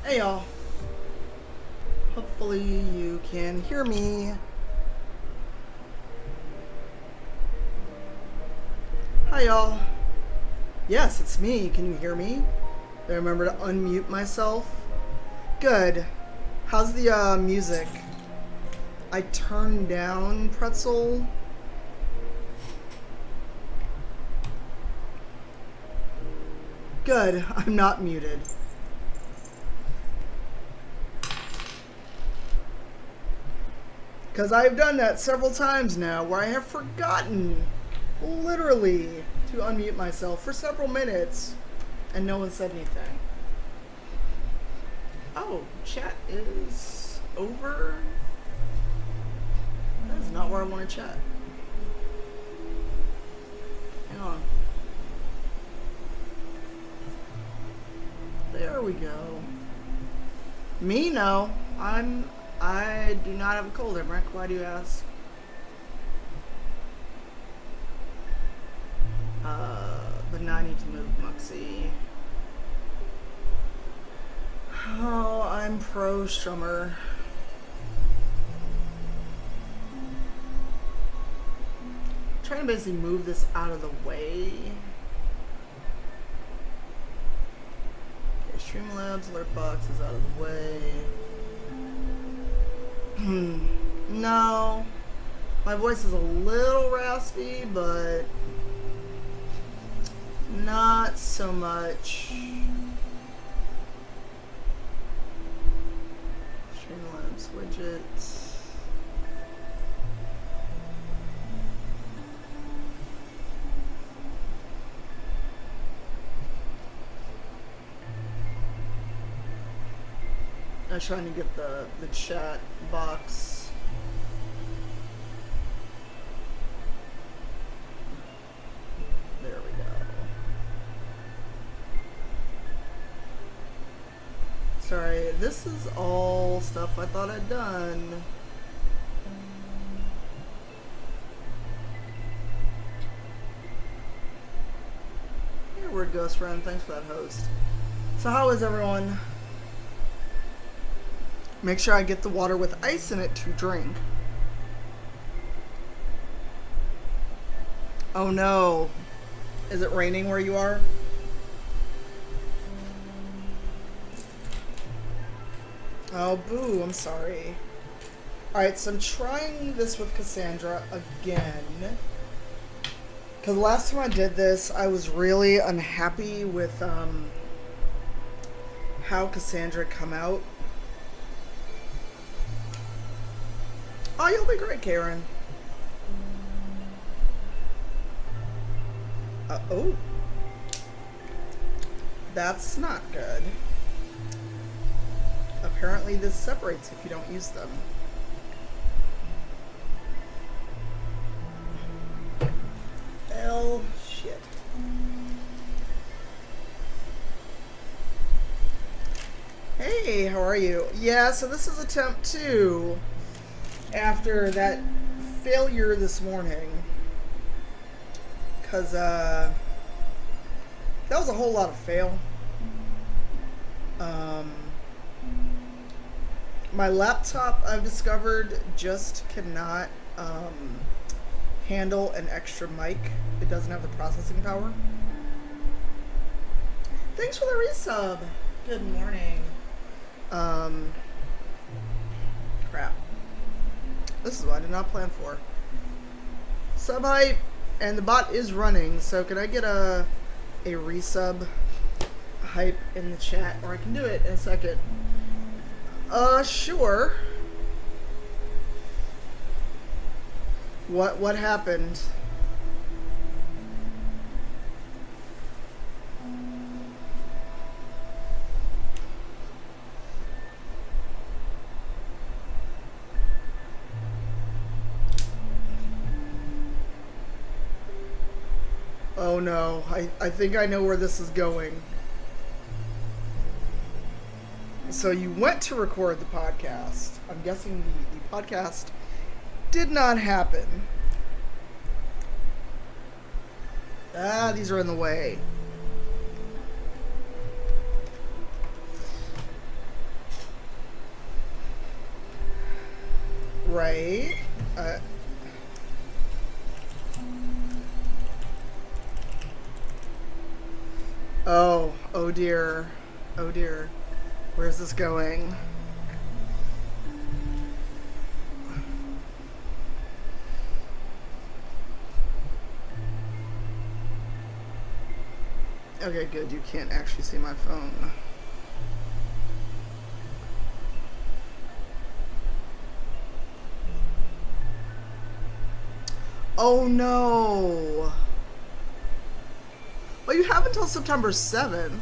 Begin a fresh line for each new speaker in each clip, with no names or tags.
Hey y'all. Hopefully you can hear me. Hi y'all. Yes, it's me. Can you hear me? Did I remember to unmute myself? Good. How's the music? I turned down Pretzel. Good. I'm not muted. Because I've done that several times now where I have forgotten, literally, to unmute myself for several minutes and no one said anything. Oh, chat is over? That is not where I want to chat. Hang on. There we go. Me? No. I do not have a cold, Emmerich. Why do you ask? But now I need to move Muxie. Oh, I'm pro strummer. Trying to basically move this out of the way. Okay, Streamlabs alert box is out of the way. No. My voice is a little raspy, but not so much. Streamlabs widgets. I was trying to get the chat box. There we go. Sorry, this is all stuff I thought I'd done. Hey, Word Ghost Friend, thanks for that host. So how is everyone? Make sure I get the water with ice in it to drink. Oh no. Is it raining where you are? Oh boo, I'm sorry. Alright, so I'm trying this with Cassandra again. Because last time I did this, I was really unhappy with how Cassandra come out. Oh, you'll be great, Karen. Oh. That's not good. Apparently this separates if you don't use them. Well, shit. Hey, how are you? Yeah, so this is attempt 2. After that failure this morning, because that was a whole lot of fail. My laptop, I've discovered, just cannot handle an extra mic. It doesn't have the processing power. Thanks for the resub. Good morning. Crap. This is what I did not plan for. Sub hype, and the bot is running, so can I get a resub hype in the chat? Or I can do it in a second. Sure. What happened? Oh no, I think I know where this is going. So you went to record the podcast. I'm guessing the podcast did not happen. Ah, these are in the way. Right? Oh dear. Oh dear. Where's this going? Okay, good. You can't actually see my phone. Oh no! Well, you have until September 7th.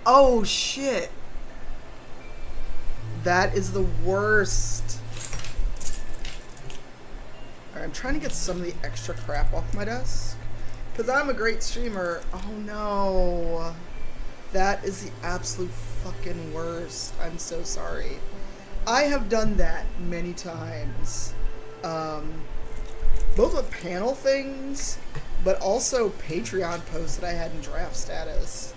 Oh shit! That is the worst. Alright, I'm trying to get some of the extra crap off my desk. Because I'm a great streamer. Oh no. That is the absolute fucking worst. I'm so sorry. I have done that many times. Both with panel things, but also Patreon posts that I had in draft status.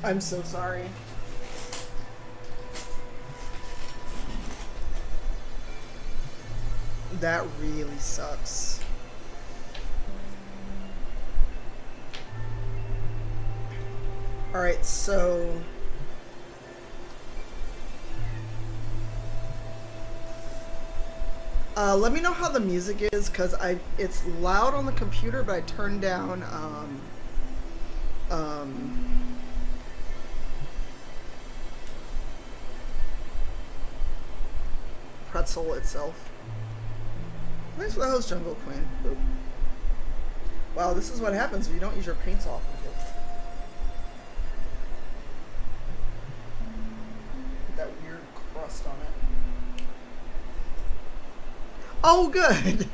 I'm so sorry. That really sucks. Alright, so let me know how the music is, because it's loud on the computer, but I turned down Pretzel itself. Thanks for the host, Jungle Queen. Boop. Wow, this is what happens if you don't use your paints off. Get that weird crust on it. Oh, good.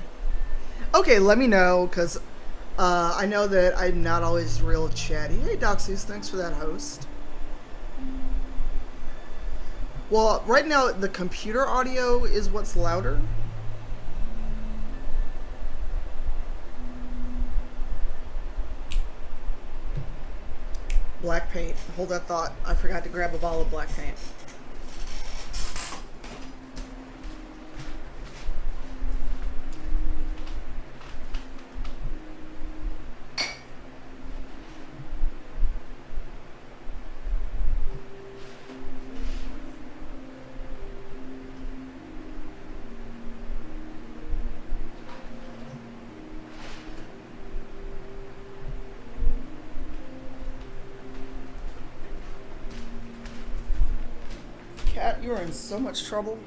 Okay, let me know, because I know that I'm not always real chatty. Hey, Doxies, thanks for that host. Well, right now, the computer audio is what's louder. Black paint. Hold that thought. I forgot to grab a bottle of black paint. Cat, you are in so much trouble.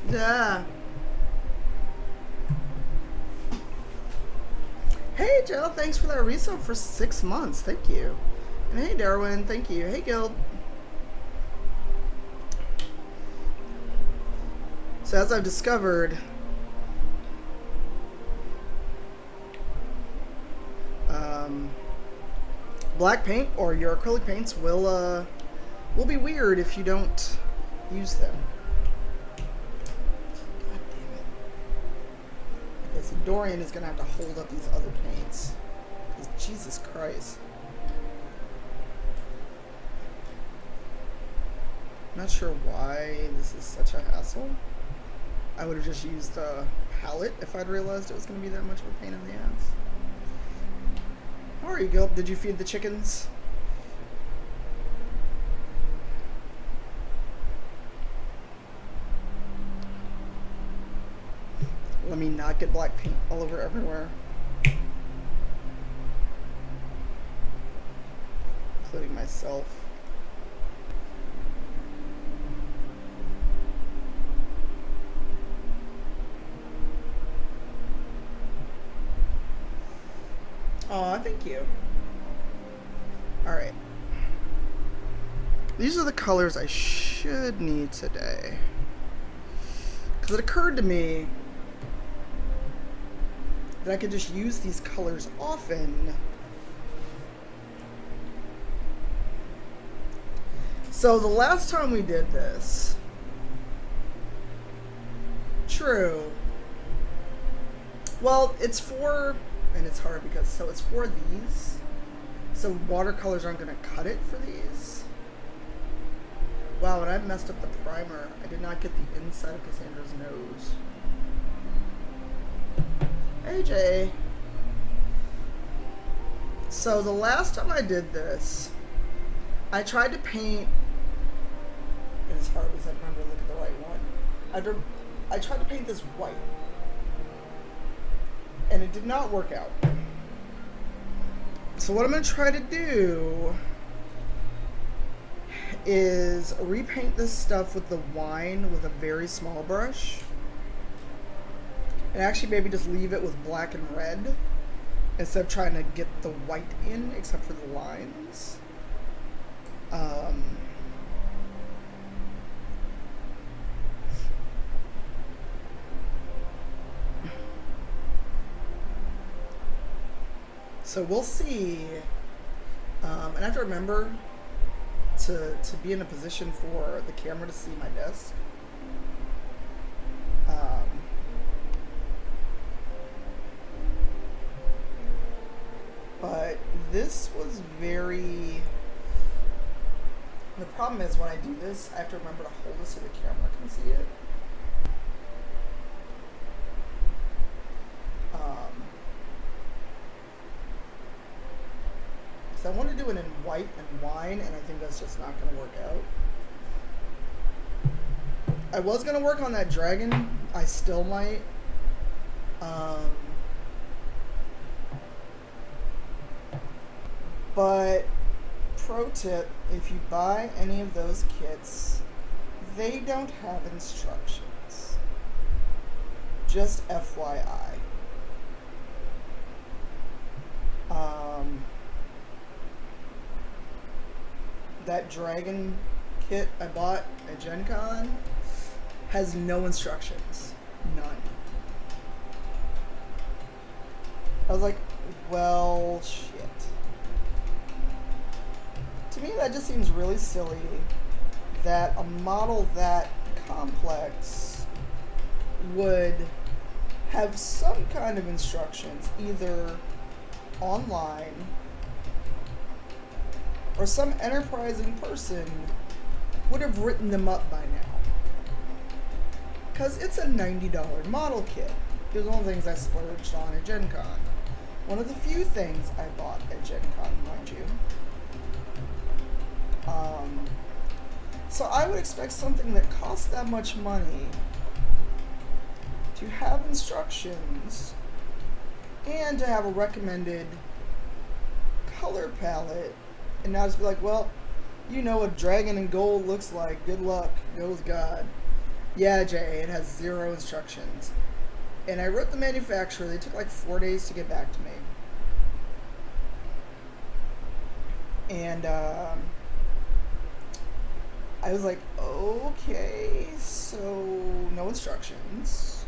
Yeah. Hey, Jill, thanks for that resub for 6 months. Thank you. And hey, Darwin, thank you. Hey, Guild. So as I've discovered, black paint or your acrylic paints will be weird if you don't use them. God damn it. Okay, so Dorian is gonna have to hold up these other paints. Jesus Christ. I'm not sure why this is such a hassle. I would have just used a palette if I'd realized it was going to be that much of a pain in the ass. How are you, Gilp? Did you feed the chickens? Let me not get black paint all over everywhere. Including myself. Aw, thank you. Alright. These are the colors I should need today. Because it occurred to me that I could just use these colors often. So the last time we did this... True. Well, it's for And it's hard because, so it's for these. So watercolors aren't going to cut it for these. Wow, and I messed up the primer. I did not get the inside of Cassandra's nose. AJ. So the last time I did this, I tried to paint, and it's hard because I remember to look at the right one. I tried to paint this white, and it did not work out. So what I'm going to try to do is repaint this stuff with the wine with a very small brush, and actually maybe just leave it with black and red instead of trying to get the white in, except for the lines. So we'll see. And I have to remember to be in a position for the camera to see my desk. But this was very... The problem is when I do this, I have to remember to hold it so the camera can see it. So I want to do it in white and wine, and I think that's just not going to work out. I was going to work on that dragon. I still might. But pro tip, if you buy any of those kits, they don't have instructions. Just FYI. That dragon kit I bought at Gen Con has no instructions. None. I was like, well, shit. To me, that just seems really silly that a model that complex would have some kind of instructions, either online or some enterprising person would have written them up by now. Because it's a $90 model kit. It was one of the things I splurged on at Gen Con. One of the few things I bought at Gen Con, mind you. So I would expect something that costs that much money to have instructions and to have a recommended color palette, and not just be like, well, you know what dragon and gold looks like. Good luck. Go with God. Yeah, Jay, it has 0 instructions. And I wrote the manufacturer. They took like 4 days to get back to me. And I was like, okay, so no instructions.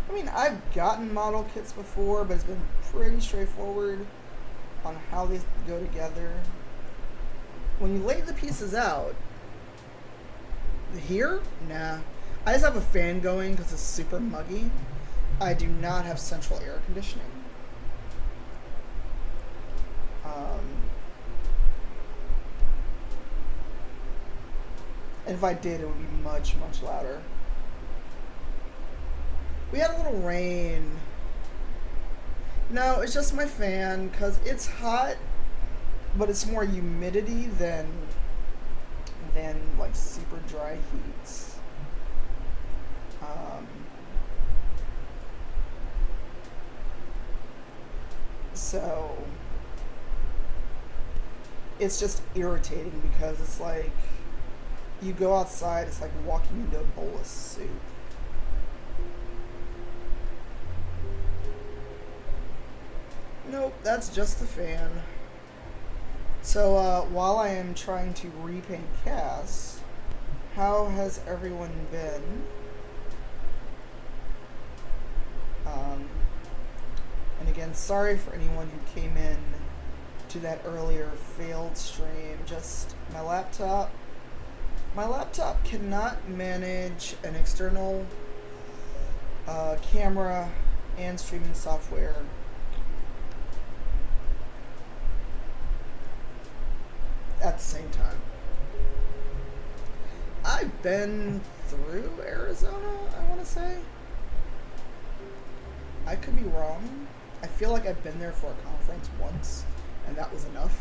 I mean, I've gotten model kits before, but it's been pretty straightforward on how they go together. When you lay the pieces out, here, nah. I just have a fan going because it's super muggy. I do not have central air conditioning. And if I did, it would be much, much louder. We had a little rain. No, it's just my fan, because it's hot, but it's more humidity than like super dry heat. So it's just irritating because it's like you go outside, it's like walking into a bowl of soup. Nope, that's just the fan. So while I am trying to repaint Cass, how has everyone been? And again, sorry for anyone who came in to that earlier failed stream. Just my laptop My laptop cannot manage an external camera and streaming software at the same time. I've been through Arizona, I want to say. I could be wrong. I feel like I've been there for a conference once, and that was enough.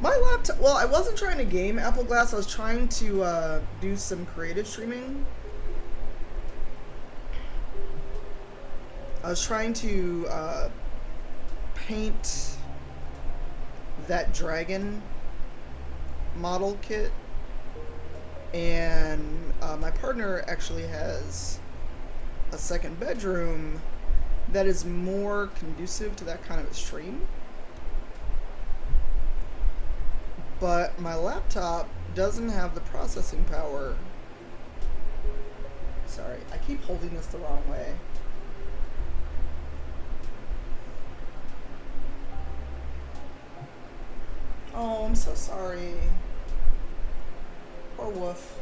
My laptop, well, I wasn't trying to game Apple Glass. I was trying to do some creative streaming. I was trying to paint that dragon model kit, and my partner actually has a second bedroom that is more conducive to that kind of a stream. But my laptop doesn't have the processing power. Sorry, I keep holding this the wrong way. Oh, I'm so sorry. Poor Woof.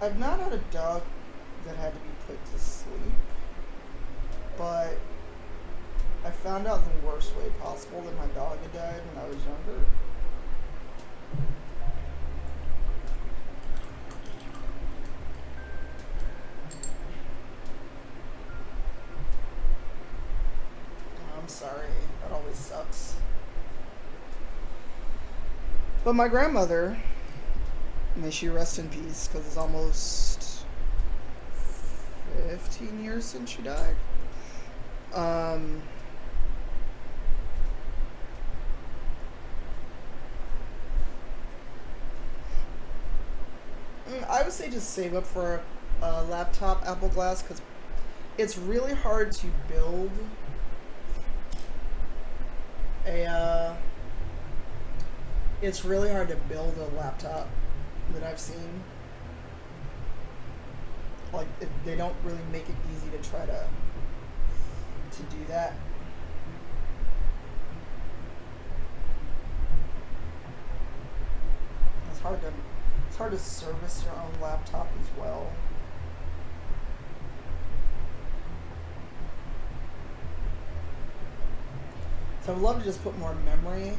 I've not had a dog that had to be put to sleep, but I found out the worst way possible that my dog had died when I was younger. Oh, I'm sorry, that always sucks. But my grandmother, may she rest in peace, because it's almost 15 years since she died. I would say just save up for a laptop Apple Glass, because it's really hard to build it's really hard to build a laptop that I've seen. Like, they don't really make it easy to try to do that. It's hard to service your own laptop as well. So I'd love to just put more memory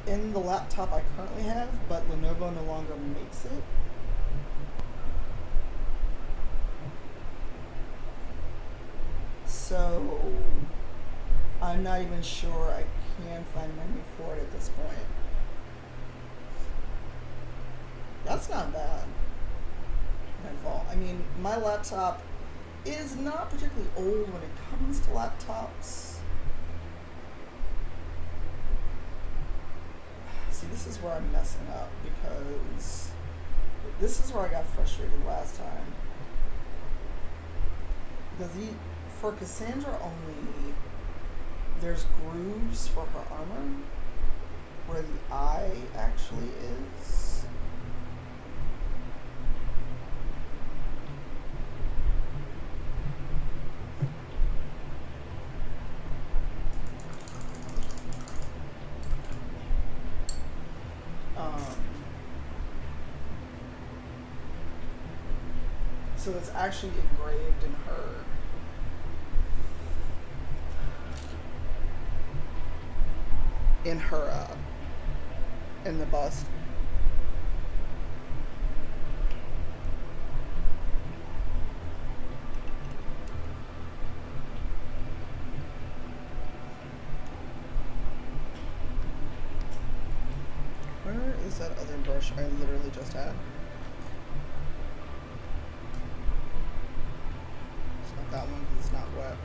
in the laptop I currently have, but Lenovo no longer makes it. So I'm not even sure I can find memory for it at this point. That's not bad. My fault. I mean, my laptop is not particularly old when it comes to laptops. See, this is where I'm messing up, because this is where I got frustrated last time. Because for Cassandra only, there's grooves for her armor where the eye actually is. So it's actually engraved in her. In the bust. Where is that other brush I literally just had? It's not that one because it's not wet.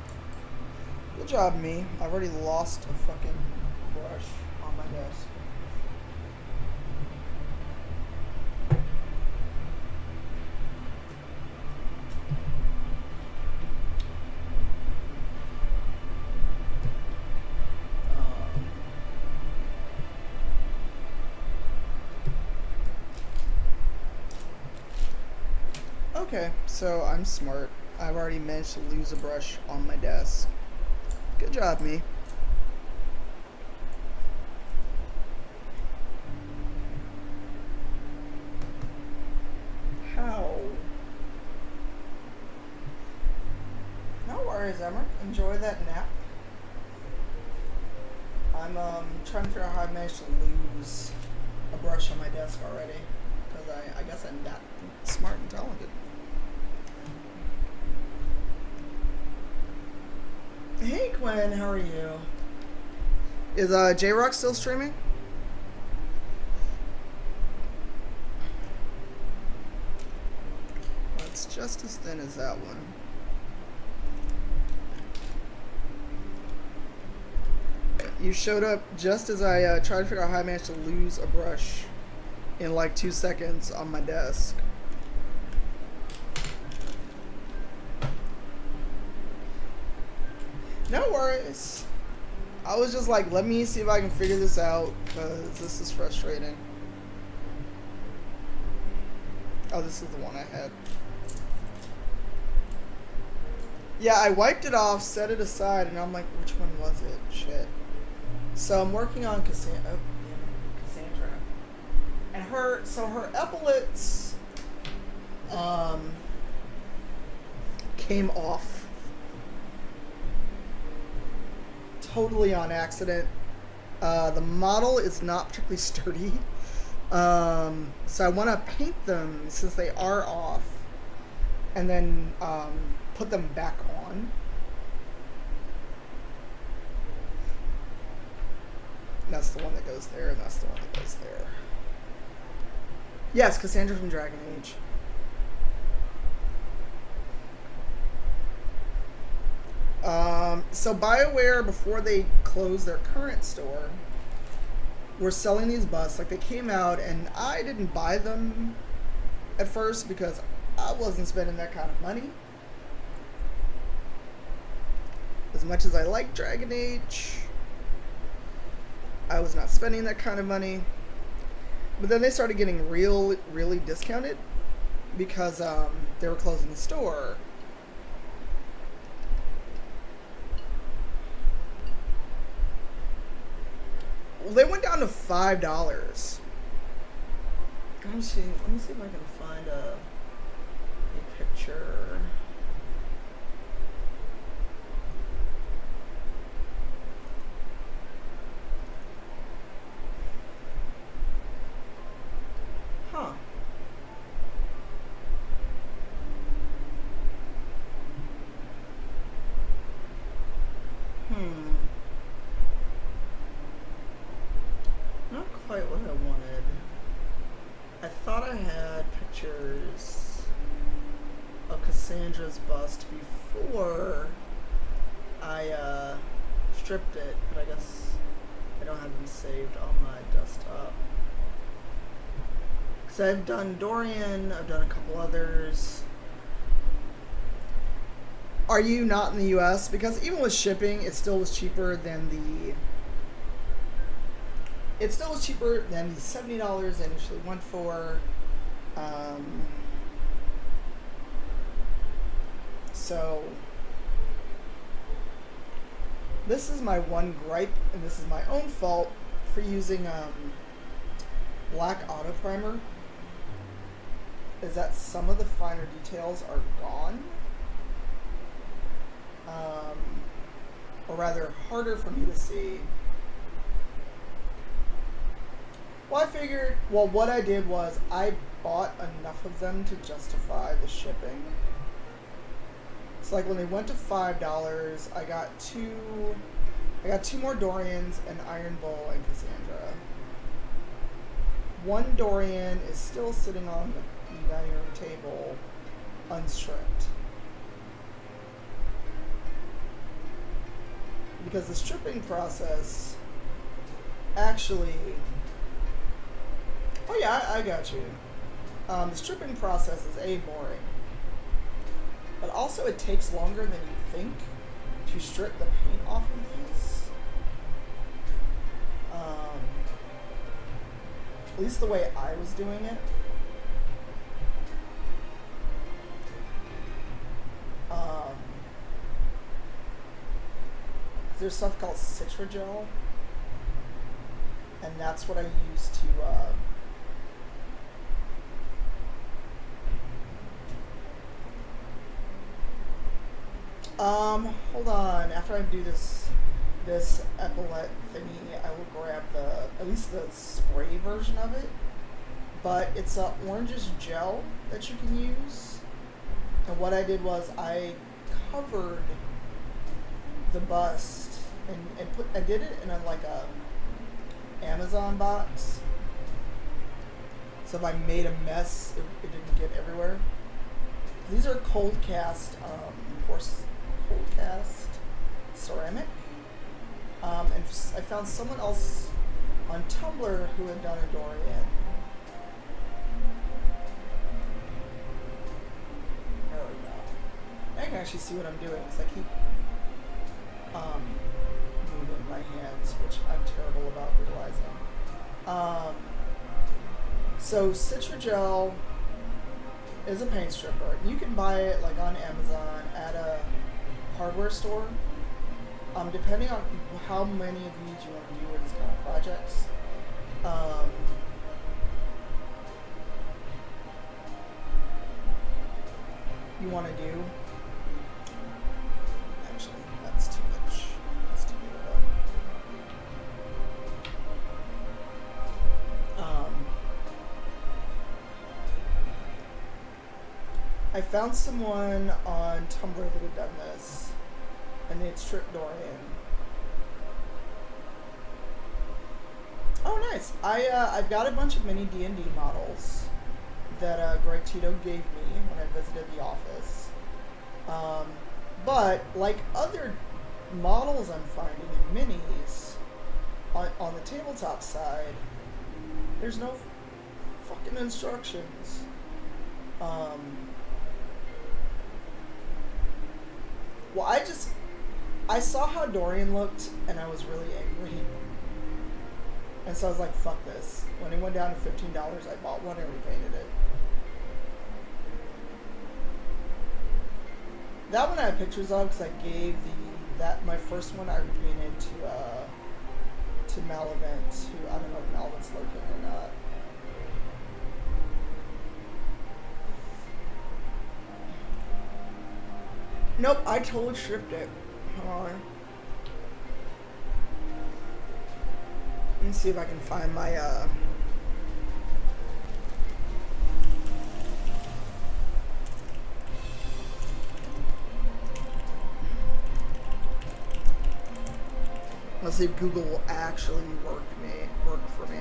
Good job, me. I've already lost a fucking brush on my desk. Okay, so I'm smart. I've already managed to lose a brush on my desk. Good job, me. How? No worries, Emmer. Enjoy that nap. I'm trying to figure out how I managed to lose a brush on my desk already. Because I guess I'm that smart and talented. Hey Gwen, how are you? Is J-Rock still streaming? Well, it's just as thin as that one. You showed up just as I tried to figure out how I managed to lose a brush in like 2 seconds on my desk. No worries. I was just like, let me see if I can figure this out, because this is frustrating. Oh, this is the one I had. Yeah, I wiped it off, set it aside, and I'm like, which one was it? Shit. So I'm working on Cassandra. Oh, damn it. Cassandra. And her epaulets came off totally on accident. The model is not particularly sturdy. So I want to paint them since they are off, and then put them back on. And that's the one that goes there, and that's the one that goes there. Yes, Cassandra from Dragon Age. So BioWare, before they closed their current store, were selling these busts. Like, they came out, and I didn't buy them at first because I wasn't spending that kind of money. As much as I like Dragon Age, I was not spending that kind of money. But then they started getting really discounted because they were closing the store. Well, they went down to $5. Let me see if I can find a picture. Huh. Not quite what I wanted. I thought I had pictures of Cassandra's bust before I stripped it, but I guess I don't have them saved on my desktop. Because I've done Dorian, I've done a couple others. Are you not in the US? Because even with shipping, it still was cheaper than the... It still was cheaper than the $70 I initially went for. So this is my one gripe, and this is my own fault for using black auto primer, is that some of the finer details are gone. Or rather, harder for me to see. Well, I figured, what I did was I bought enough of them to justify the shipping. So like when they went to $5, I got two more Dorians, an Iron Bull, and Cassandra. One Dorian is still sitting on the dining room table, unstripped. Because the stripping process actually... Oh yeah, I got you. The stripping process is boring. But also it takes longer than you think to strip the paint off of these. At least the way I was doing it. There's stuff called Citragel, and that's what I use to, hold on. After I do this epaulet thingy, I will grab at least the spray version of it. But it's a orangish gel that you can use. And what I did was I covered the bust and I did it in like a Amazon box. So if I made a mess, it didn't get everywhere. These are cold cast ceramic. And I found someone else on Tumblr who had done a Dorian. There we go. I can actually see what I'm doing because I keep moving my hands, which I'm terrible about realizing. So Citragel is a paint stripper. You can buy it like on Amazon at a hardware store. Depending on how many of these you want to do with these kind of projects. You want to do. Actually, that's too much. That's too big of a. I found someone on Tumblr that had done this, and they'd stripped Dorian. Oh, nice! I've got a bunch of mini D&D models that Greg Tito gave me when I visited the office. But like other models I'm finding in minis, on the tabletop side, there's no fucking instructions. Well, I saw how Dorian looked, and I was really angry. And so I was like, fuck this. When it went down to $15, I bought one and repainted it. That one I have pictures of because I gave my first one I repainted to Malavant, who I don't know if Malavant's lurking or not. Nope, I totally stripped it. Hold on. Let me see if I can find my let's see if Google will actually work for me.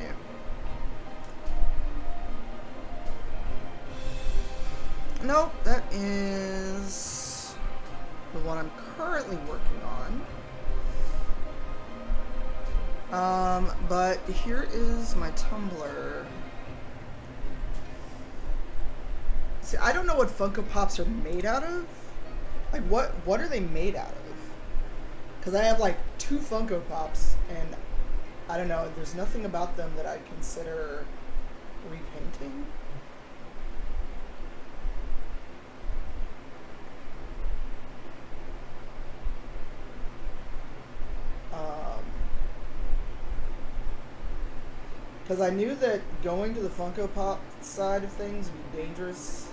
Nope, that is the one I'm currently working on. But here is my Tumblr. See, I don't know what Funko Pops are made out of. Like, what are they made out of? Because I have, like, 2 Funko Pops, and I don't know, there's nothing about them that I consider repainting. Because I knew that going to the Funko Pop side of things would be dangerous.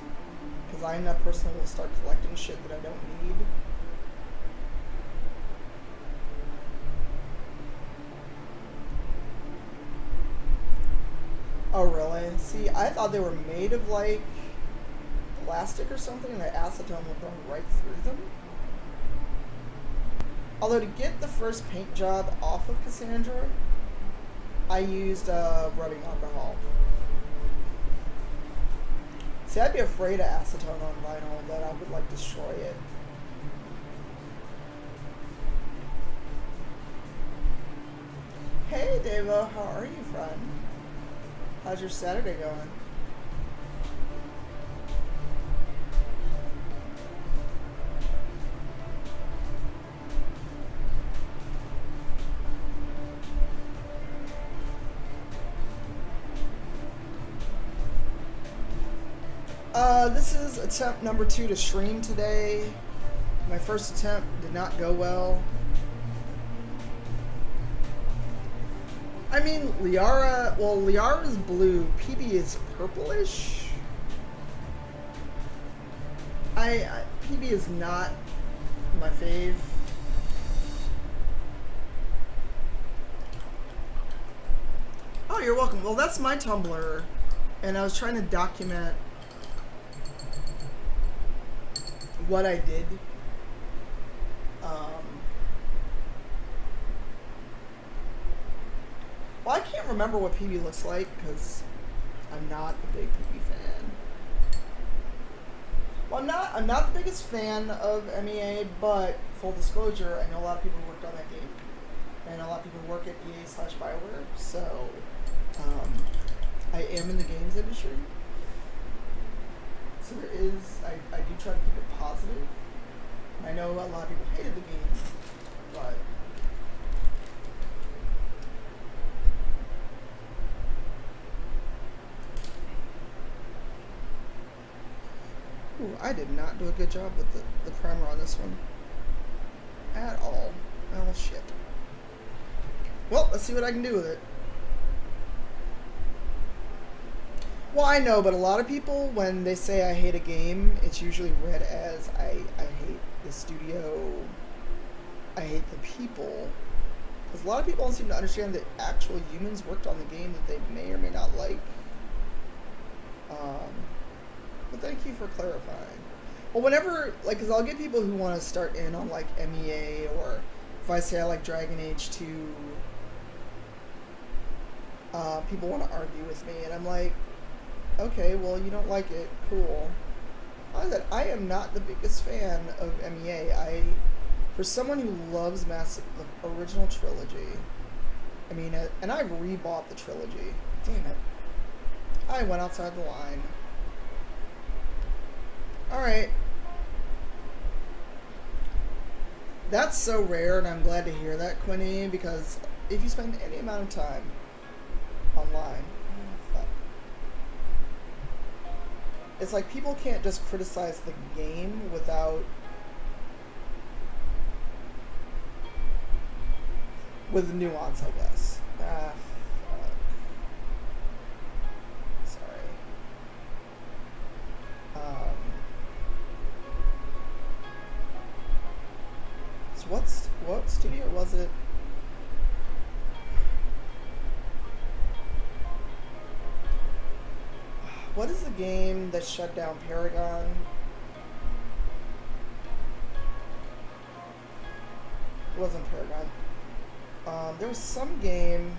Because I'm that person who will start collecting shit that I don't need. Oh, really? See, I thought they were made of, like, plastic or something, and the acetone would run right through them. Although, to get the first paint job off of Cassandra, I used rubbing alcohol. See, I'd be afraid of acetone on vinyl, that I would, like, destroy it. Hey, Devo, how are you, friend? How's your Saturday going? This is attempt number 2 to stream today. My first attempt did not go well. I mean, Liara. Well, Liara's blue. PB is purplish. PB is not my fave. Oh, you're welcome. Well, that's my Tumblr, and I was trying to document what I did. Well, I can't remember what PB looks like because I'm not a big PB fan. Well, I'm not the biggest fan of MEA, but full disclosure, I know a lot of people who worked on that game, and a lot of people who work at EA/BioWare. So, I am in the games industry. So there is, I do try to keep it positive. I know a lot of people hated the game, but ooh, I did not do a good job with the primer on this one. At all. Oh, shit. Well, let's see what I can do with it. Well, I know, but a lot of people, when they say I hate a game, it's usually read as I hate the studio, I hate the people. Because a lot of people don't seem to understand that actual humans worked on the game that they may or may not like. But thank you for clarifying. Well, whenever, like, because I'll get people who want to start in on, like, MEA, or if I say I like Dragon Age 2, people want to argue with me, and I'm like, okay, well, you don't like it, cool. I am not the biggest fan of MEA. For someone who loves the original trilogy, I mean, and I've rebought the trilogy. Damn it. I went outside the line. Alright. That's so rare, and I'm glad to hear that, Quinny, because if you spend any amount of time online, it's like people can't just criticize the game with nuance, I guess. Fuck. Sorry. So what studio was it? What is the game that shut down Paragon? It wasn't Paragon. There was some game.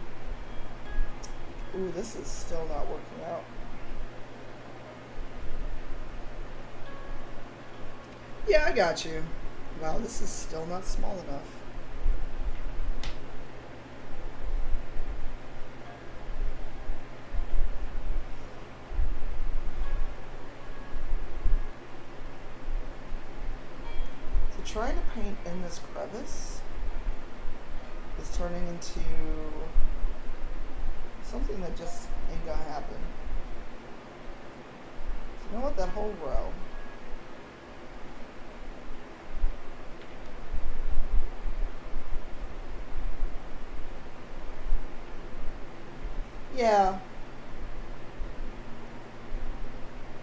Ooh, this is still not working out. Yeah, I got you. Wow, this is still not small enough. Trying to paint in this crevice is turning into something that just ain't gonna happen. So you know what? That whole row. Yeah.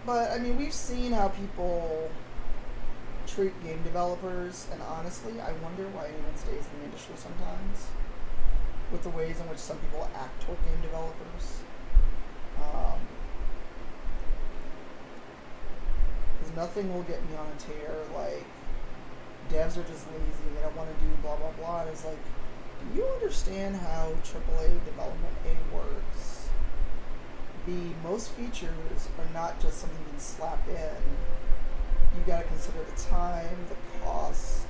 But, I mean, we've seen how people treat game developers, and honestly, I wonder why anyone stays in the industry sometimes, with the ways in which some people act toward game developers. Because nothing will get me on a tear, like, devs are just lazy, they don't want to do blah blah blah, and it's like, do you understand how AAA development A works? B, most features are not just something you can slap in. You gotta consider the time, the cost.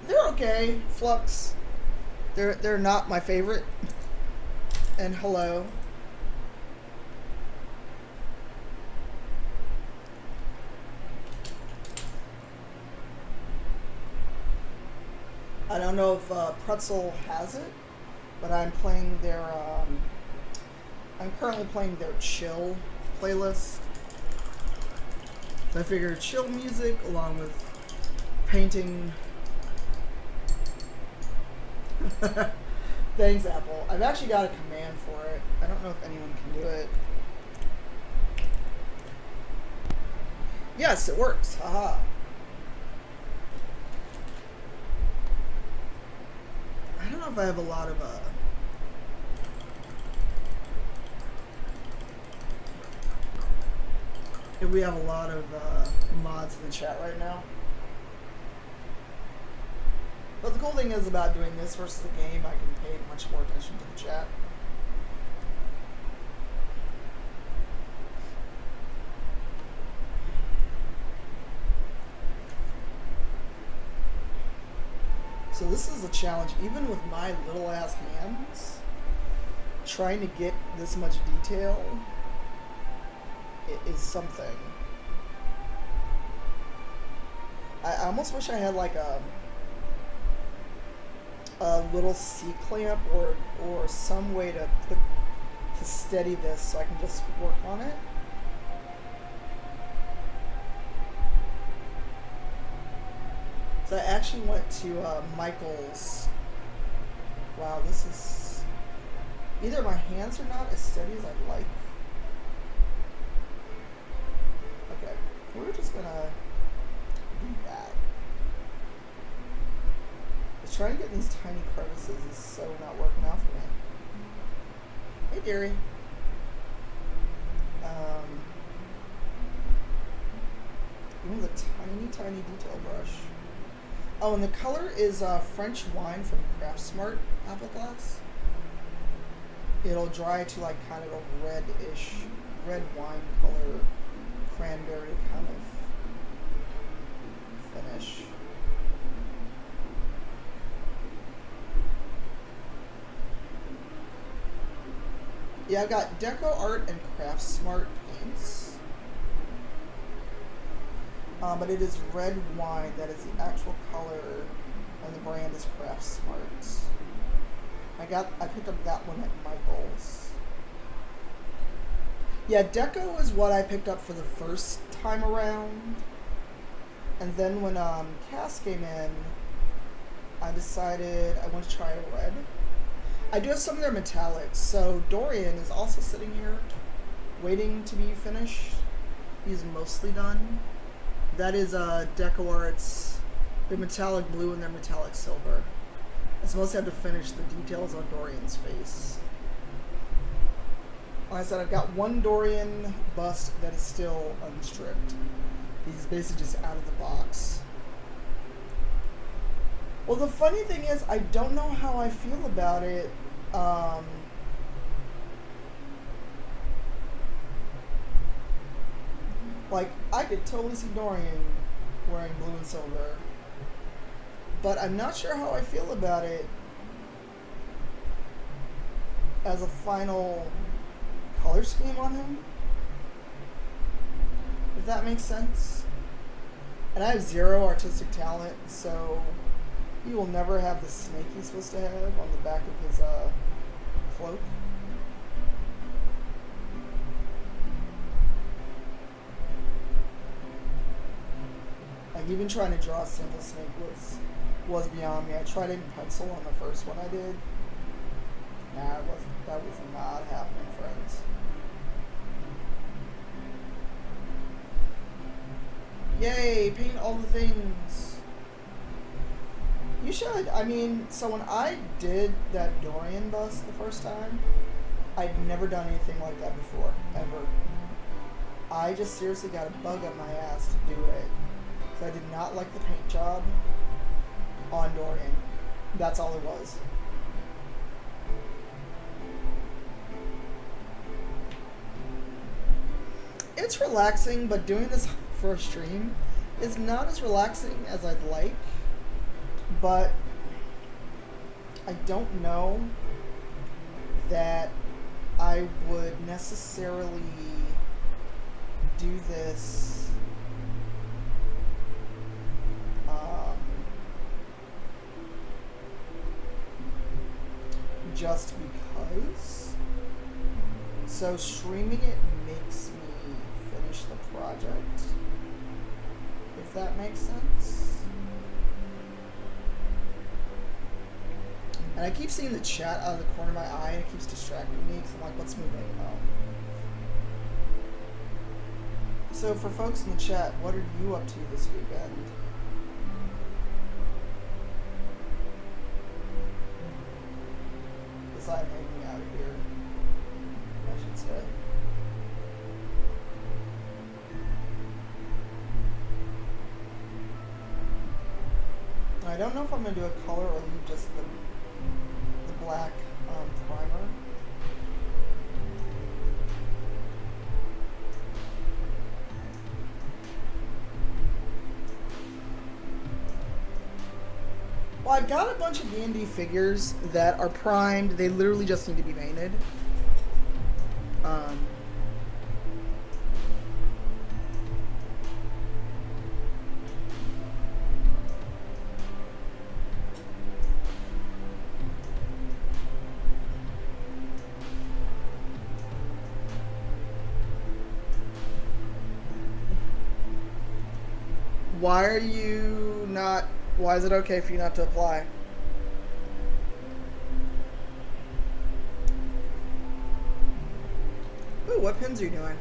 They're okay. Flux. They're not my favorite. And hello. I don't know if Pretzel has it, but I'm playing their, I'm currently playing their chill playlist. I figured chill music along with painting. Thanks, Apple. I've actually got a command for it. I don't know if anyone can do it. Yes, it works. Haha. I don't know if I have a lot of if we have a lot of mods in the chat right now. But the cool thing is about doing this versus the game, I can pay much more attention to the chat. So this is a challenge, even with my little ass hands, trying to get this much detail, it is something. I almost wish I had like a little C-clamp or some way to steady this so I can just work on it. So I actually went to Michael's. Wow, this is... Either my hands are not as steady as I'd like. Okay, we're just gonna do that. Just trying to get these tiny crevices is so not working out for me. Hey, dearie. Even with a tiny, tiny detail brush. Oh, and the color is French wine from Craft Smart Apple Glass. It'll dry to like kind of a red-ish, red wine color, cranberry kind of finish. Yeah, I've got Deco Art and Craft Smart paints. But it is red wine, that is the actual color, and the brand is Craft Smart. I picked up that one at Michael's. Yeah, Deco is what I picked up for the first time around. And then when Cass came in, I decided I want to try a red. I do have some of their metallics, so Dorian is also sitting here waiting to be finished. He's mostly done. That is Deco Art's, their metallic blue and their metallic silver. I mostly have to finish the details on Dorian's face. Like I said, I've got one Dorian bust that is still unstripped. He's basically just out of the box. Well, the funny thing is, I don't know how I feel about it. Like, I could totally see Dorian wearing blue and silver. But I'm not sure how I feel about it as a final color scheme on him. If that makes sense. And I have zero artistic talent, so he will never have the snake he's supposed to have on the back of his cloak. Like, even trying to draw a simple snake was beyond me. I tried it in pencil on the first one I did. Nah, that was not happening, friends. Yay, paint all the things. You should. I mean, so when I did that Dorian bust the first time, I'd never done anything like that before, ever. I just seriously got a bug up my ass to do it. Because I did not like the paint job on Dorian. That's all it was. It's relaxing, but doing this for a stream is not as relaxing as I'd like. But I don't know that I would necessarily do this just because. So streaming it makes me finish the project. if that makes sense. And I keep seeing the chat out of the corner of my eye, and it keeps distracting me, because I'm like, what's moving? Oh. So for folks in the chat, what are you up to this weekend? Besides hanging out here, I should say. I don't know if I'm going to do a color or leave just the black primer. Well, I've got a bunch of D&D figures that are primed. They literally just need to be painted. Why are you not... Why is it okay for you not to apply? Ooh, what pins are you doing?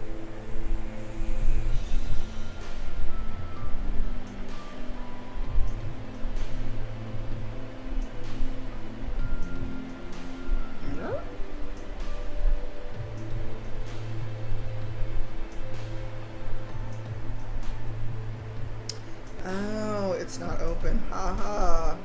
Oh, it's not open. Haha.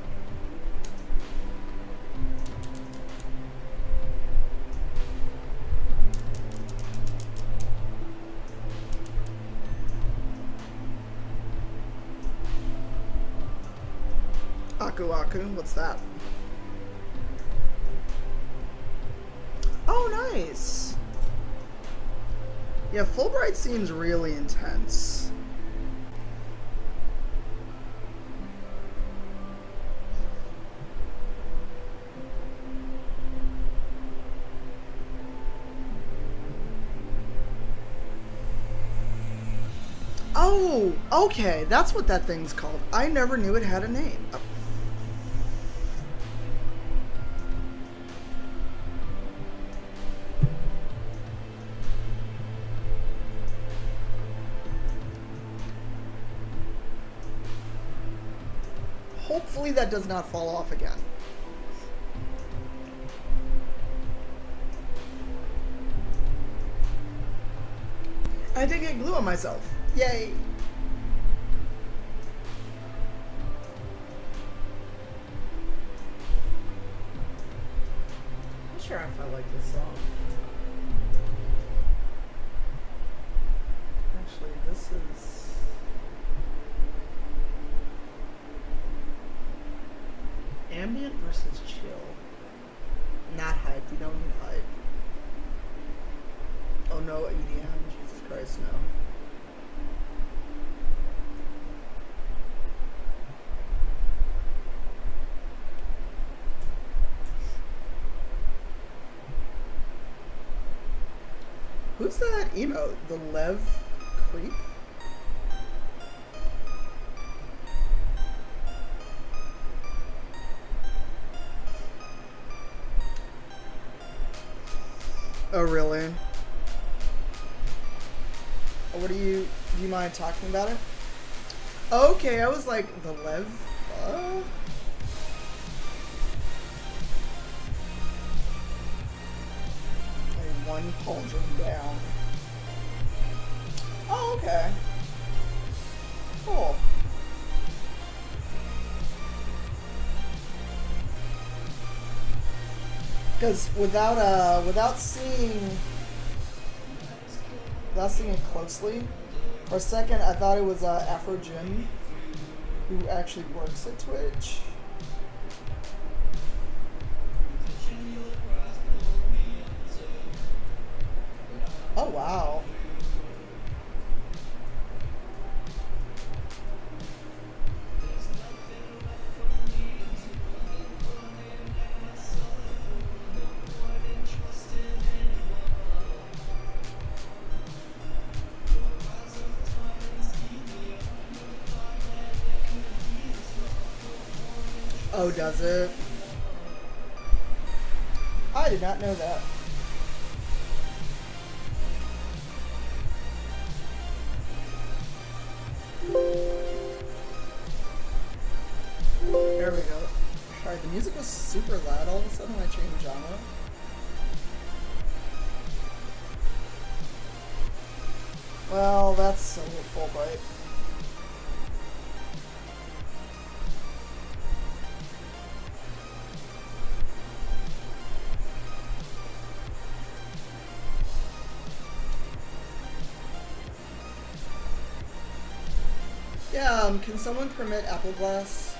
Aku Aku, what's that? Oh, nice. Yeah, Fulbright seems really intense. Oh, okay, that's what that thing's called. I never knew it had a name. Hopefully that does not fall off again. I did get glue on myself. Yay! I'm not sure if I like this song. Actually, this is... ambient versus chill. Not hype. We don't need hype. Oh no, EDM. Jesus Christ, no. Who's that emote? The Lev Creep? Oh, really? What do you mind talking about it? Okay, I was like, the Lev? One pauldron down. Oh, okay. Cool. Because without seeing it closely, for a second I thought it was Afro Jim who actually works at Twitch. Oh wow. Oh, does it? I did not know that. There we go. Alright, the music was super loud all of a sudden when I changed genre. Well, that's a little full bite. Yeah, can someone permit Apple Glass?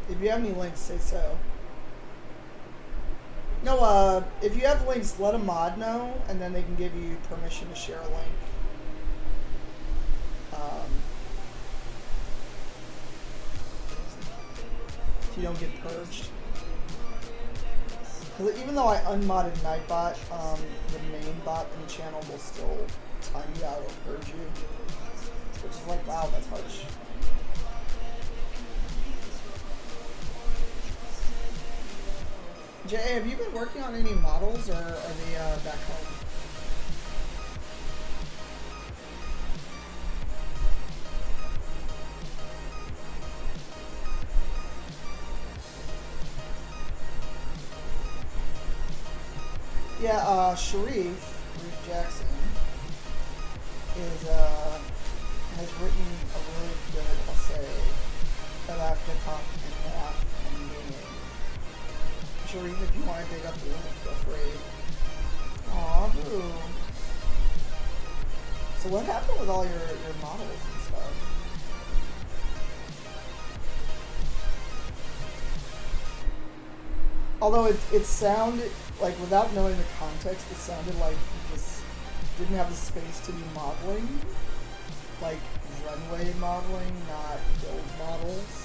If you have any links, say so. No, if you have links, let a mod know, and then they can give you permission to share a link. If you don't get purged. Even though I unmodded Nightbot, the main bot in the channel will still time you out or purge you. Which is like, wow, that's harsh. Jay, have you been working on any models, or are they back home? Yeah, Sharif Jackson has written a really good essay about hip hop and math and gaming. Sharif, if you want to dig up the link, feel free. Aw, boo. So what happened with all your models and stuff? Although it sounded, like, without knowing the context, it sounded like you just didn't have the space to do modeling. Like, runway modeling, not build models.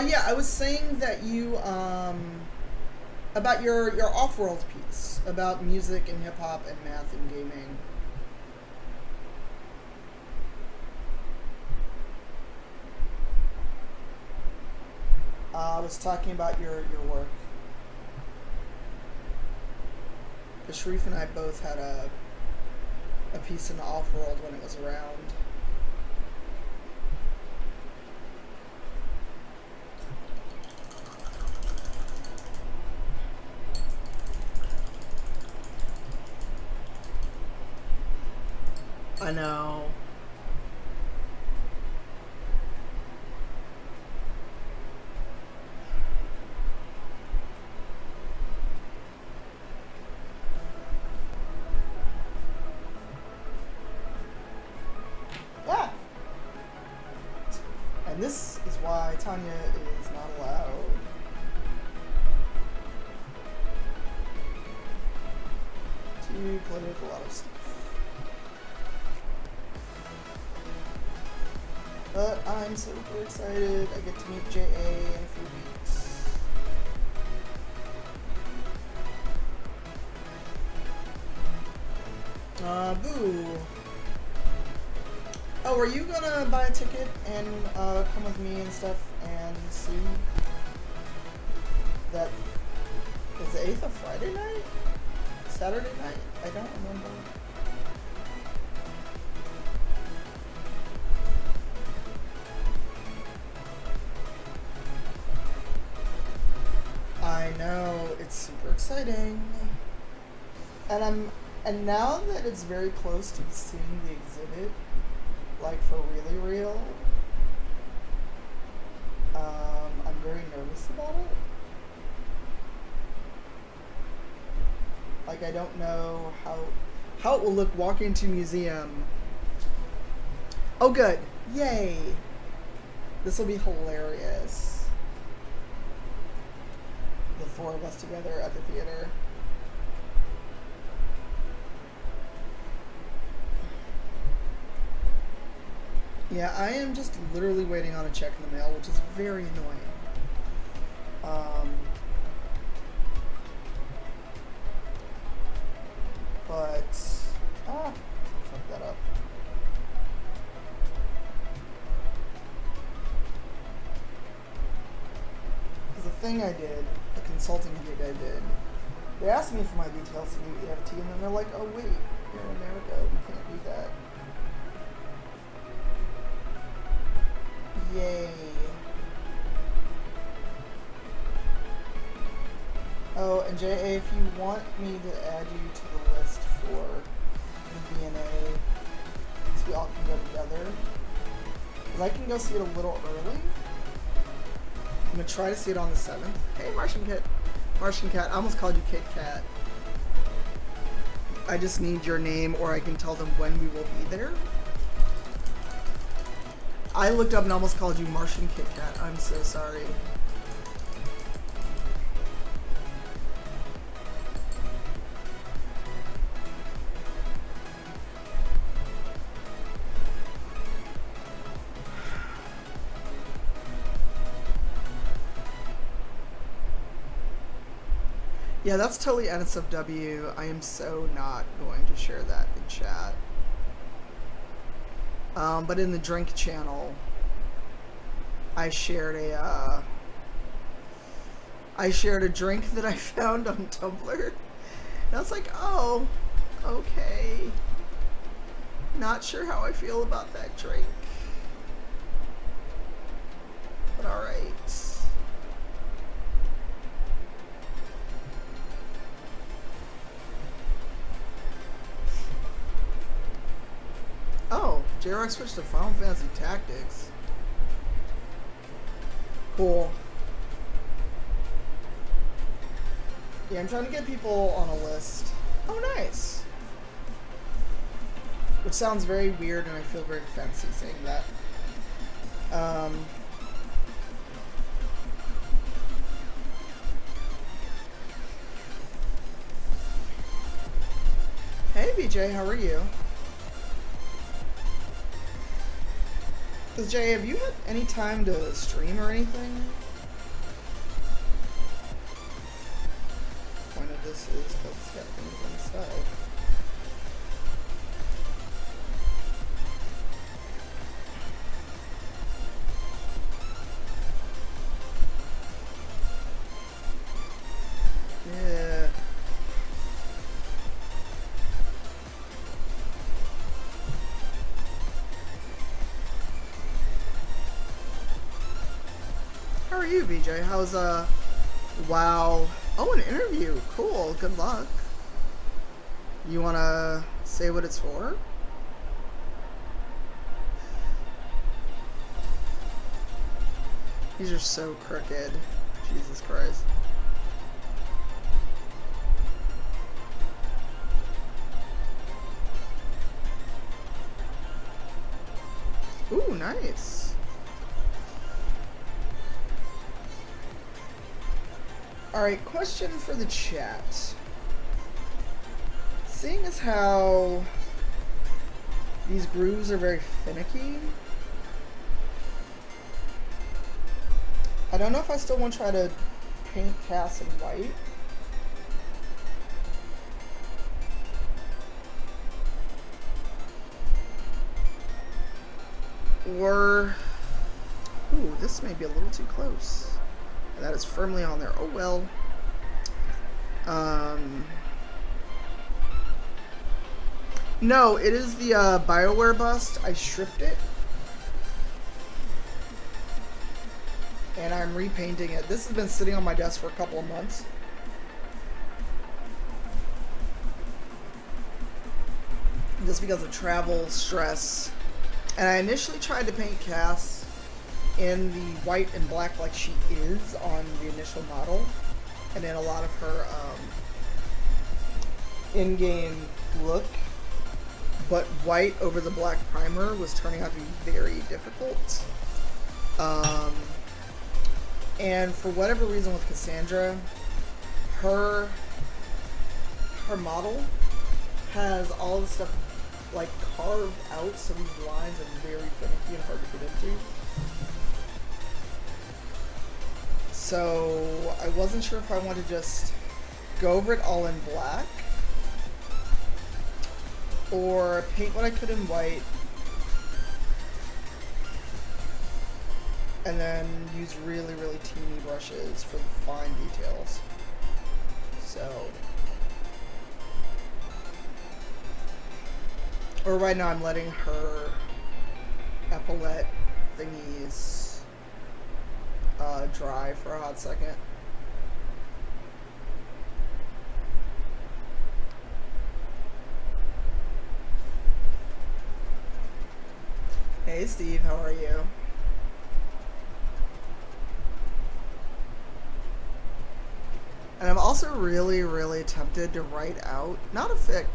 Yeah, I was saying that you, about your off-world piece, about music and hip-hop and math and gaming. I was talking about your work. Because Sharif and I both had a piece in the off-world when it was around. I know. Yeah. And this is why Tanya is not allowed. To play with a lot of stuff. But I'm super excited. I get to meet JA in a few weeks. Boo. Oh, are you gonna buy a ticket and come with me and stuff and see? That is the 8th of Friday night? Saturday night? I don't remember. I know, it's super exciting. And now that it's very close to seeing the exhibit, like for really real, I'm very nervous about it. Like, I don't know how it will look walking into a museum. Oh good, yay! This will be hilarious. The 4 of us together at the theater. Yeah, I am just literally waiting on a check in the mail, which is very annoying. Fuck that up. Because the thing I did, the consulting gig I did, they asked me for my details to do EFT, and then they're like, oh wait, you're in America, we can't do that. Yay. Oh, and JA, if you want me to add you to the list for the VNA, so we all can go together, because I can go see it a little early. I'm going to try to see it on the 7th. Hey, Martian Cat. I almost called you Kit Kat. I just need your name, or I can tell them when we will be there. I looked up and almost called you Martian Kit Kat. I'm so sorry. Yeah, that's totally NSFW. I am so not going to share that in chat. But in the drink channel, I shared a drink that I found on Tumblr. And I was like, oh, okay. Not sure how I feel about that drink. But alright. Oh, J-Rock switched to Final Fantasy Tactics. Cool. Yeah, I'm trying to get people on a list. Oh, nice. Which sounds very weird, and I feel very fancy saying that. Hey, BJ, how are you? Because, Jay, have you had any time to stream or anything? The point of this is because it's got things inside. Yeah. How are you, BJ? How's, wow. Oh, an interview. Cool. Good luck. You wanna say what it's for? These are so crooked. Jesus Christ. Ooh, nice. Alright, question for the chat. Seeing as how these grooves are very finicky, I don't know if I still want to try to paint Cass in white. Or, ooh, this may be a little too close. That is firmly on there. Oh well. No, it is the BioWare bust. I stripped it. And I'm repainting it. This has been sitting on my desk for a couple of months. Just because of travel, stress. And I initially tried to paint Cass in the white and black like she is on the initial model, and in a lot of her in-game look, but white over the black primer was turning out to be very difficult. And for whatever reason with Cassandra, her model has all the stuff like carved out, so these lines are very finicky and hard to get into. So I wasn't sure if I wanted to just go over it all in black or paint what I could in white and then use really, really teeny brushes for the fine details. So, or right now I'm letting her epaulette thingies dry for a hot second. Hey Steve, how are you? And I'm also really, really tempted to write out, not a fic,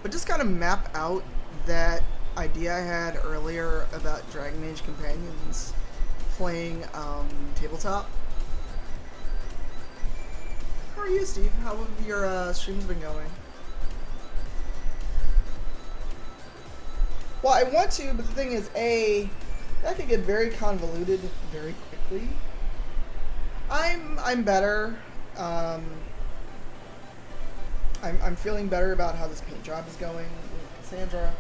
but just kind of map out that idea I had earlier about Dragon Age companions playing tabletop. How are you, Steve? How have your streams been going? Well, I want to, but the thing is, that could get very convoluted very quickly. I'm better. I'm feeling better about how this paint job is going with Cassandra.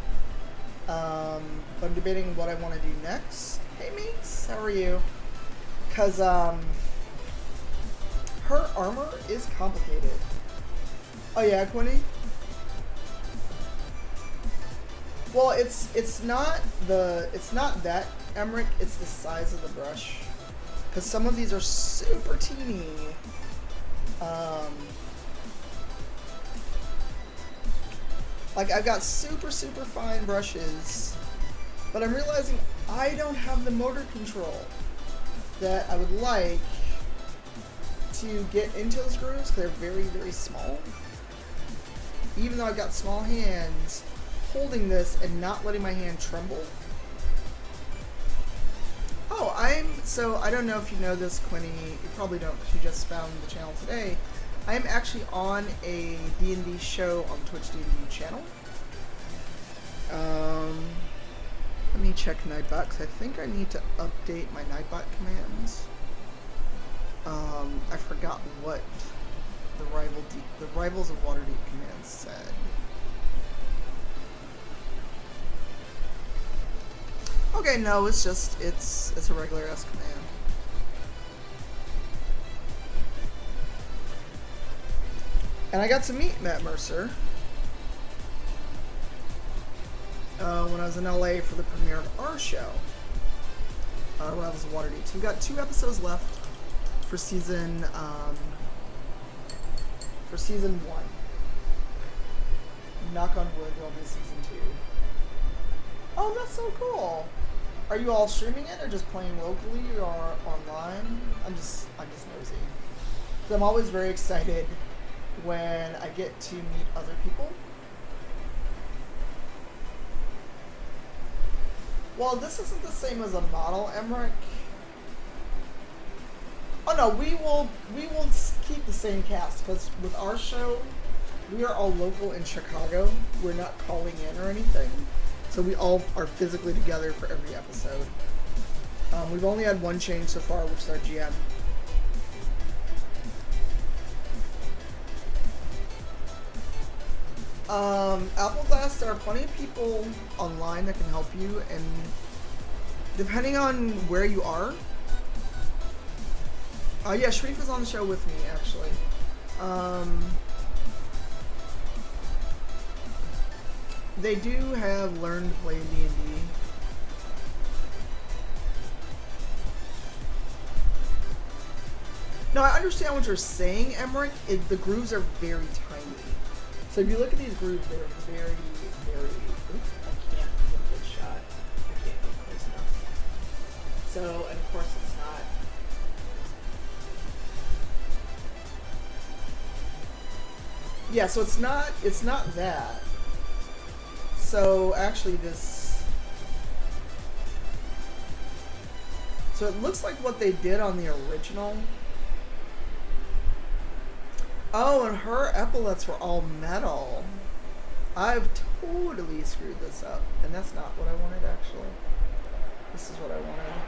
But I'm debating what I want to do next. Hey, Meeks, how are you? Because her armor is complicated. Oh yeah, Quinny? Well, it's not that Emmerich, it's the size of the brush. Because some of these are super teeny. Like I've got super, super fine brushes, but I'm realizing I don't have the motor control that I would like to get into those grooves because they're very, very small. Even though I've got small hands, holding this and not letting my hand tremble. Oh, so I don't know if you know this, Quinny, you probably don't because you just found the channel today. I'm actually on a D&D show on Twitch D&D channel. Let me check Nightbot because I think I need to update my Nightbot commands. I forgot what the Rivals of Waterdeep commands said. Okay, no, it's a regular S command. And I got to meet Matt Mercer when I was in LA for the premiere of our show, Rivals of Waterdeep. So we've got 2 episodes left for season 1. Knock on wood, there'll be season 2. Oh, that's so cool. Are you all streaming it or just playing locally or online? I'm just nosy. So I'm always very excited when I get to meet other people. Well, this isn't the same as a model, Emmerich. Oh no, we will keep the same cast because with our show, we are all local in Chicago. We're not calling in or anything. So we all are physically together for every episode. We've only had one change so far, which is our GM. Appleglass, there are plenty of people online that can help you, and depending on where you are. Yeah, Sharif is on the show with me, actually. They do have Learn to Play D&D. No, I understand what you're saying, Emmerich. The grooves are very tiny. So if you look at these grooves, they're very, very... Oops, I can't get a good shot. I can't get close enough. So, and of course it's not... Yeah, so it's not that. So actually this... So it looks like what they did on the original Oh, and her epaulets were all metal. I've totally screwed this up. And that's not what I wanted, actually. This is what I wanted.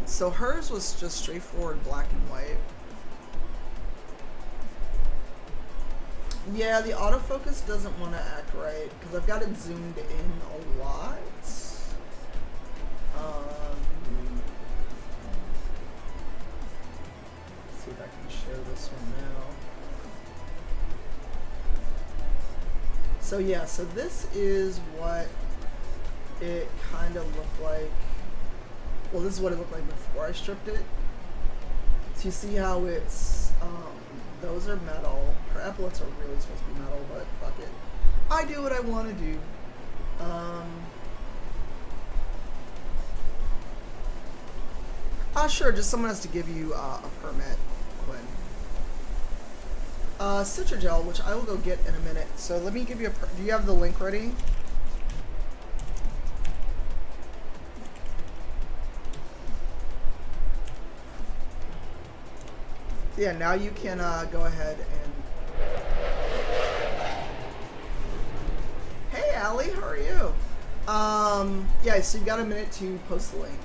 So hers was just straightforward black and white. Yeah, the autofocus doesn't want to act right because I've got it zoomed in a lot. Let's see if I can show this one now. So yeah, so this is what it kind of looked like. Well, this is what it looked like before I stripped it. So you see how it's, those are metal. Her epaulets are really supposed to be metal, but fuck it. I do what I want to do. Sure, just someone has to give you a permit, Quinn. Citrogel, which I will go get in a minute. So let me give you do you have the link ready? Yeah, now you can go ahead and... Hey, Allie, how are you? Yeah, so you've got a minute to post the link.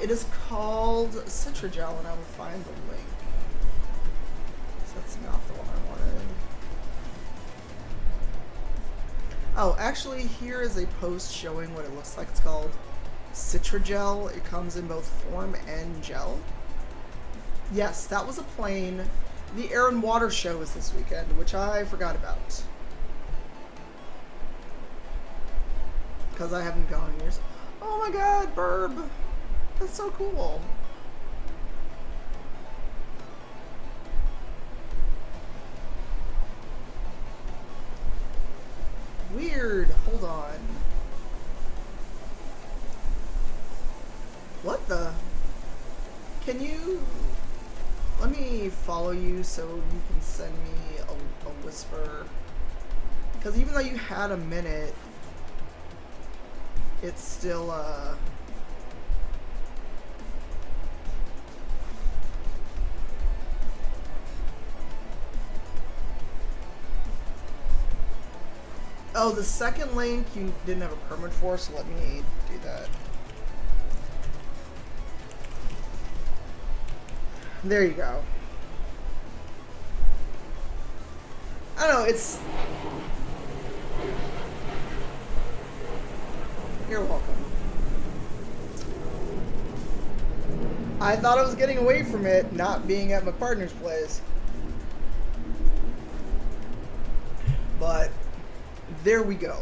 It is called Citrogel, and I will find the link. So that's not the one I wanted. Oh, actually, here is a post showing what it looks like. It's called Citrogel. It comes in both form and gel. Yes, that was a plane. The Air and Water show was this weekend, which I forgot about. Because I haven't gone in years. Oh my god, Burb! That's so cool. Weird. Hold on. What the? Can you... Let me follow you so you can send me a whisper. Because even though you had a minute, it's still, Oh, the second link you didn't have a permit for, so let me do that. There you go. I don't know, it's... You're welcome. I thought I was getting away from it, not being at my partner's place. But, there we go.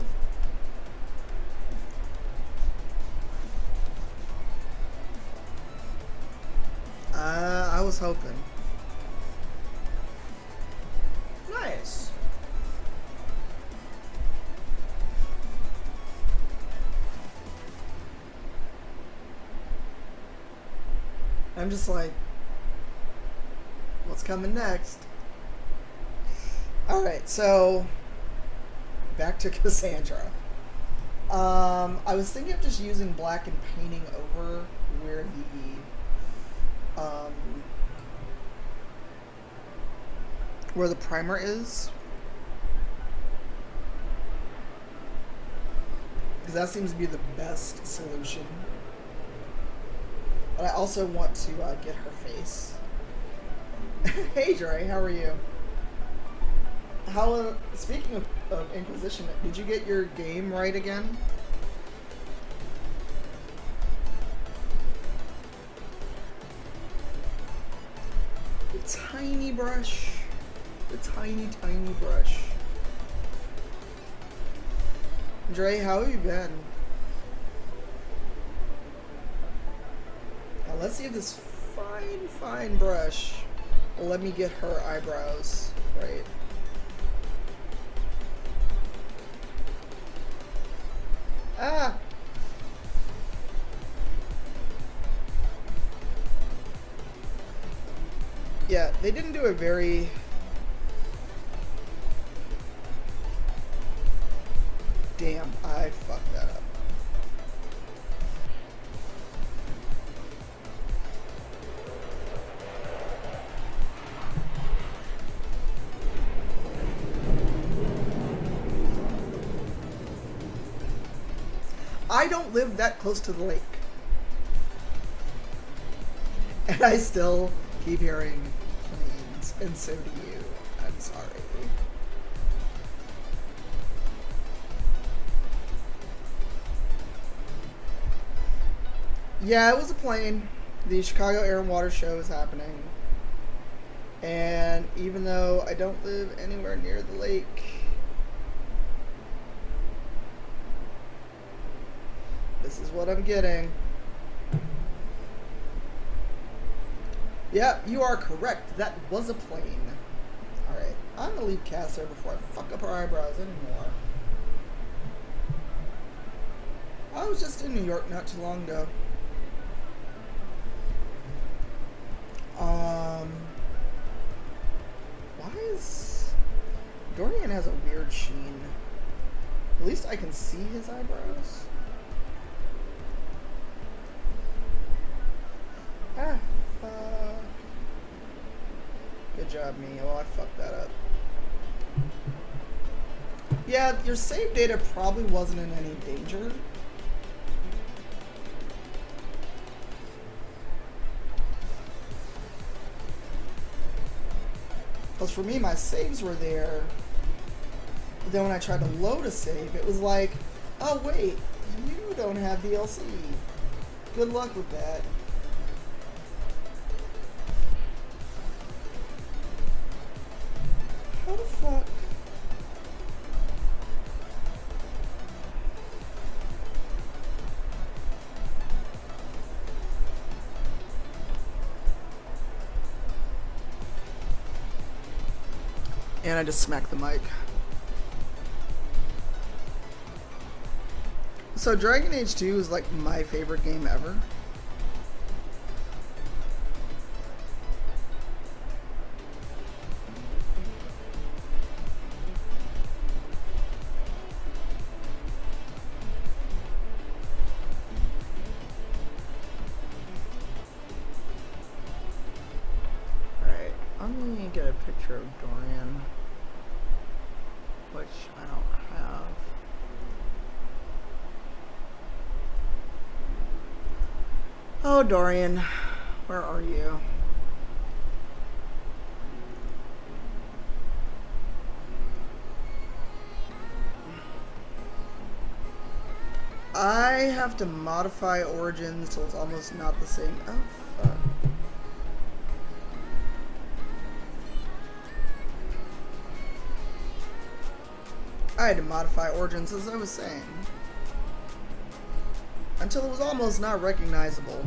I was hoping. Nice. I'm just like, what's coming next? Alright, so back to Cassandra. I was thinking of just using black and painting over where the primer is, because that seems to be the best solution. But I also want to get her face. Hey Dre, how are you? How, speaking of Inquisition, did you get your game right again? The tiny brush. The tiny, tiny brush. Dre, how have you been? Now let's see if this fine, fine brush will let me get her eyebrows right. Ah! They didn't do a very... Damn, I fucked that up. I don't live that close to the lake. And I still keep hearing planes, and so do you. I'm sorry. Yeah, it was a plane. The Chicago Air and Water Show is happening. And even though I don't live anywhere near the lake, this is what I'm getting. Yeah, you are correct. That was a plane. Alright, I'm gonna leave Cass there before I fuck up her eyebrows anymore. I was just in New York not too long ago. Why is... Dorian has a weird sheen. At least I can see his eyebrows. Ah, fuck. Good job, me. Oh, I fucked that up. Yeah, your save data probably wasn't in any danger. Because for me, my saves were there. But then when I tried to load a save, it was like, oh wait, you don't have DLC. Good luck with that. How the fuck? And I just smacked the mic. So Dragon Age 2 is like my favorite game ever. Alright, I'm gonna get a picture of Dorian, which I don't have. Oh, Dorian, where are you? I have to modify Origins so it's almost not the same. Oh, fuck. I had to modify Origins, as I was saying, until it was almost not recognizable.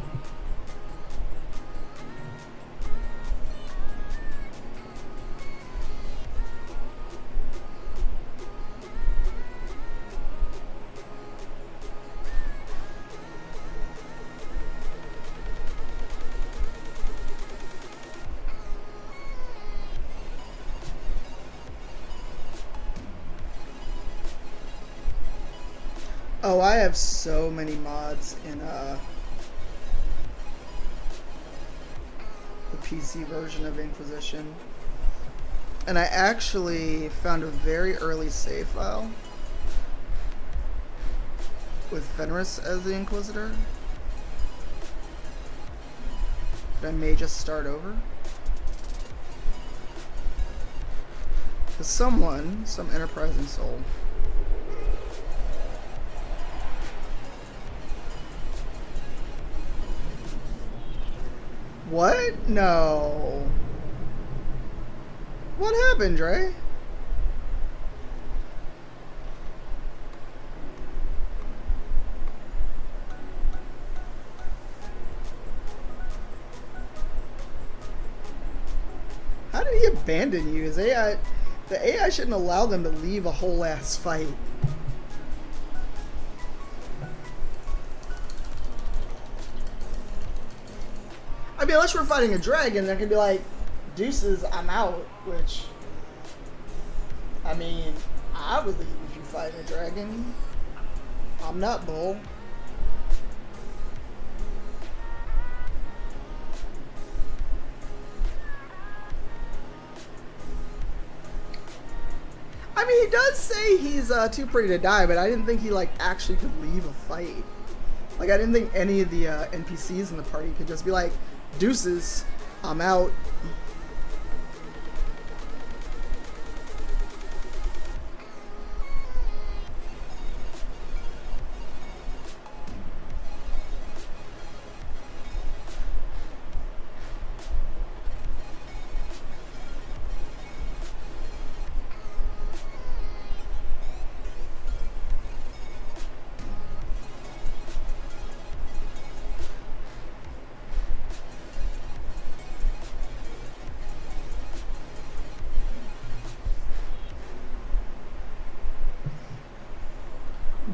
Oh, I have so many mods in the PC version of Inquisition. And I actually found a very early save file with Fenris as the Inquisitor that I may just start over. Because someone, some enterprising soul, what? No. What happened, Dre? How did he abandon you? His AI, the AI shouldn't allow them to leave a whole ass fight. I mean, unless we're fighting a dragon, that could be like, deuces, I'm out, which, I mean, I would leave if you fight a dragon. I'm not bull. I mean, he does say he's too pretty to die, but I didn't think he, like, actually could leave a fight. Like, I didn't think any of the NPCs in the party could just be like, deuces, I'm out.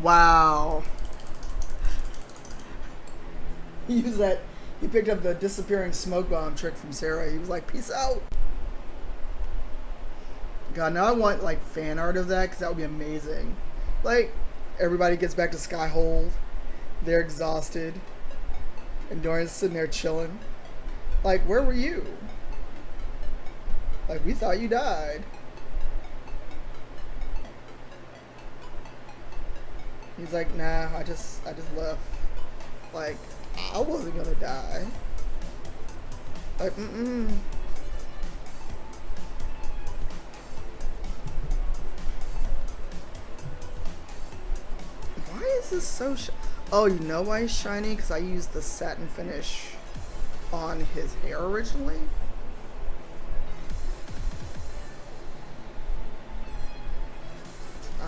Wow. He used that. He picked up the disappearing smoke bomb trick from Sarah. He was like, peace out. God, now I want, like, fan art of that, because that would be amazing. Like, everybody gets back to Skyhold. They're exhausted. And Dorian's sitting there chilling. Like, where were you? Like, we thought you died. He's like, nah, I just left. Like, I wasn't gonna die. Like, Why is this so oh, you know why he's shiny? Because I used the satin finish on his hair originally.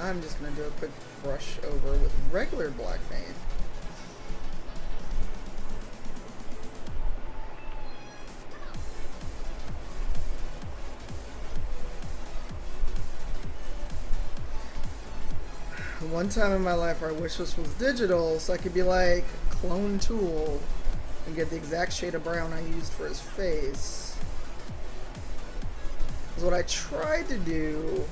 I'm just gonna do a quick brush over with regular black paint. One time in my life I wish this was digital so I could be like clone tool and get the exact shade of brown I used for his face. Because what I tried to do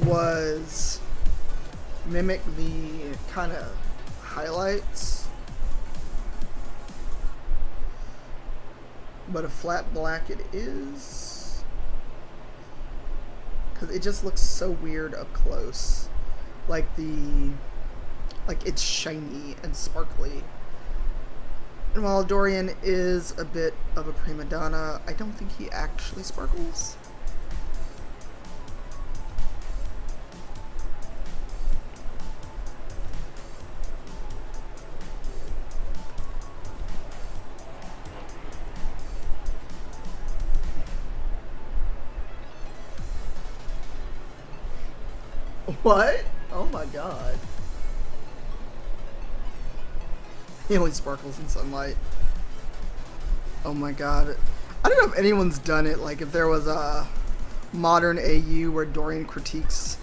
was mimic the kind of highlights, but a flat black it is, because it just looks so weird up close, like it's shiny and sparkly. And while Dorian is a bit of a prima donna, I don't think he actually sparkles. What? Oh my god. He only sparkles in sunlight. Oh my god. I don't know if anyone's done it, like if there was a modern AU where Dorian critiques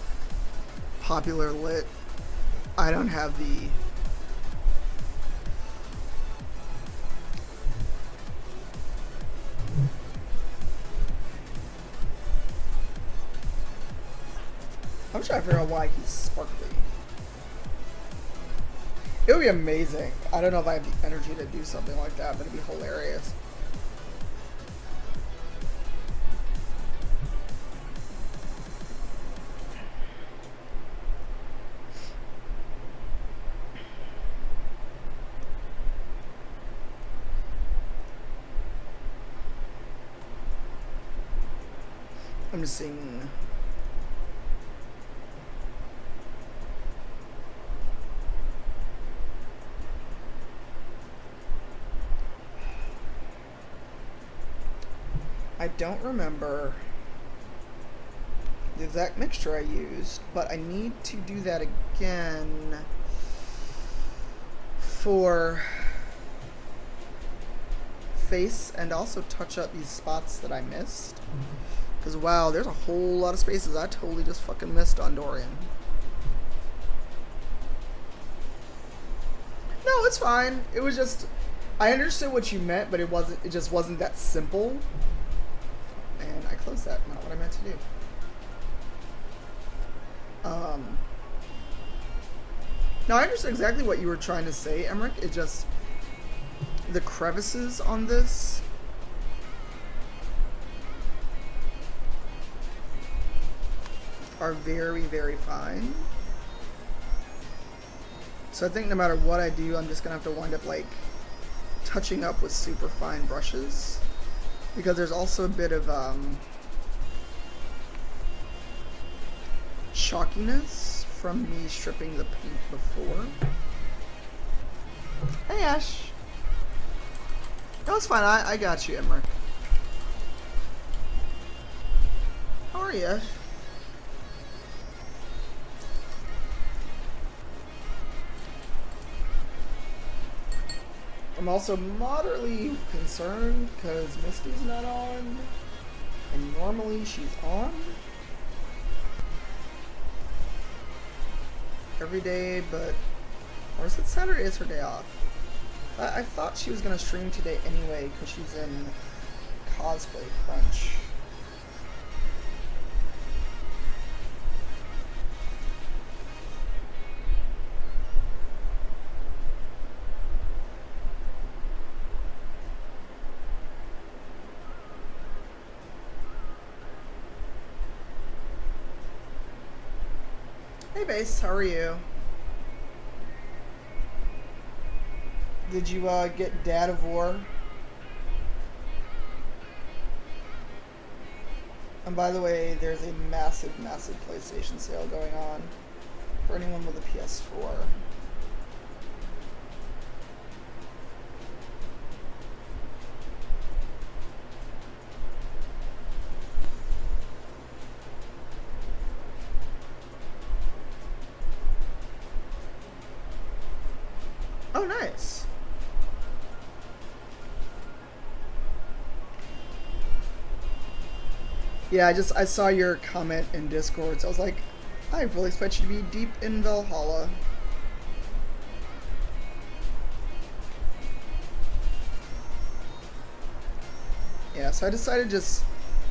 popular lit. I don't have the... I'm trying to figure out why he's sparkly. It would be amazing. I don't know if I have the energy to do something like that, but it'd be hilarious. I'm just seeing... I don't remember the exact mixture I used, but I need to do that again for face and also touch up these spots that I missed. Because wow, there's a whole lot of spaces I totally just fucking missed on Dorian. No, it's fine. It was just, I understood what you meant, but it just wasn't that simple. And I closed that, not what I meant to do. Now I understand exactly what you were trying to say, Emmerich. It just, the crevices on this are very, very fine. So I think no matter what I do, I'm just gonna have to wind up like touching up with super fine brushes, because there's also a bit of chalkiness from me stripping the paint before. Hey Ash. No, it's fine. I got you, Emmerich. How are you, Ash? I'm also moderately concerned because Misty's not on, and normally she's on every day, but, or is it Saturday? Is her day off? I thought she was gonna stream today anyway because she's in cosplay crunch. Hey Base, how are you? Did you get Dad of War? And by the way, there's a massive, massive PlayStation sale going on for anyone with a PS4. Oh, nice. Yeah, I saw your comment in Discord, so I was like, I fully expect you to be deep in Valhalla. Yeah, so I decided just,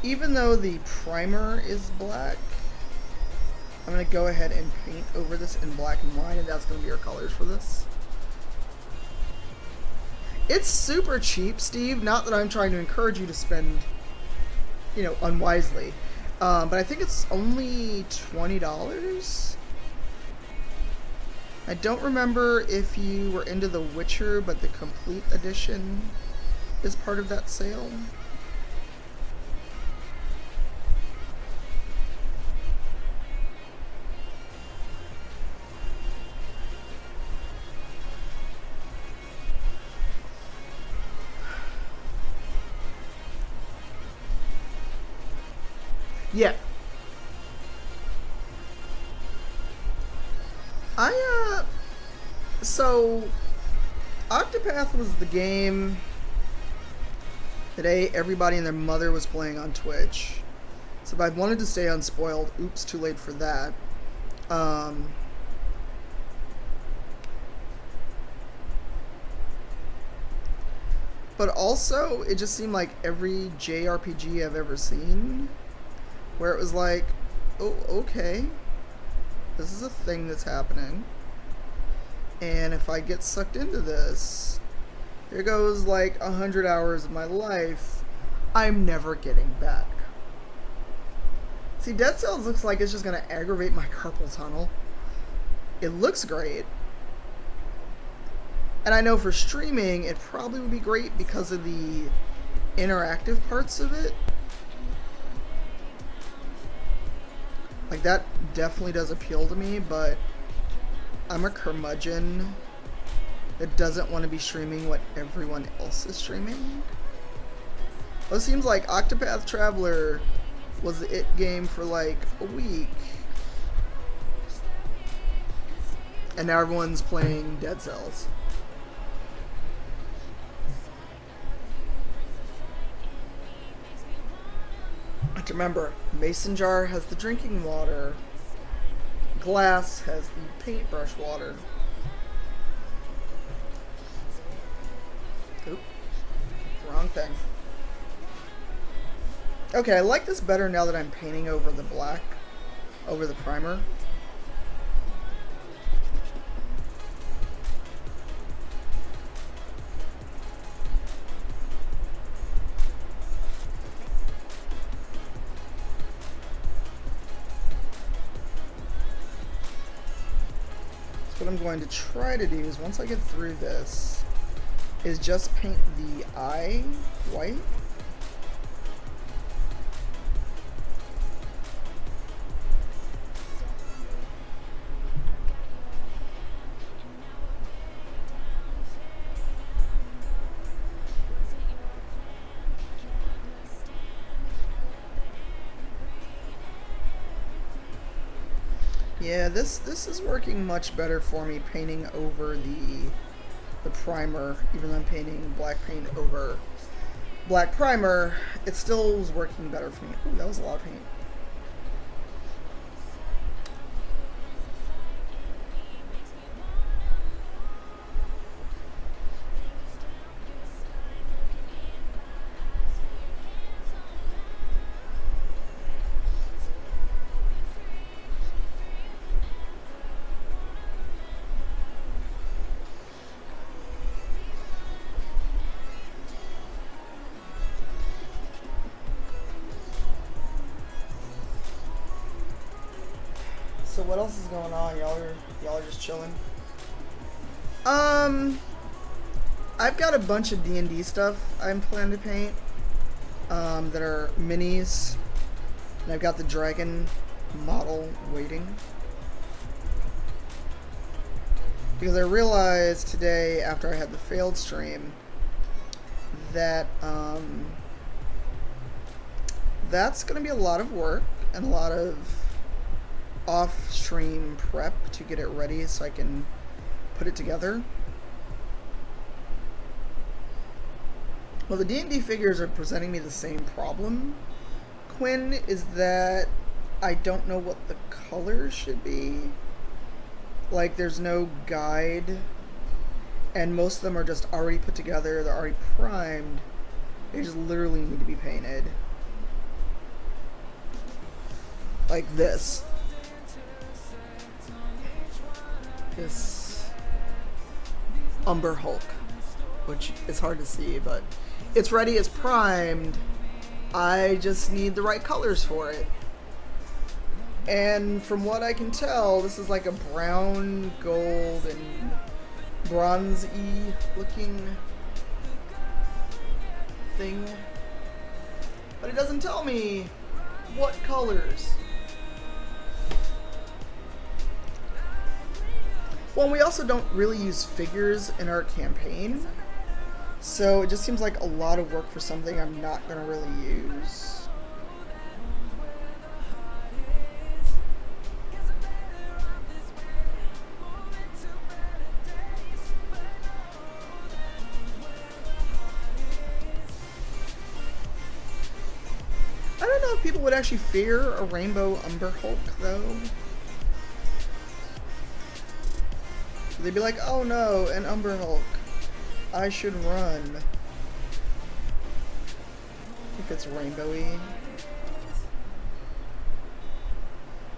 even though the primer is black, I'm going to go ahead and paint over this in black and white, and that's going to be our colors for this. It's super cheap, Steve. Not that I'm trying to encourage you to spend, you know, unwisely. But I think it's only $20. I don't remember if you were into The Witcher, but the complete edition is part of that sale. Yeah. So, Octopath was the game that everybody and their mother was playing on Twitch. So if I wanted to stay unspoiled, oops, too late for that. But also, it just seemed like every JRPG I've ever seen, where it was like, oh, okay, this is a thing that's happening, and if I get sucked into this, here goes like 100 hours of my life I'm never getting back. See, Dead Cells looks like it's just going to aggravate my carpal tunnel. It looks great. And I know for streaming, it probably would be great because of the interactive parts of it. Like, that definitely does appeal to me, but I'm a curmudgeon that doesn't want to be streaming what everyone else is streaming. Well, it seems like Octopath Traveler was the it game for like a week. And now everyone's playing Dead Cells. To remember, Mason jar has the drinking water, glass has the paintbrush water. wrong thing. Okay, I like this better now that I'm painting over the black, over the primer. So what I'm going to try to do is, once I get through this, is just paint the eye white. Yeah, this is working much better for me, painting over the primer. Even though I'm painting black paint over black primer, it still was working better for me. Ooh, that was a lot of paint. So what else is going on? Y'all are just chilling. I've got a bunch of D&D stuff I'm planning to paint. That are minis, and I've got the dragon model waiting. Because I realized today, after I had the failed stream, that that's going to be a lot of work and a lot of off-stream prep to get it ready so I can put it together. Well, the D&D figures are presenting me the same problem, Quinn, is that I don't know what the colors should be. Like, there's no guide, and most of them are just already put together, they're already primed, they just literally need to be painted. Like this. This Umber Hulk, which is hard to see, but it's ready, it's primed. I just need the right colors for it. And from what I can tell, this is like a brown, gold, and bronze-y looking thing. But it doesn't tell me what colors. Well, we also don't really use figures in our campaign, so it just seems like a lot of work for something I'm not going to really use. I don't know if people would actually fear a rainbow Umber Hulk, though. They'd be like, oh no, an Umber Hulk. I should run. If it's rainbowy.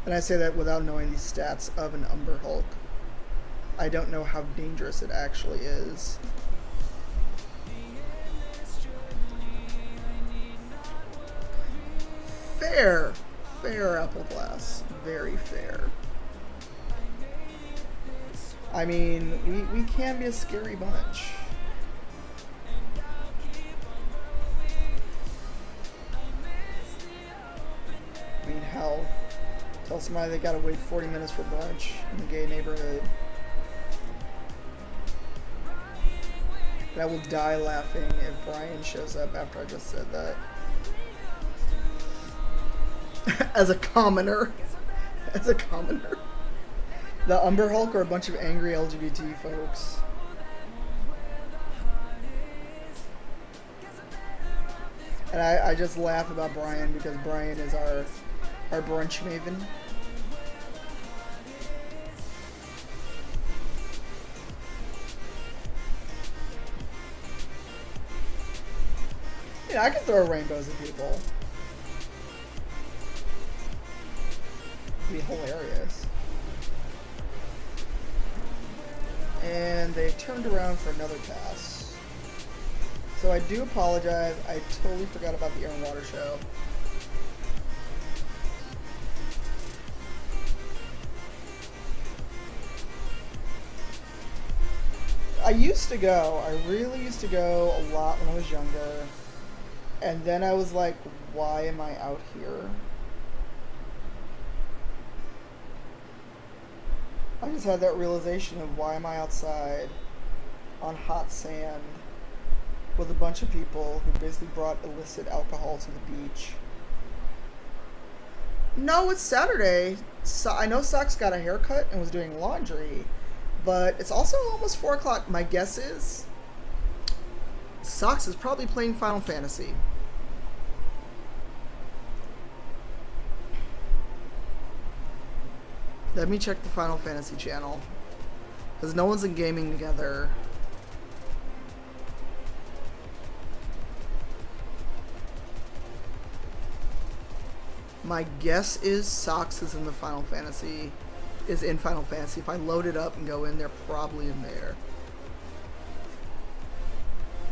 And I say that without knowing the stats of an Umber Hulk. I don't know how dangerous it actually is. Fair. Fair, Apple Glass. Very fair. I mean, we can be a scary bunch. I mean, hell, tell somebody they gotta wait 40 minutes for brunch in the gay neighborhood. And I will die laughing if Brian shows up after I just said that. As a commoner. As a commoner. The Umber Hulk are a bunch of angry LGBT folks. And I just laugh about Brian because Brian is our brunch maven. I can throw rainbows at people. It'd be hilarious. And they've turned around for another pass. So I do apologize. I totally forgot about the air and water show. I used to go. I really used to go a lot when I was younger. And then I was like, why am I out here? I just had that realization of why am I outside on hot sand with a bunch of people who basically brought illicit alcohol to the beach. No, it's Saturday. So I know Sock's got a haircut and was doing laundry, but it's also almost 4 o'clock. My guess is Socks is probably playing Final Fantasy. Let me check the Final Fantasy channel, because no one's in gaming together. My guess is Socks is in the Final Fantasy, is in Final Fantasy. If I load it up and go in, they're probably in there.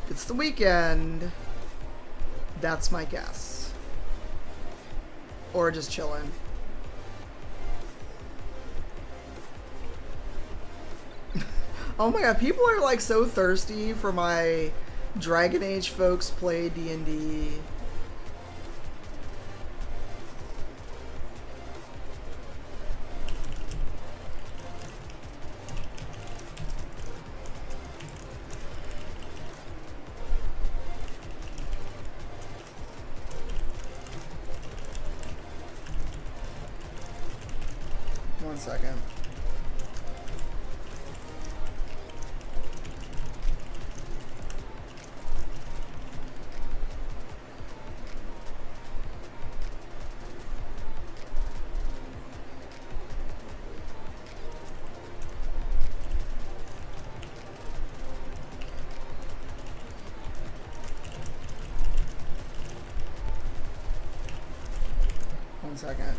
It's the weekend. That's my guess. Or just chilling. Oh my god, people are like so thirsty for my Dragon Age folks play D&D. One second. One second.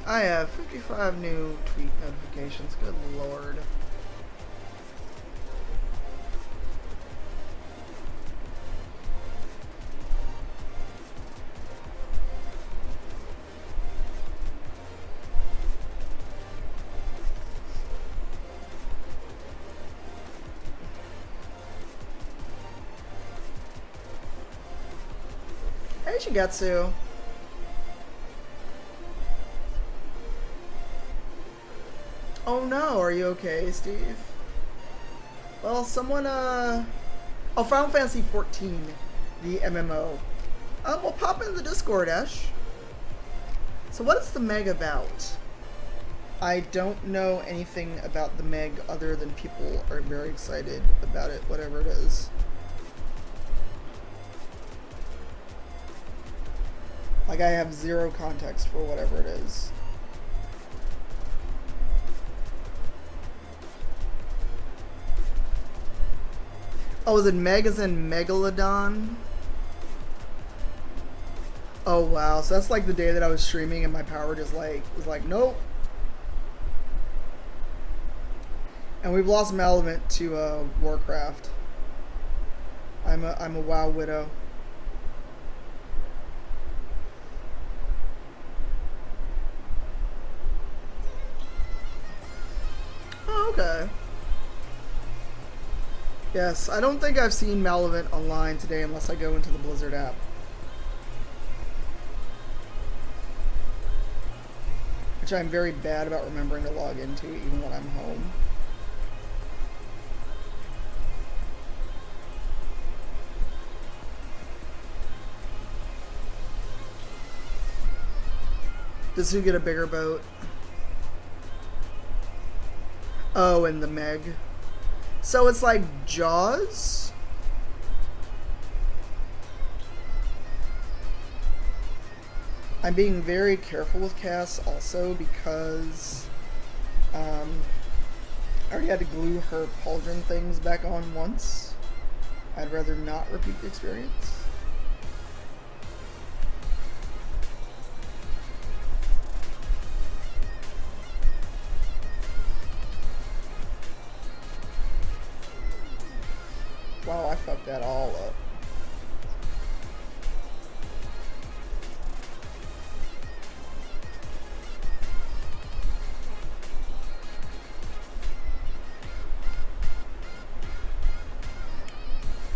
I have 55 new tweet notifications. Good lord. Hey, Shigetsu. Oh no, are you okay, Steve? Well, someone, Oh, Final Fantasy 14, the MMO. Well, pop in the Discord, Ash. So what is the Meg about? I don't know anything about the Meg other than people are very excited about it, whatever it is. Like, I have zero context for whatever it is. Oh, is it Meg as in Megalodon? Oh, wow. So that's like the day that I was streaming and my power just like, was like, nope. And we've lost Malavant to Warcraft. I'm a WoW widow. Oh, okay. Yes, I don't think I've seen Malavant online today unless I go into the Blizzard app. Which I'm very bad about remembering to log into even when I'm home. Does who get a bigger boat? Oh, and the Meg. So it's like Jaws? I'm being very careful with Cass also because I already had to glue her pauldron things back on once. I'd rather not repeat the experience. Wow, I fucked that all up.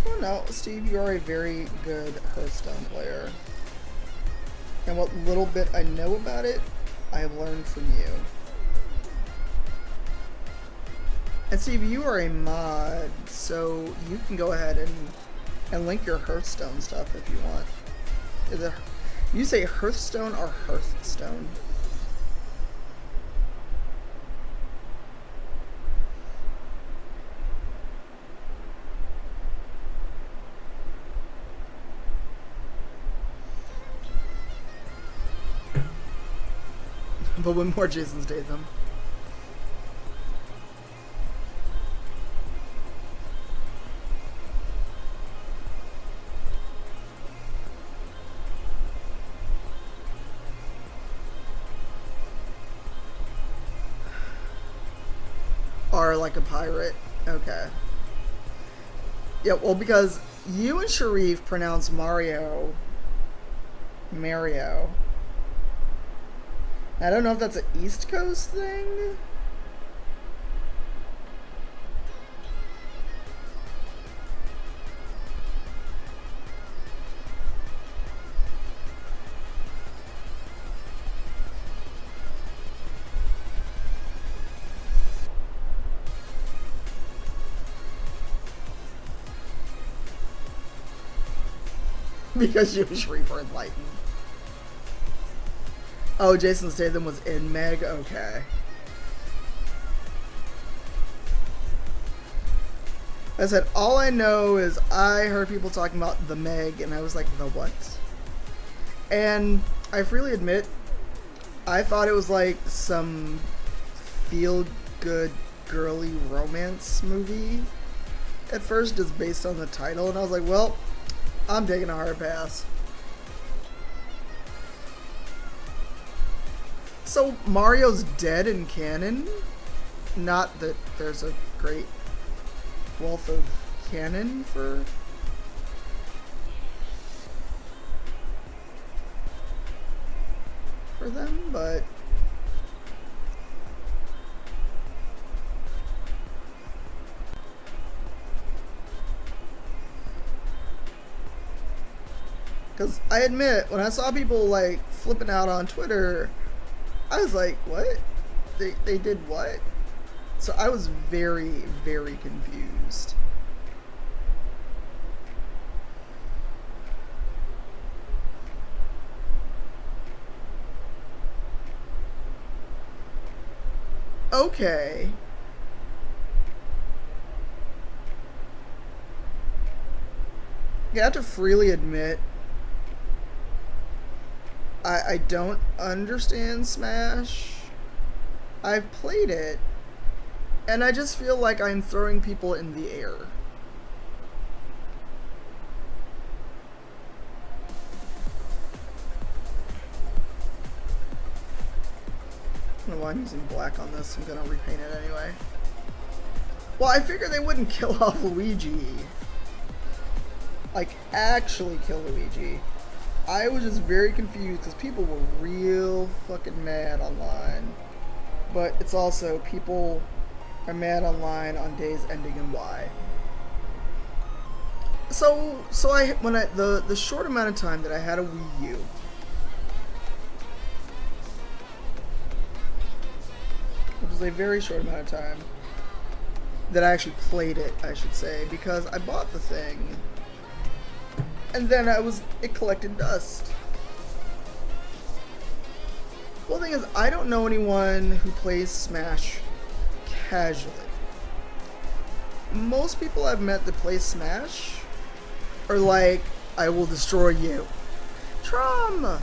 Oh no, Steve, you are a very good Hearthstone player. And what little bit I know about it, I have learned from you. And Steve, you are a mod, so you can go ahead and link your Hearthstone stuff if you want. Is it, you say Hearthstone or Hearthstone? But with more Jason Statham. Or like a pirate. Okay. Yeah, well, because you and Sharif pronounce Mario. I don't know if that's an East Coast thing. Because you and Sharif are enlightened. Oh, Jason Statham was in Meg? Okay. I said, all I know is I heard people talking about the Meg, and I was like, the what? And I freely admit, I thought it was like some feel-good, girly romance movie at first, just based on the title, and I was like, well, I'm taking a hard pass. So Mario's dead in canon? Not that there's a great wealth of canon for them, but because I admit, when I saw people like flipping out on Twitter, I was like, what? They did what? So I was very, very confused. Okay. I have to freely admit, I don't understand Smash. I've played it, and I just feel like I'm throwing people in the air. I don't know why I'm using black on this. I'm gonna repaint it anyway. Well, I figured they wouldn't kill off Luigi. Like, actually kill Luigi. I was just very confused because people were real fucking mad online. But it's also, people are mad online on days ending in Y. So the short amount of time that I had a Wii U, which was a very short amount of time that I actually played it, I should say, because I bought the thing. And then it collected dust. Well, the thing is, I don't know anyone who plays Smash casually. Most people I've met that play Smash are like, I will destroy you. Trom!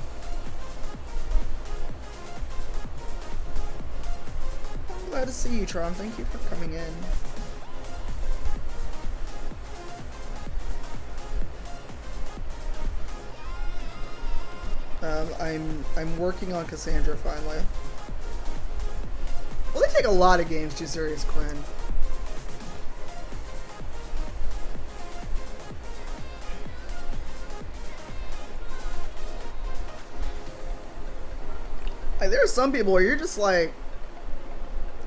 I'm glad to see you, Trom. Thank you for coming in. I'm working on Cassandra finally. Well, they take a lot of games too serious, Quinn. Like, there are some people where you're just like,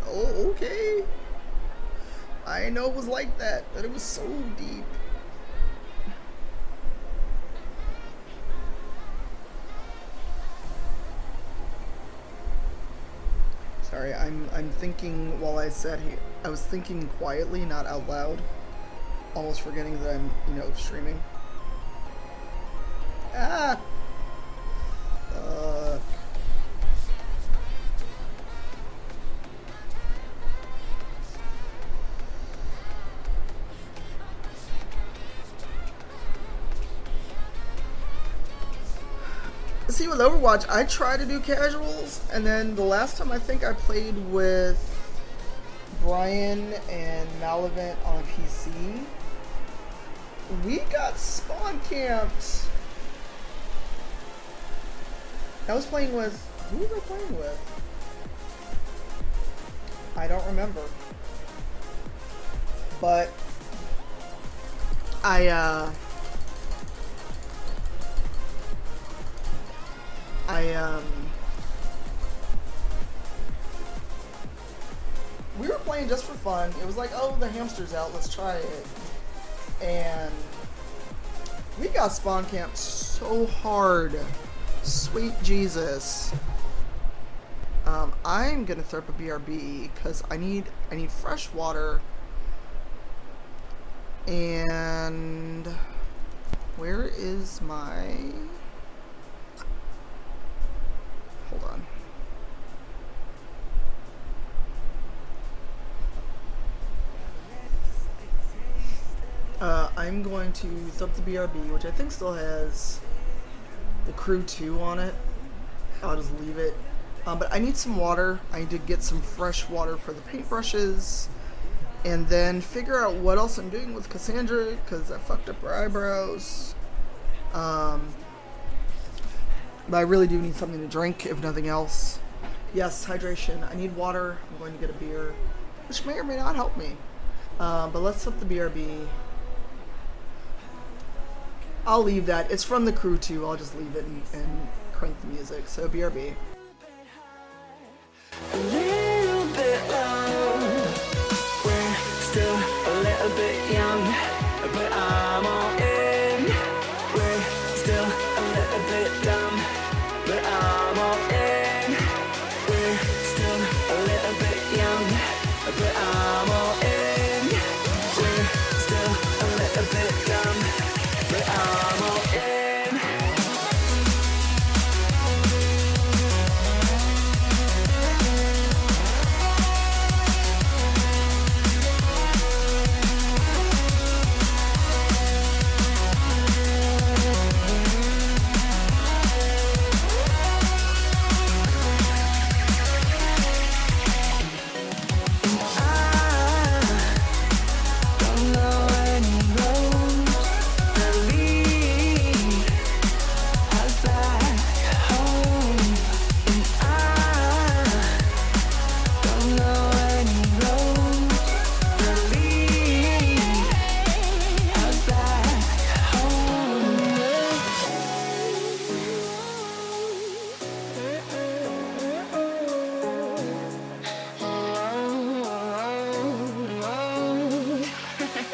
oh, okay. I didn't know it was like that it was so deep. Sorry, I'm thinking while I sat here. I was thinking quietly, not out loud. Almost forgetting that I'm, streaming. Ah! See, with Overwatch, I try to do casuals, and then the last time I think I played with Brian and Malavant on PC, we got spawn camped. I was playing with... Who was I playing with? I don't remember. But we were playing just for fun. It was like, oh, the hamster's out, let's try it. And we got spawn camped so hard. Sweet Jesus. I'm gonna throw up a BRB because I need fresh water. And where is my... Hold on. I'm going to throw up the BRB, which I think still has the Crew 2 on it. I'll just leave it. But I need some water. I need to get some fresh water for the paintbrushes. And then figure out what else I'm doing with Cassandra, because I fucked up her eyebrows. But I really do need something to drink, if nothing else. Yes, hydration. I need water. I'm going to get a beer, which may or may not help me. But let's flip the BRB. I'll leave that. It's from the Crew 2. I'll just leave it and crank the music. So BRB.
A little bit low. We're still a little bit young, but I'm all in. We're still a little bit dumb, but I'm all in. We're still a little bit young, but I'm all in. We're still a little bit dumb, but I'm all in.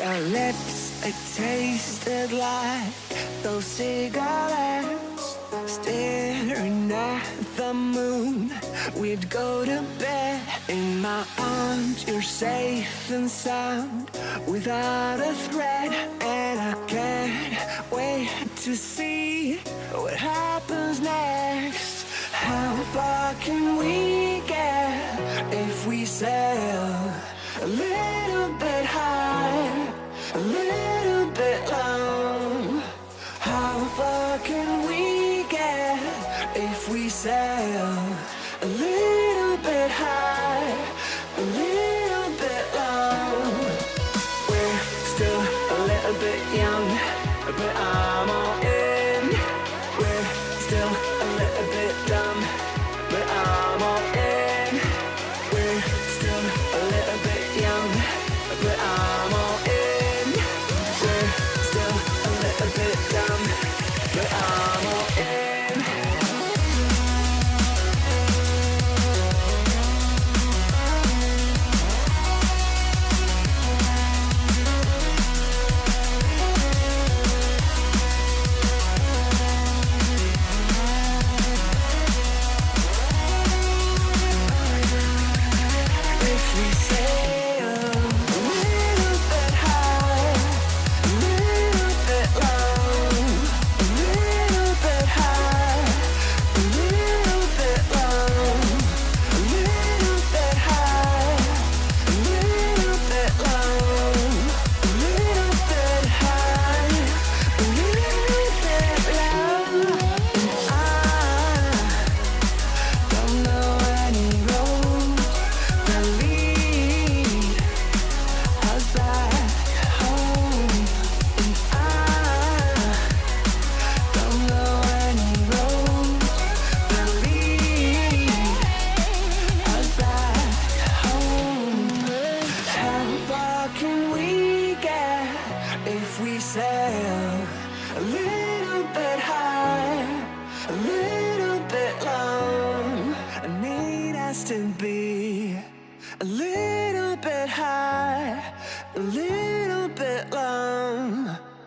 Our lips, they tasted like those cigarettes. Staring at the moon, we'd go to bed. In my arms, you're safe and sound, without a threat. And I can't wait to see what happens next. How far can we get if we sail sail a little bit high, a little bit low. We're still a little bit young, but I'm all in. We're still a little bit dumb, but I'm all in. We're still a little bit young, but I'm all in. We're still a little bit dumb, but I'm all in.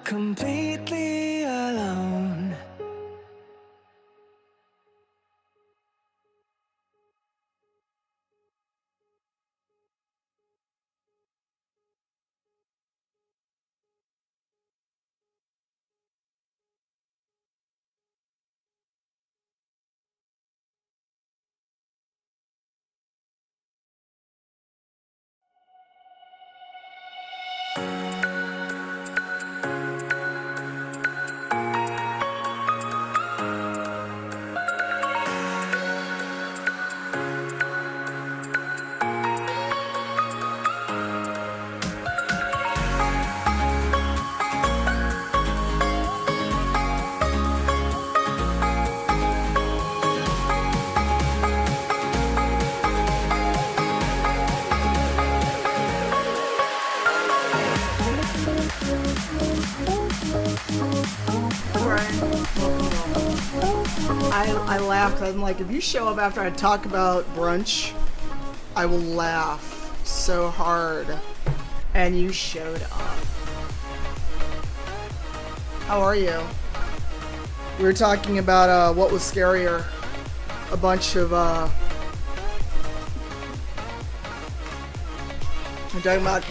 Completely alone.
I laughed. I'm like, if you show up after I talk about brunch, I will laugh so hard. And you showed up. How are you? We were talking about what was scarier. A bunch of we're talking about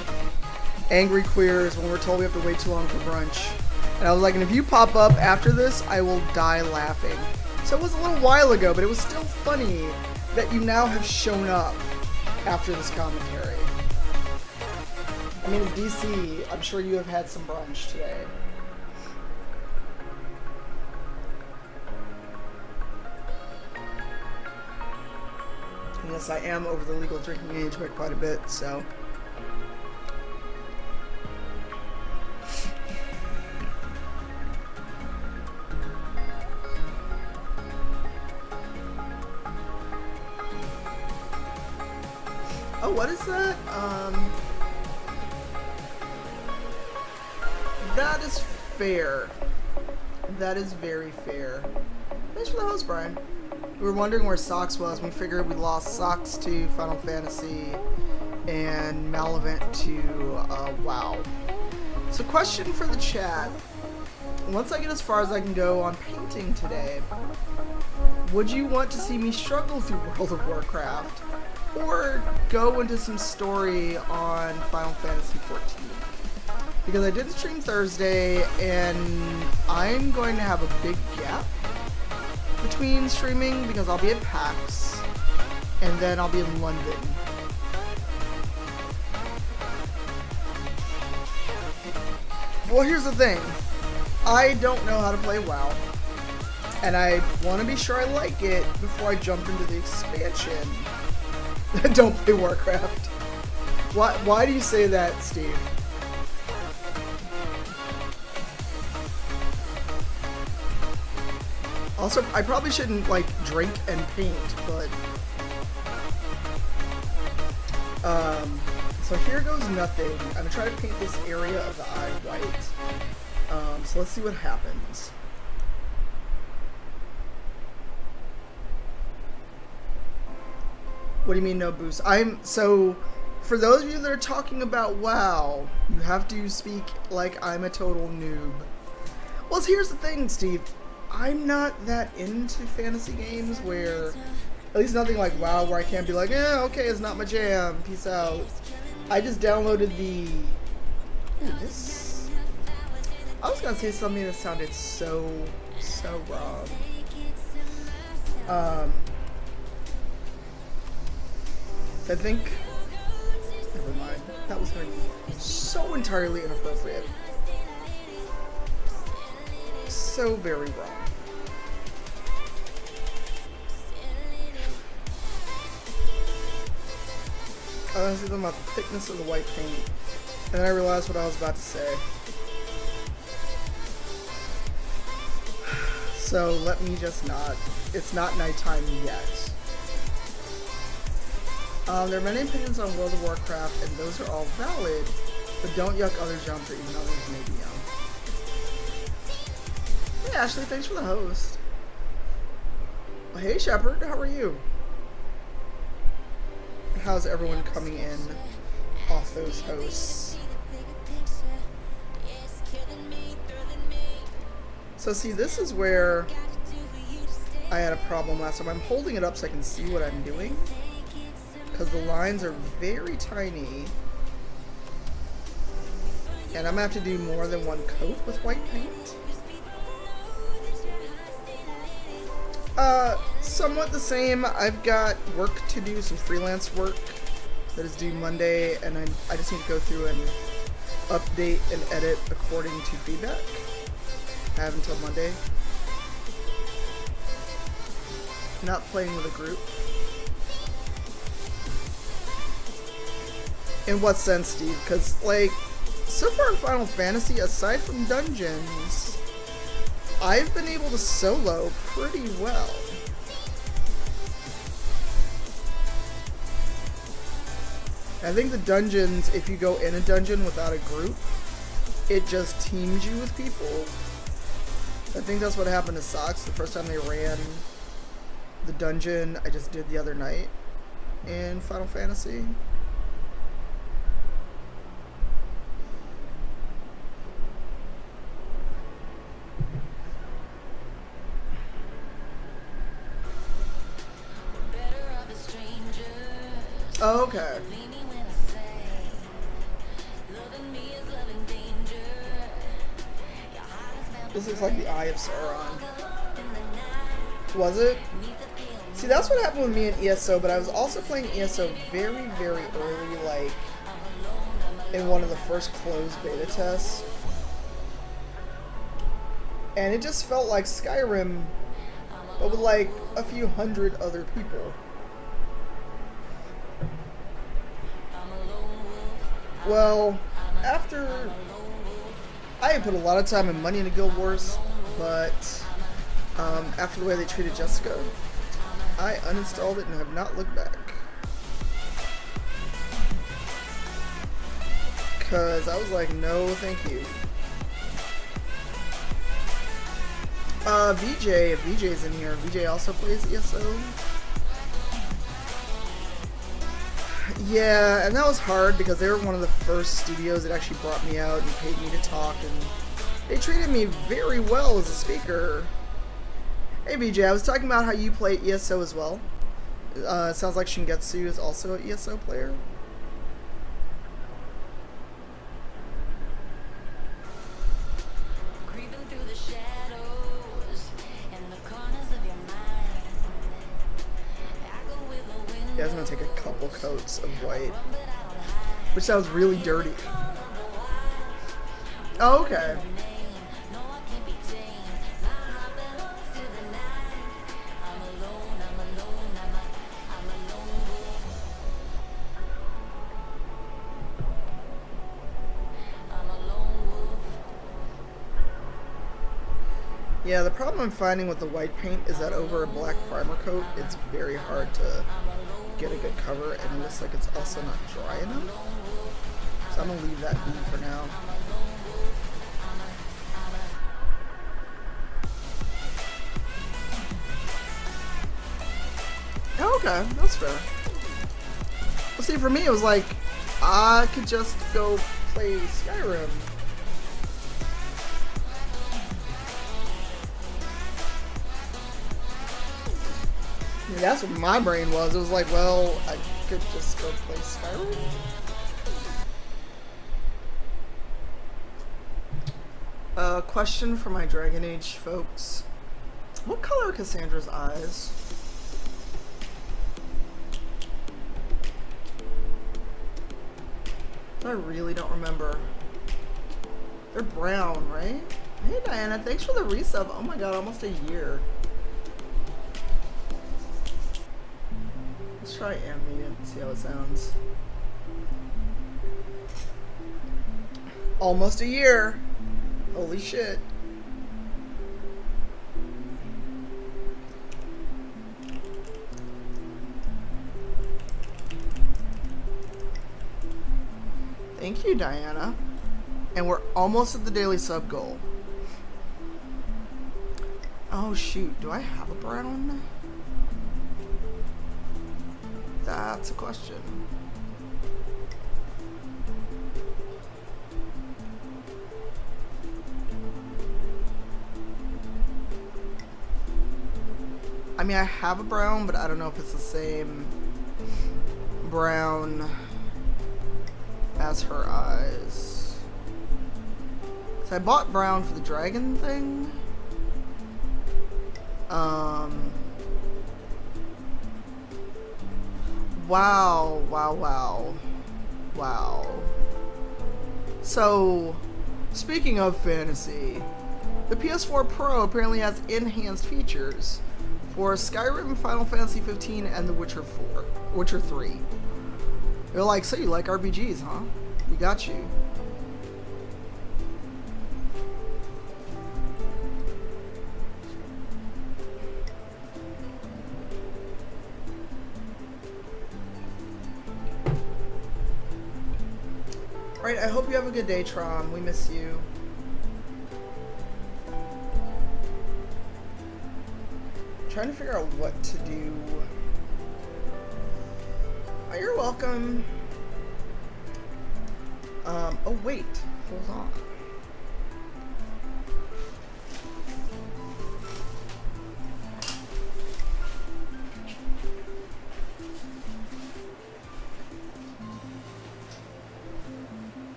angry queers when we're told we have to wait too long for brunch. And I was like, and if you pop up after this, I will die laughing. So it was a little while ago, but it was still funny that you now have shown up after this commentary. I mean, DC, I'm sure you have had some brunch today. And yes, I am over the legal drinking age by quite a bit, so... Oh, what is that? That is fair. That is very fair. Thanks for the host, Brian. We were wondering where Socks was. We figured we lost Socks to Final Fantasy and Malavant to WoW. So question for the chat. Once I get as far as I can go on painting today, would you want to see me struggle through World of Warcraft? Or go into some story on Final Fantasy XIV? Because I did stream Thursday, and I'm going to have a big gap between streaming because I'll be at PAX, and then I'll be in London. Well, here's the thing. I don't know how to play WoW, And I want to be sure I like it before I jump into the expansion. Don't play Warcraft. Why do you say that, Steve? Also, I probably shouldn't, like, drink and paint, but... So here goes nothing. I'm gonna try to paint this area of the eye white. So let's see what happens. What do you mean no boost? So, for those of you that are talking about WoW, you have to speak like I'm a total noob. Well, here's the thing, Steve. I'm not that into fantasy games where, at least nothing like WoW, where I can't be like, okay, it's not my jam, peace out. I just downloaded the... Ooh, this... I was gonna say something that sounded so wrong. I think... Never mind. That was going to be so entirely inappropriate. So very wrong. I was thinking about the thickness of the white paint, and then I realized what I was about to say. So let me just not. It's not nighttime yet. There are many opinions on World of Warcraft, and those are all valid, but don't yuck others' jumps or even others may be young. Hey Ashley, thanks for the host. Well, hey Shepard, how are you? How's everyone coming in off those hosts? So see, this is where I had a problem last time. I'm holding it up so I can see what I'm doing, because the lines are very tiny. And I'm gonna have to do more than one coat with white paint. Somewhat the same. I've got work to do, some freelance work that is due Monday, and I just need to go through and update and edit according to feedback. I have until Monday. Not playing with a group. In what sense, Steve? Because, like, so far in Final Fantasy, aside from dungeons, I've been able to solo pretty well. I think the dungeons, if you go in a dungeon without a group, it just teams you with people. I think that's what happened to Sox the first time they ran the dungeon I just did the other night in Final Fantasy. Oh, okay. This looks like the Eye of Sauron. Was it? See, that's what happened with me in ESO, but I was also playing ESO very, very early, like, in one of the first closed beta tests. And it just felt like Skyrim, but with, like, a few hundred other people. Well, after... I had put a lot of time and money into Guild Wars, but after the way they treated Jessica, I uninstalled it and have not looked back. Because I was like, no, thank you. VJ, if VJ's in here, VJ also plays ESO. Yeah, and that was hard because they were one of the first studios that actually brought me out and paid me to talk, and they treated me very well as a speaker. Hey VJ, I was talking about how you play ESO as well. It sounds like Shingetsu is also an ESO player. Yeah, it's gonna take a couple coats of white, which sounds really dirty. Oh, okay. Yeah, the problem I'm finding with the white paint is that over a black primer coat, it's very hard to get a good cover, and it looks like it's also not dry enough. So I'm gonna leave that be for now. Oh, okay, that's fair. Well, see, for me, it was like, I could just go play Skyrim. I mean, that's what my brain was. It was like, well, I could just go play Skyrim. Question for my Dragon Age folks. What color are Cassandra's eyes? I really don't remember. They're brown, right? Hey Diana, thanks for the resub. Oh my god, almost a year. Let's try ambient and see how it sounds. Almost a year. Holy shit. Thank you, Diana. And we're almost at the daily sub goal. Oh shoot, do I have a brown? That's a question. I mean, I have a brown, but I don't know if it's the same brown as her eyes. So I bought brown for the dragon thing. Wow. So, speaking of fantasy, the PS4 Pro apparently has enhanced features for Skyrim, Final Fantasy 15, and The Witcher 3. They're like, so you like RPGs, huh? We got you. Alright, I hope you have a good day, Tron. We miss you. Trying to figure out what to do. Oh, you're welcome. Oh wait, hold on.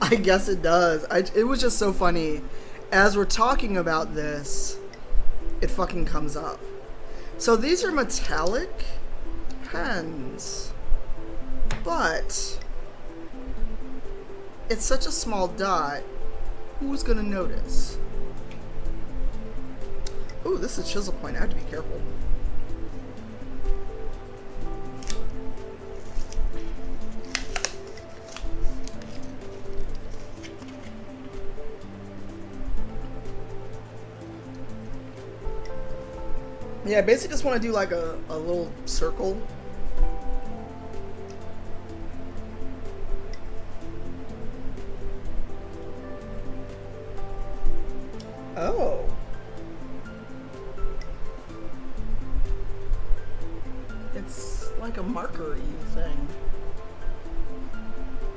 I guess it does. It was just so funny. As we're talking about this, it fucking comes up. So these are metallic pens, but it's such a small dot. Who's gonna notice? Ooh, this is a chisel point. I have to be careful. Yeah, I basically just want to do like a little circle. Oh. It's like a marker-y thing.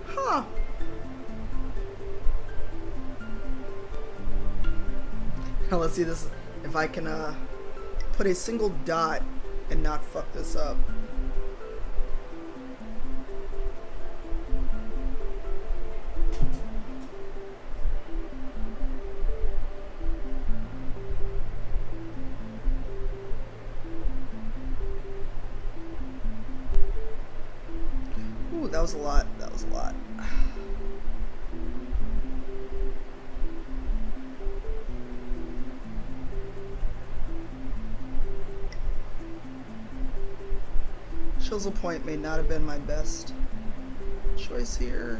Huh. Now let's see this, if I can put a single dot and not fuck this up. Ooh, that was a lot. That was a lot. Chisel Point may not have been my best choice here,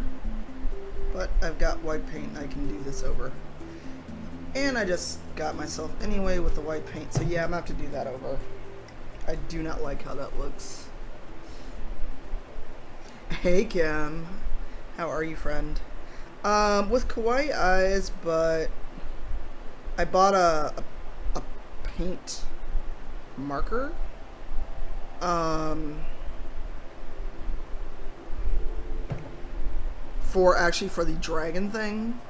but I've got white paint and I can do this over. And I just got myself anyway with the white paint, so yeah, I'm gonna have to do that over. I do not like how that looks. Hey Kim, how are you, friend? With kawaii eyes, but I bought a paint marker. For the dragon thing.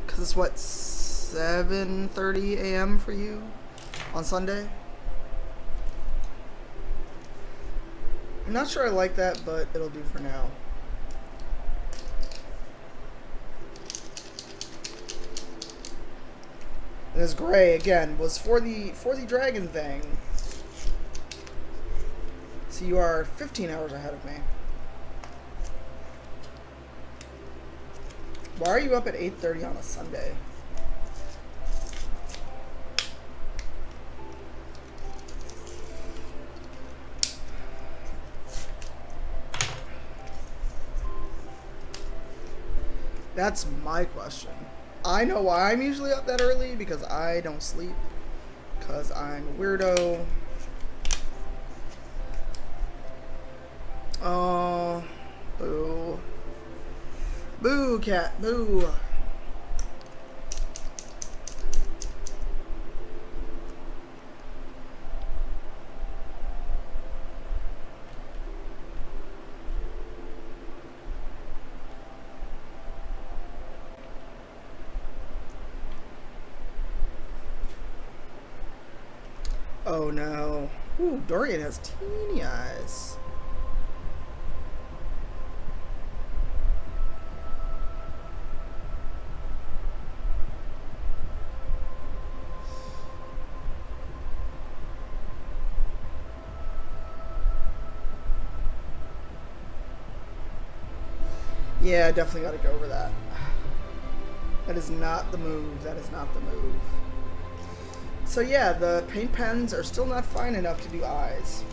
Cause it's what, 7:30 a.m. for you on Sunday? I'm not sure I like that, but it'll do for now. And this gray again was for the dragon thing. So you are 15 hours ahead of me. Why are you up at 8:30 on a Sunday? That's my question. I know why I'm usually up that early, because I don't sleep. Because I'm a weirdo. Oh, boo. Boo, cat, boo. Oh no. Ooh, Dorian has teeny eyes. Yeah, I definitely got to go over that. That is not the move. That is not the move. So yeah, the paint pens are still not fine enough to do eyes.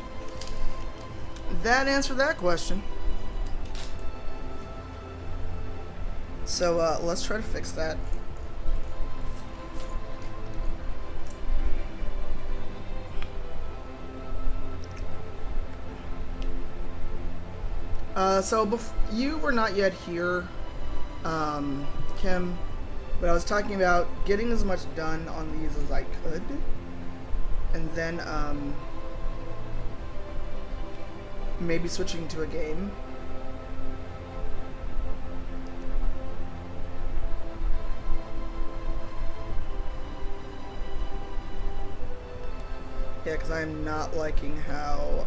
That answered that question. So let's try to fix that. You were not yet here, Kim, but I was talking about getting as much done on these as I could, and then maybe switching to a game. Yeah, because I'm not liking how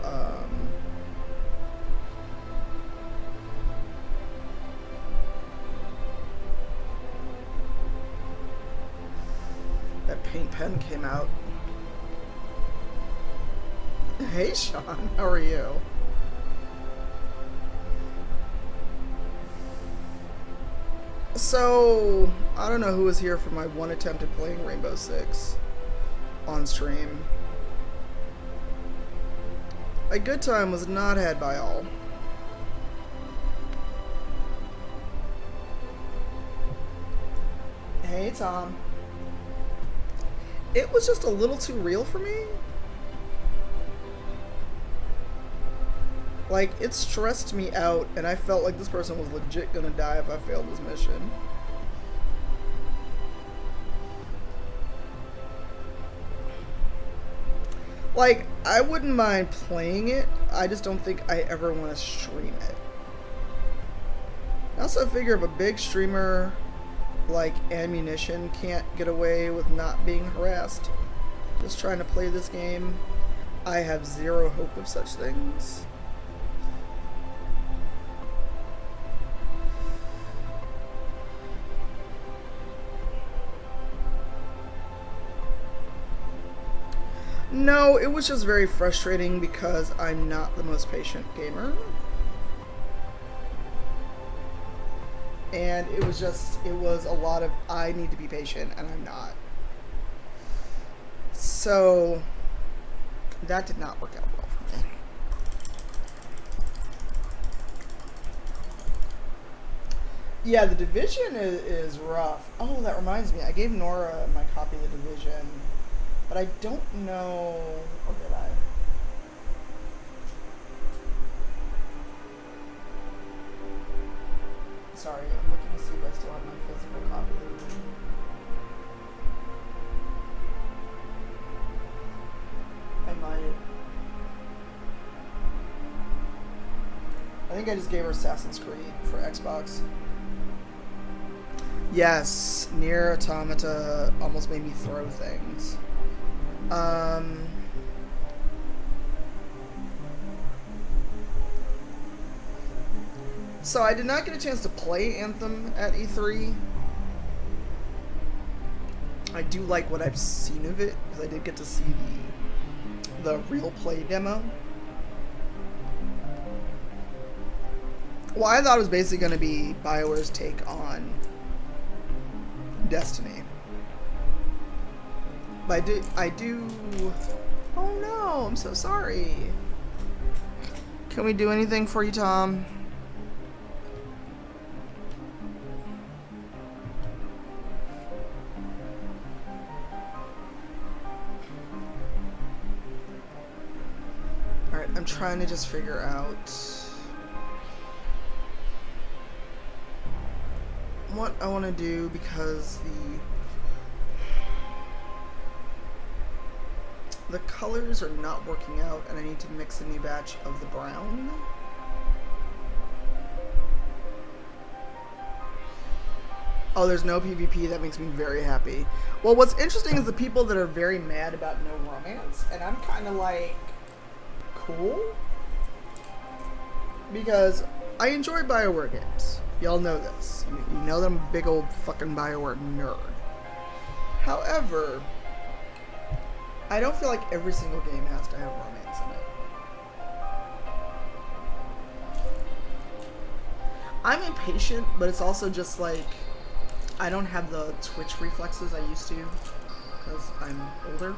that paint pen came out. Hey Sean, how are you? So, I don't know who was here for my one attempt at playing Rainbow Six on stream. A good time was not had by all. Hey Tom. It was just a little too real for me. Like, it stressed me out, and I felt like this person was legit gonna die if I failed this mission. Like, I wouldn't mind playing it, I just don't think I ever want to stream it. I also figure if a big streamer like Ammunition can't get away with not being harassed just trying to play this game, I have zero hope of such things. No, it was just very frustrating because I'm not the most patient gamer. And it was a lot of, I need to be patient, and I'm not. So, that did not work out well for me. Yeah, the Division is rough. Oh, that reminds me. I gave Nora my copy of the Division, but I don't know. Or did I? Sorry, I'm looking to see if I still have my physical copy of the Division. I might. I think I just gave her Assassin's Creed for Xbox. Yes, Nier Automata almost made me throw things. So I did not get a chance to play Anthem at E3. I do like what I've seen of it, because I did get to see the real play demo. Well, I thought it was basically going to be BioWare's take on Destiny. But I do... Oh no, I'm so sorry. Can we do anything for you, Tom? Alright, I'm trying to just figure out what I want to do, because the colors are not working out and I need to mix a new batch of the brown. Oh, there's no PvP. That makes me very happy. Well, what's interesting is the people that are very mad about no romance, and I'm kind of like, cool, because I enjoy BioWare games. Y'all know this. You know that I'm a big old fucking BioWare nerd. However, I don't feel like every single game has to have romance in it. I'm impatient, but it's also just like, I don't have the twitch reflexes I used to, because I'm older.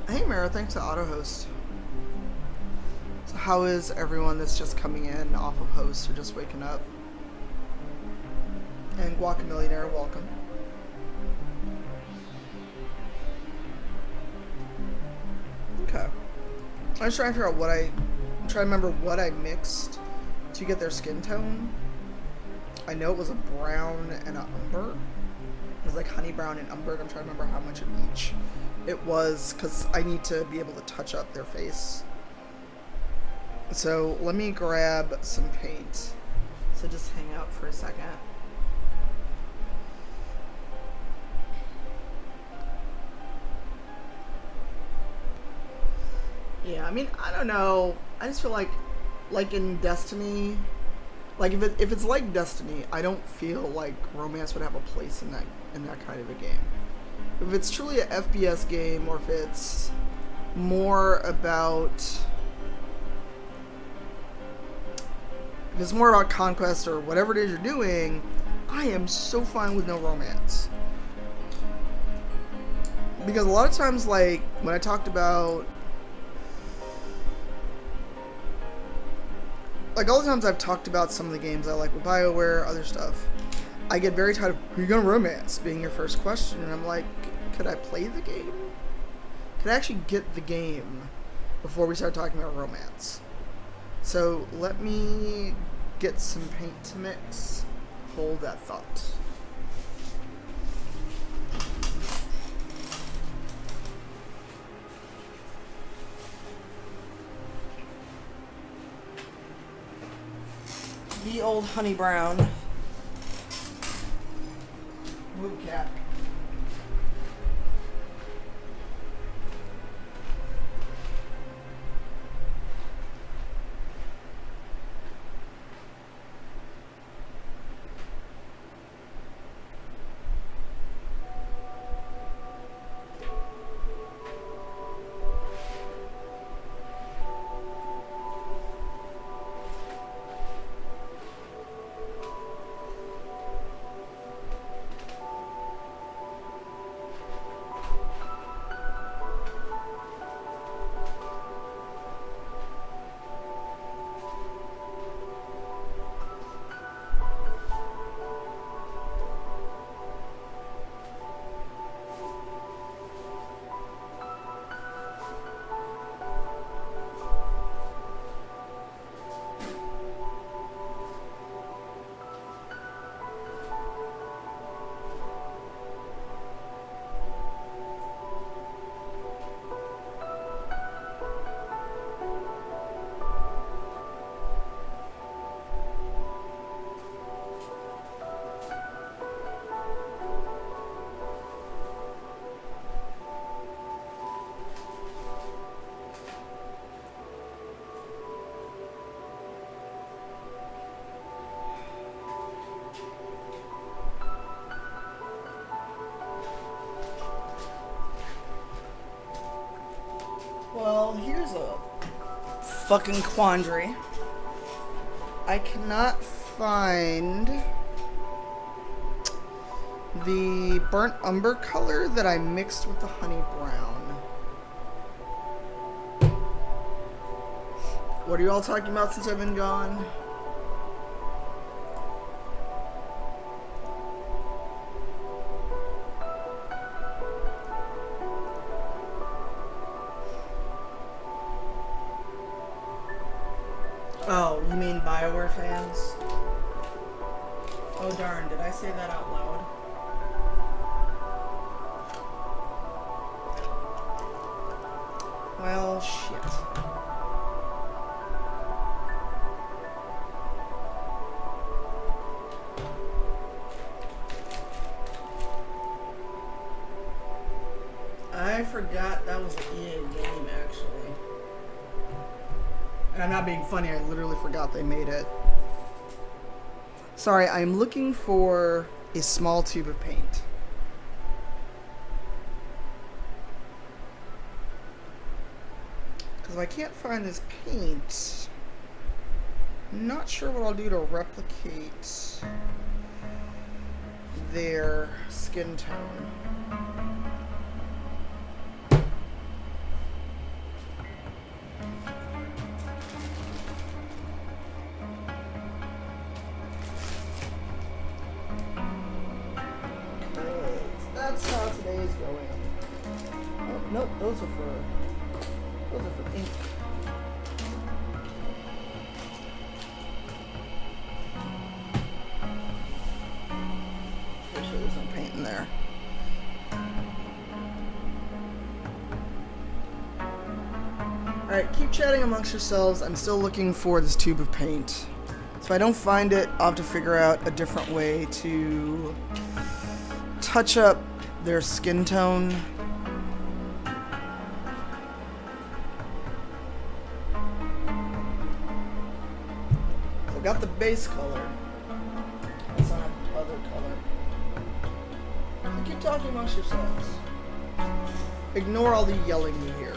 Hey Mara, thanks to AutoHost. So how is everyone that's just coming in off of host or just waking up? And Guacamillionaire, welcome. Okay. I was trying to figure out what I'm trying to remember what I mixed to get their skin tone. I know it was a brown and an umber. It was like honey brown and umber. I'm trying to remember how much of each it was, because I need to be able to touch up their face. So let me grab some paint. So just hang out for a second. Yeah, I mean, I don't know. I just feel like in Destiny, like if it's like Destiny, I don't feel like romance would have a place in that kind of a game. If it's truly a FPS game, or if it's more about conquest or whatever it is you're doing, I am so fine with no romance. Because a lot of times, like when I talked about, like all the times I've talked about some of the games I like with BioWare, other stuff, I get very tired of, who are you gonna romance being your first question, and I'm like, could I play the game? Could I actually get the game before we start talking about romance? So let me get some paint to mix. Hold that thought. The old honey brown. Blue cat. fucking quandary. I cannot find the burnt umber color that I mixed with the honey brown. What are you all talking about since I've been gone? Oh, you mean BioWare fans? Oh darn, did I say that out loud? Well, shit. I forgot that was an EA game, actually. And I'm not being funny, I literally forgot they made it. Sorry, I'm looking for a small tube of paint. Because if I can't find this paint, I'm not sure what I'll do to replicate their skin tone. That's how today's going. Oh, nope, those are for ink. Pretty sure there's no paint in there. Alright, keep chatting amongst yourselves. I'm still looking for this tube of paint. So if I don't find it, I'll have to figure out a different way to touch up their skin tone. So I've got the base color. Let's not have other color. So keep talking amongst yourselves. Ignore all the yelling you hear.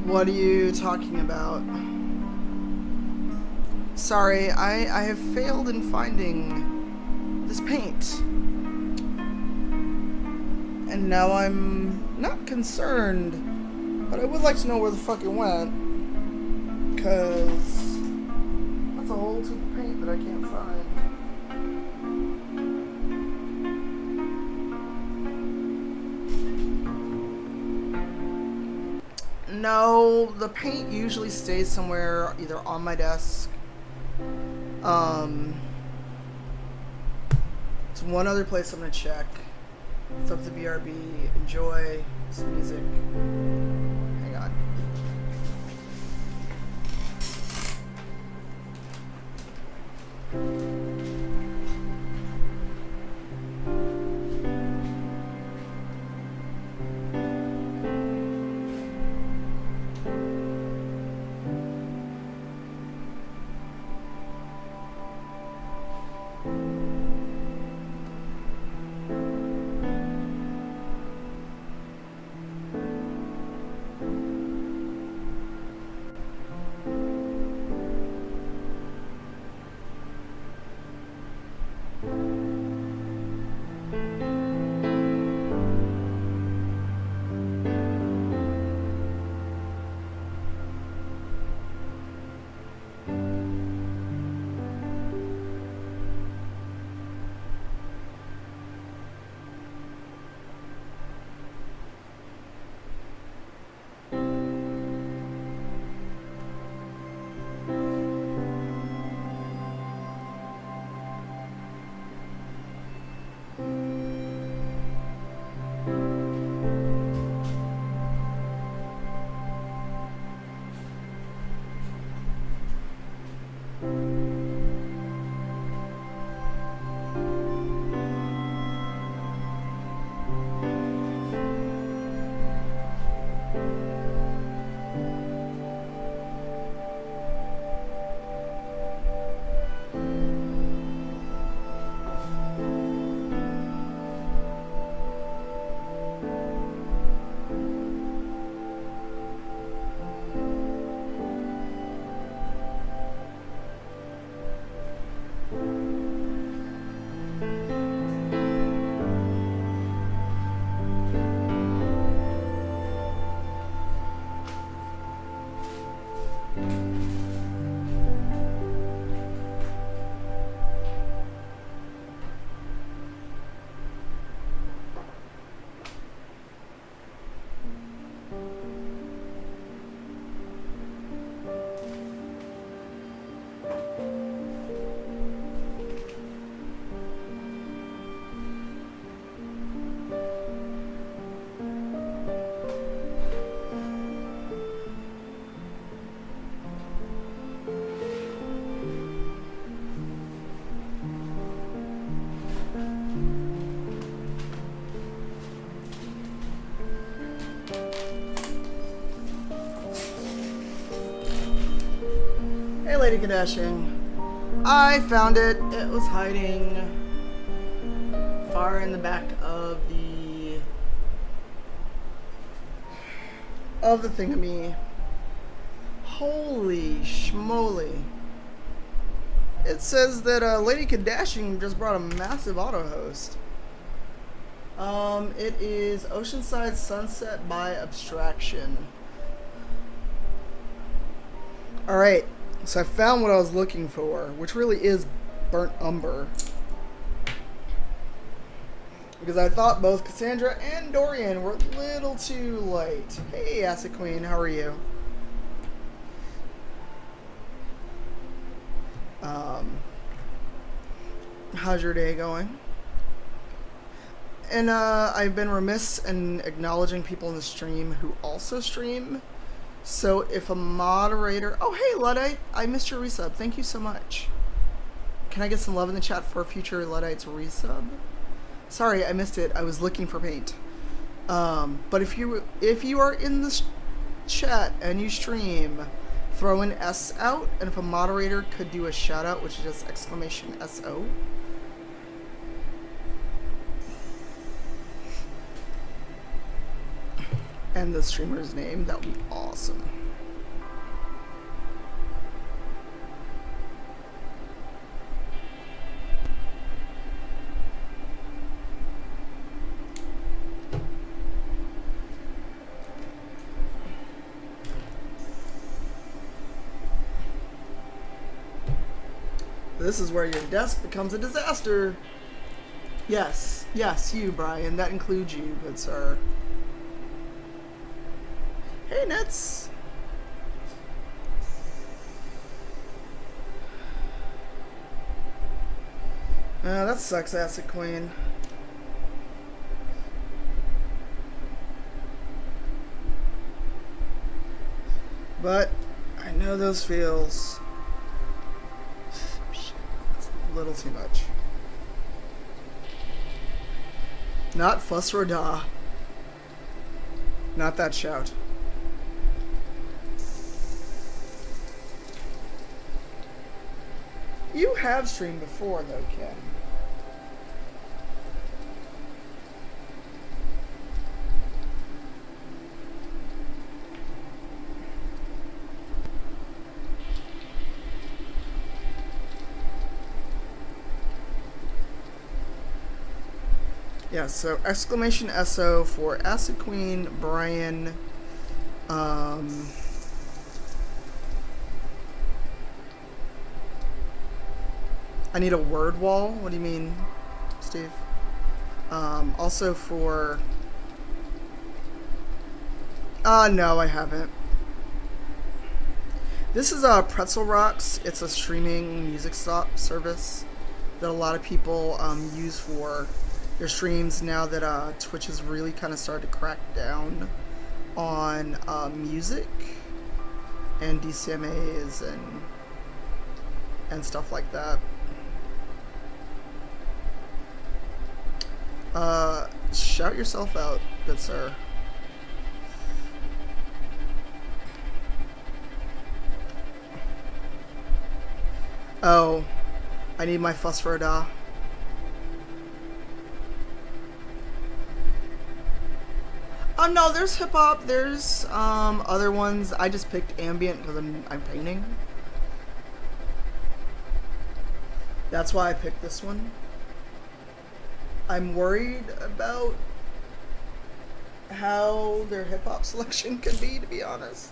What are you talking about? Sorry, I have failed in finding this paint. And now I'm not concerned, but I would like to know where the fuck it went. Because that's a whole tube of paint that I can't find. No, the paint usually stays somewhere either on my desk. It's one other place I'm gonna check. It's up to BRB. Enjoy some music. Hang on. Lady Kadashing. I found it. It was hiding far in the back of the thingamy. Holy schmoly. It says that Lady Kadashing just brought a massive auto host. It is Oceanside Sunset by Abstraction. Alright, so I found what I was looking for, which really is Burnt Umber. Because I thought both Cassandra and Dorian were a little too light. Hey, Acid Queen, how are you? How's your day going? And I've been remiss in acknowledging people in the stream who also stream. So if a moderator... Oh, hey, Luddite. I missed your resub. Thank you so much. Can I get some love in the chat for a future Luddite's resub? Sorry, I missed it. I was looking for paint. But if you are in the chat and you stream, throw an S out. And if a moderator could do a shout out, which is just exclamation SO. And the streamer's name, that would be awesome. This is where your desk becomes a disaster. Yes, yes, you, Brian. That includes you, good sir. Hey, Nets. That sucks, Acid Queen. But I know those feels. It's a little too much. Not fuss or da. Not that shout. You have streamed before, though, Ken. Yeah, so exclamation SO for Acid Queen, Brian, I need a word wall. What do you mean, Steve? Also for... no, I haven't. This is Pretzel Rocks. It's a streaming music service that a lot of people use for their streams now that Twitch has really kind of started to crack down on music and DCMAs and stuff like that. Shout yourself out, good sir. Oh, I need my fuss for a da. No, there's hip hop. There's other ones. I just picked ambient because I'm painting. That's why I picked this one. I'm worried about how their hip hop selection could be, to be honest.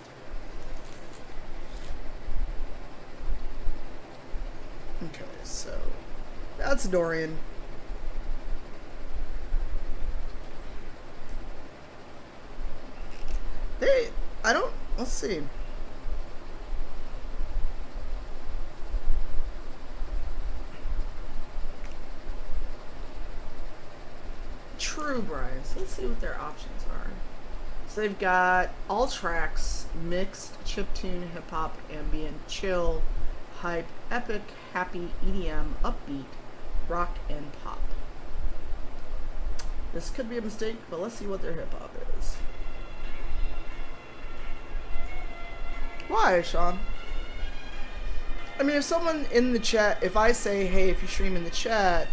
Okay, so that's Dorian. Hey, let's see. True, Bryce. Let's see what their options are. So they've got all tracks, mixed, chiptune, hip hop, ambient, chill, hype, epic, happy, EDM, upbeat, rock, and pop. This could be a mistake, but let's see what their hip hop is. Why, Sean? I mean, if someone in the chat, if I say, hey, if you stream in the chat,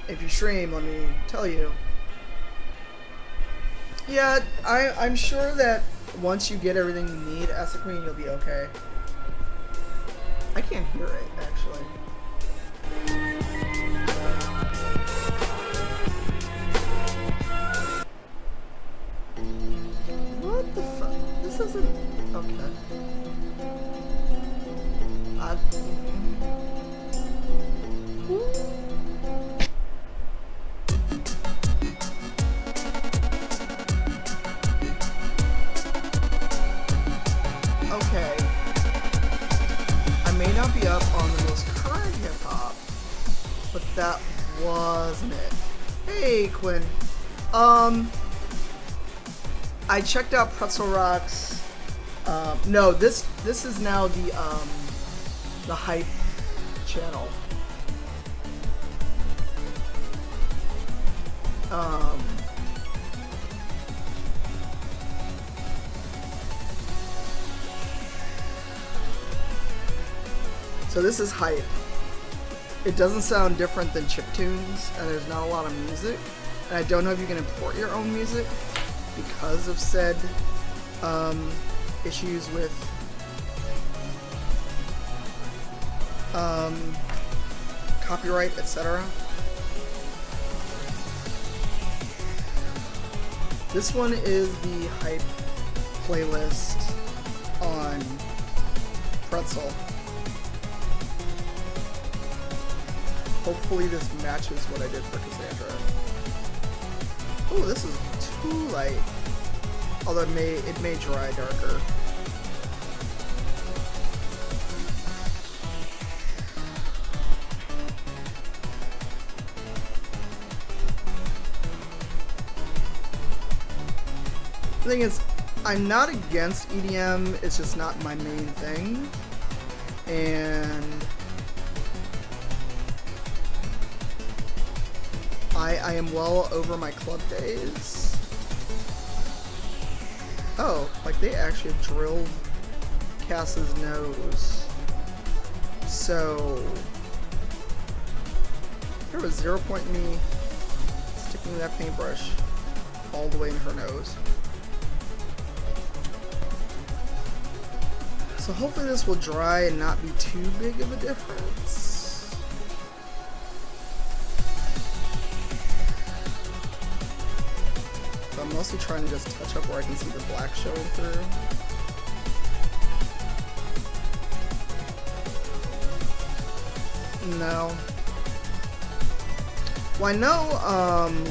if you stream, let me tell you. Yeah, I'm sure that once you get everything you need, Asa Queen, you'll be okay. I can't hear it, actually. What the fuck? This isn't... Okay. Okay. I may not be up on the most current hip-hop, but that wasn't it. Hey, Quinn. I checked out Pretzel Rock's. No, this is now the Hype channel. So this is Hype. It doesn't sound different than chiptunes, and there's not a lot of music. And I don't know if you can import your own music because of said issues with copyright, etc. This one is the Hype playlist on Pretzel. Hopefully this matches what I did for Cassandra. Oh, this is too light. Although it may dry darker. The thing is, I'm not against EDM, it's just not my main thing. And I am well over my club days. Oh, like they actually drilled Cass's nose. So there was 0 point me sticking that paintbrush all the way in her nose. So hopefully this will dry and not be too big of a difference. So I'm mostly trying to just touch up where I can see the black showing through. No. Well, I know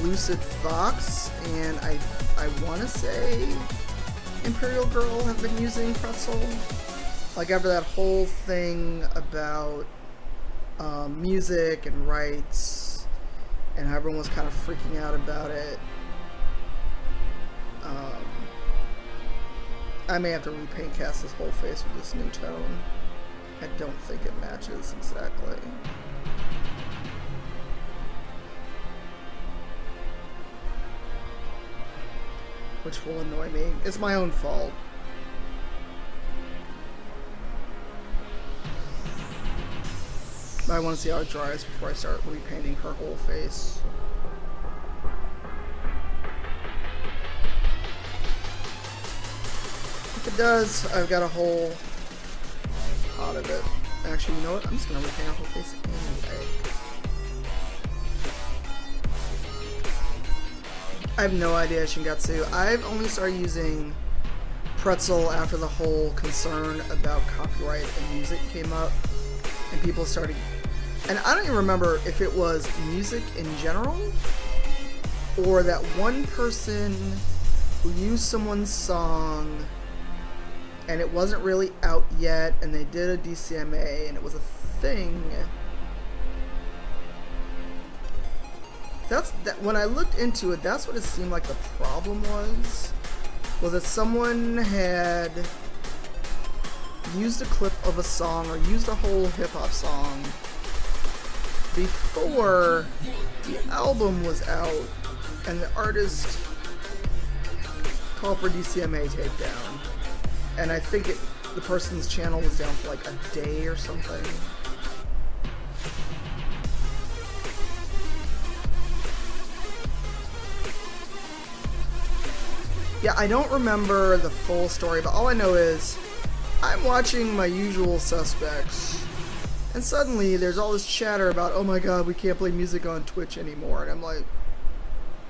Lucid Fox and I want to say Imperial Girl have been using Pretzel. Like after that whole thing about music and rights, and how everyone was kind of freaking out about it. I may have to repaint Cass's whole face with this new tone. I don't think it matches exactly. Which will annoy me. It's my own fault. But I want to see how it dries before I start repainting her whole face. If it does, I've got a whole pot of it. Actually, you know what? I'm just going to repaint her whole face anyway. I have no idea, Shingatsu. I've only started using Pretzel after the whole concern about copyright and music came up. And people started... And I don't even remember if it was music in general, or that one person who used someone's song and it wasn't really out yet, and they did a DCMA and it was a thing. When I looked into it, that's what it seemed like the problem was that someone had used a clip of a song or used a whole hip-hop song before the album was out, and the artist call for DCMA takedown. And I think the person's channel was down for like a day or something. Yeah, I don't remember the full story, but all I know is I'm watching My Usual Suspects, and suddenly there's all this chatter about, oh my god, we can't play music on Twitch anymore, and I'm like,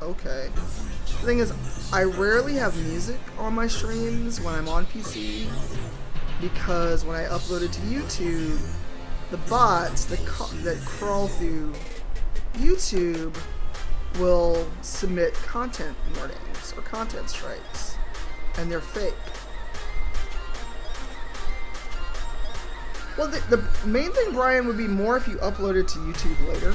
okay. The thing is, I rarely have music on my streams when I'm on PC, because when I upload it to YouTube, the bots that crawl through YouTube will submit content warnings or content strikes, and they're fake. Well, the main thing, Brian, would be more if you upload it to YouTube later.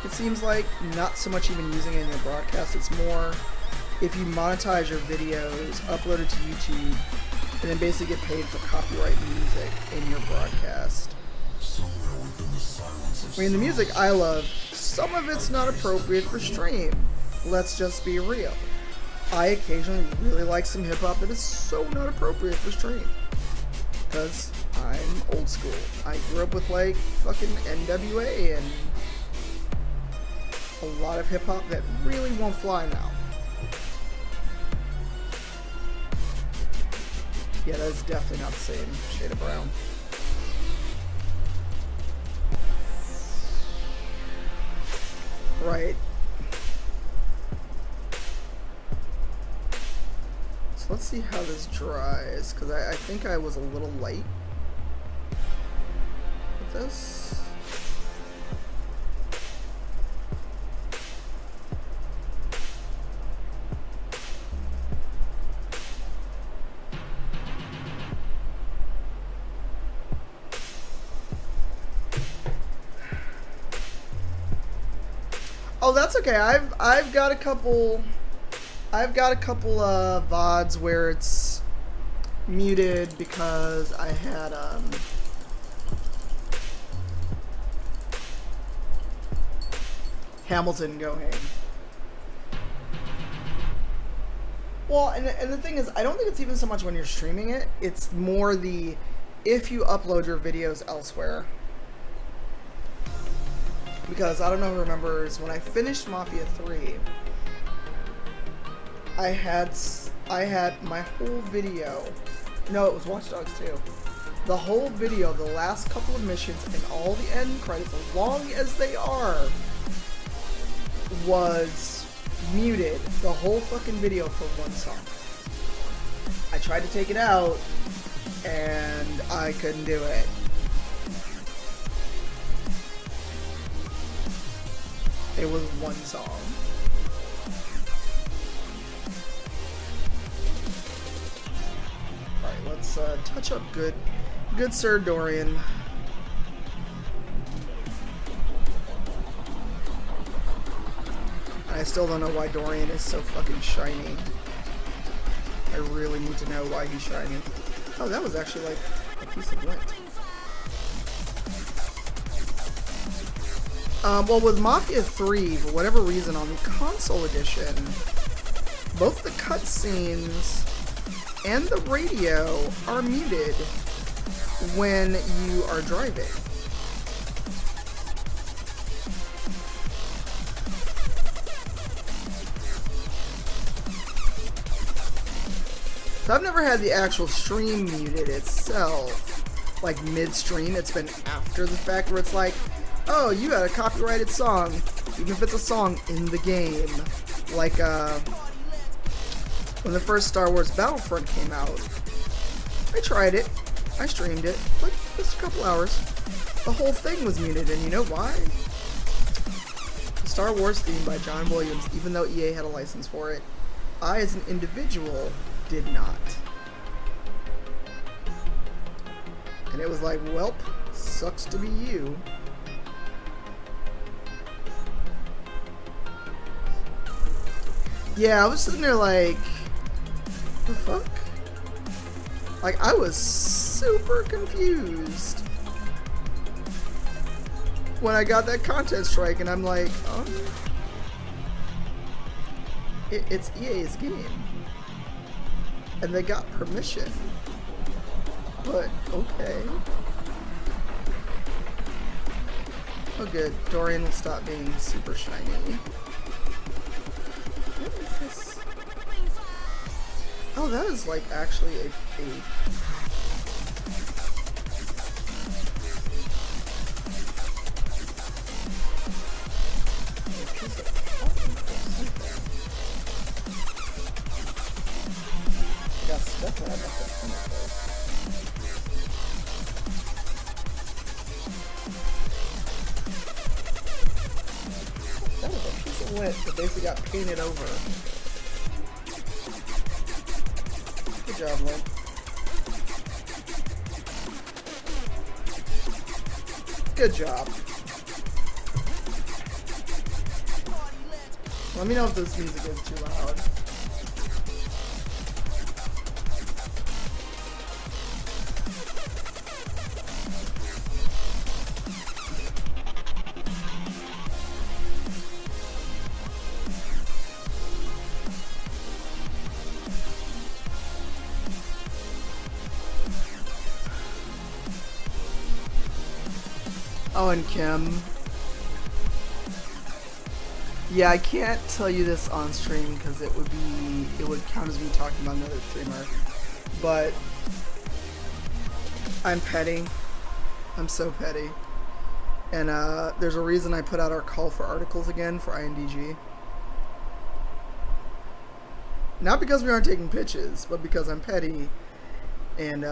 It seems like not so much even using it in your broadcast, it's more if you monetize your videos, upload it to YouTube, and then basically get paid for copyright music in your broadcast. I mean, the music I love, some of it's not appropriate for stream. Let's just be real. I occasionally really like some hip-hop that is so not appropriate for stream. Because I'm old school. I grew up with like fucking NWA and a lot of hip-hop that really won't fly now. Yeah, that's definitely not the same shade of brown. Right. So let's see how this dries, because I think I was a little light with this. Oh, that's okay. I've got a couple VODs where it's muted because I had Hamilton going. Well, and the thing is, I don't think it's even so much when you're streaming it. It's more if you upload your videos elsewhere. Because I don't know who remembers, when I finished Mafia 3, I had my whole video. No, it was Watch Dogs 2. The whole video, the last couple of missions, and all the end credits, as long as they are, was muted. The whole fucking video for one song. I tried to take it out, and I couldn't do it. It was one song. Alright, let's touch up good Sir Dorian. I still don't know why Dorian is so fucking shiny. I really need to know why he's shiny. Oh, that was actually like a piece of lint. Well, with Mafia 3, for whatever reason, on the console edition, both the cutscenes and the radio are muted when you are driving. So I've never had the actual stream muted itself, like mid-stream. It's been after the fact where it's like, oh, you had a copyrighted song, even if it's a song in the game. Like, when the first Star Wars Battlefront came out, I tried it, I streamed it, like, just a couple hours. The whole thing was muted, and you know why? The Star Wars theme by John Williams, even though EA had a license for it, I, as an individual, did not. And it was like, welp, sucks to be you. Yeah, I was sitting there like, the fuck? Like, I was super confused when I got that content strike, and I'm like, It's EA's game. And they got permission. But, okay. Oh good, Dorian will stop being super shiny. What is this? Oh, that is like actually a that was a piece of lint that basically got painted over. Good job, Lint. Good job. Let me know if this music is too loud. Oh, and Kim. Yeah, I can't tell you this on stream because it would count as me talking about another streamer. But I'm petty. I'm so petty. And there's a reason I put out our call for articles again for INDG. Not because we aren't taking pitches, but because I'm petty. And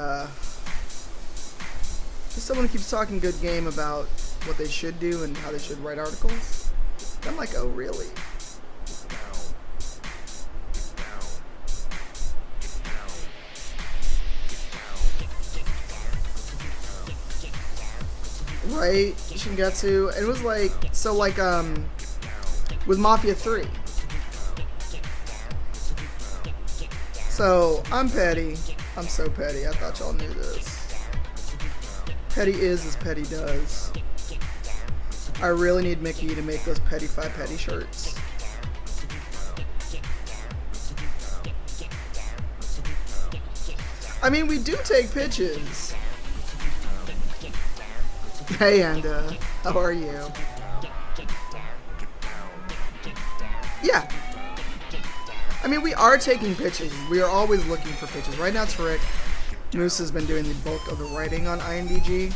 if someone keeps talking good game about what they should do and how they should write articles, I'm like, oh really? Right, Shingetsu. It was like, so like with Mafia 3. So I'm petty. I'm so petty. I thought y'all knew this. Petty is as petty does. I really need Mickey to make those Petty 5 Petty shirts. I mean, we do take pitches. Hey, Anda. How are you? Yeah. I mean, we are taking pitches. We are always looking for pitches. Right now, it's Rick. Moose has been doing the bulk of the writing on INDG,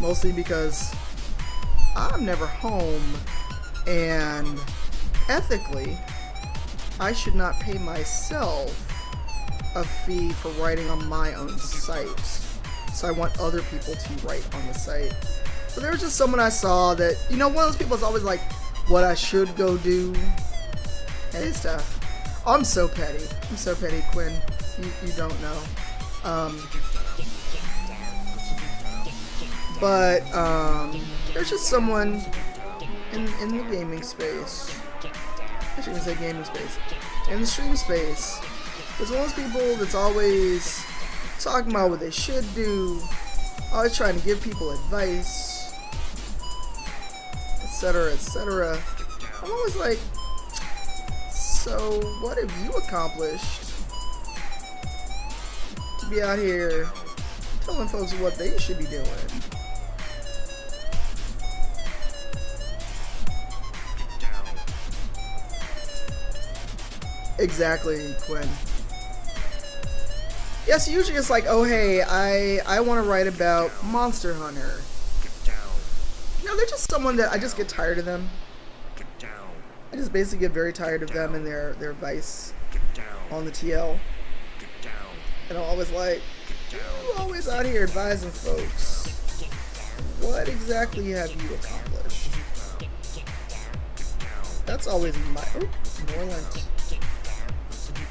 mostly because I'm never home, and ethically, I should not pay myself a fee for writing on my own site. So I want other people to write on the site. So there was just someone I saw that, you know, one of those people is always like, what I should go do. Hey, stuff. Oh, I'm so petty. I'm so petty, Quinn. You don't know. But there's just someone in the gaming space. I shouldn't say gaming space. In the stream space. There's one of those people that's always talking about what they should do, always trying to give people advice, etc., etc. I'm always like, so what have you accomplished to be out here telling folks what they should be doing? Exactly, Quinn. Yes, usually it's like, oh hey, I want to write about Monster Hunter. You know, they're just someone that I just get tired of them. I just basically get very tired of them and their advice on the TL. And I'm always like, you always out here advising folks. What exactly have you accomplished? That's always my... Oh, more lint.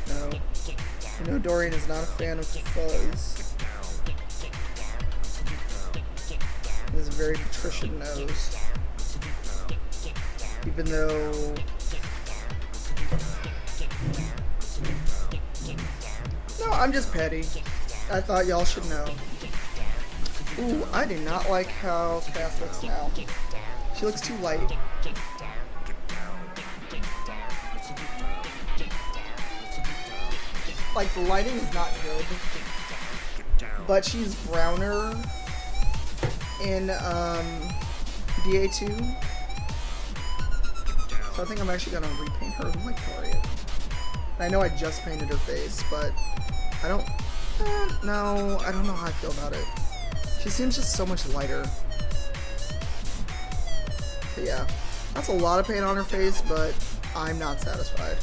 No. You know Dorian is not a fan of fuzz. He has a very patrician nose. Even though... No, I'm just petty. I thought y'all should know. Ooh, I do not like how Cass looks now. She looks too light. like the lighting is not good, but she's browner in DA2, so I think I'm actually gonna repaint her like Dorian. I know I just painted her face, but I don't. No, I don't know how I feel about it. She seems just so much lighter. But yeah, that's a lot of paint on her face, but I'm not satisfied.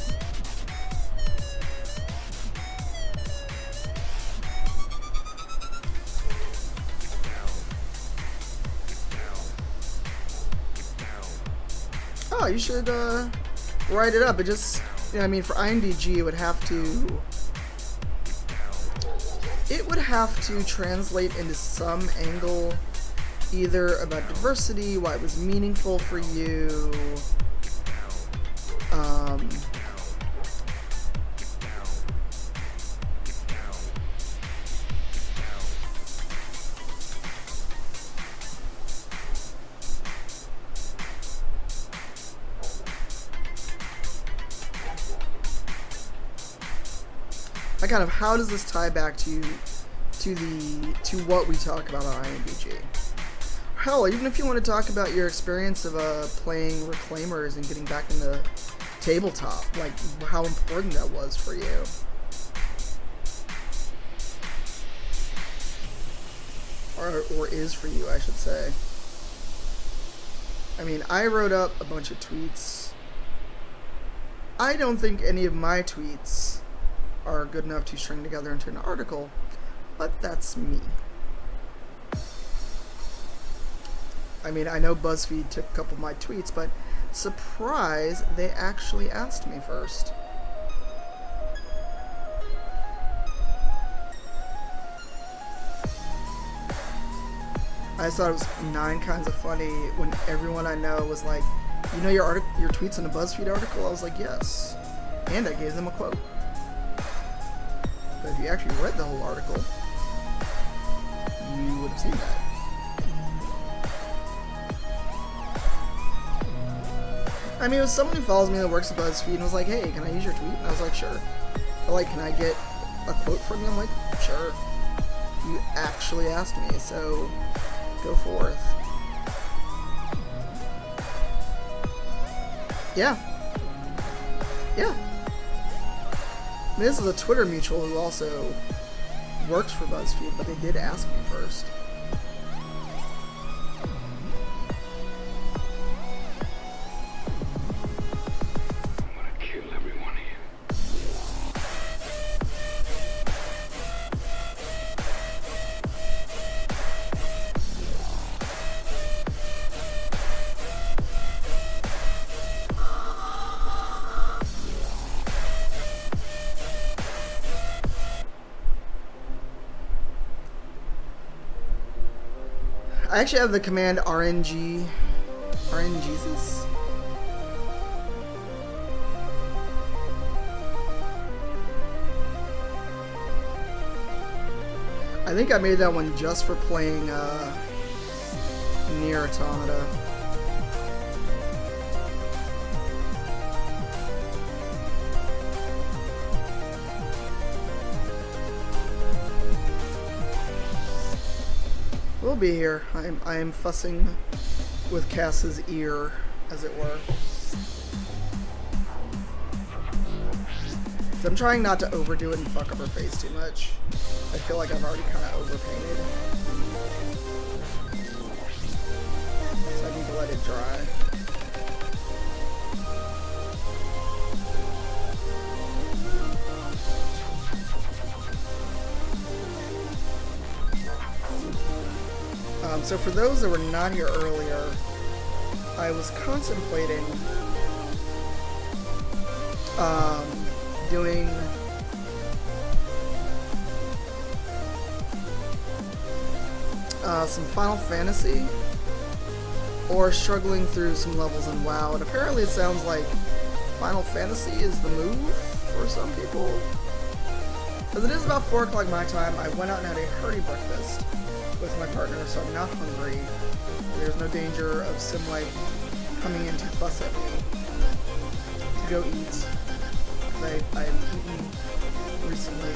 Oh, you should write it up. It just, you know, I mean, for INDG, it would have to translate into some angle, either about diversity, why it was meaningful for you, like kind of how does this tie back to what we talk about on INDG? Hell, even if you want to talk about your experience of playing Reclaimers and getting back into tabletop, like how important that was for you. Or is for you, I should say. I mean, I wrote up a bunch of tweets. I don't think any of my tweets are good enough to string together into an article, but that's me. I mean, I know BuzzFeed took a couple of my tweets, but surprise, they actually asked me first. I just thought it was 9 kinds of funny when everyone I know was like, you know your tweets in a BuzzFeed article? I was like, yes. And I gave them a quote. But if you actually read the whole article, you would have seen that. I mean, it was someone who follows me that works at BuzzFeed and was like, hey, can I use your tweet? And I was like, sure. But like, can I get a quote from you? I'm like, sure. You actually asked me, so go forth. Yeah. Yeah. I mean, this is a Twitter mutual who also works for BuzzFeed, but they did ask me first. I actually have the command RNGesus. I think I made that one just for playing Nier Automata. We'll be here. I am fussing with Cass's ear, as it were. So I'm trying not to overdo it and fuck up her face too much. I feel like I've already kind of overpainted. So I need to let it dry. So for those that were not here earlier, I was contemplating doing some Final Fantasy or struggling through some levels in WoW, and apparently it sounds like Final Fantasy is the move for some people. As it is about 4 o'clock my time, I went out and had a hearty breakfast with my partner, so I'm not hungry. There's no danger of sim life coming in to fuss at me to go eat. I've eaten recently.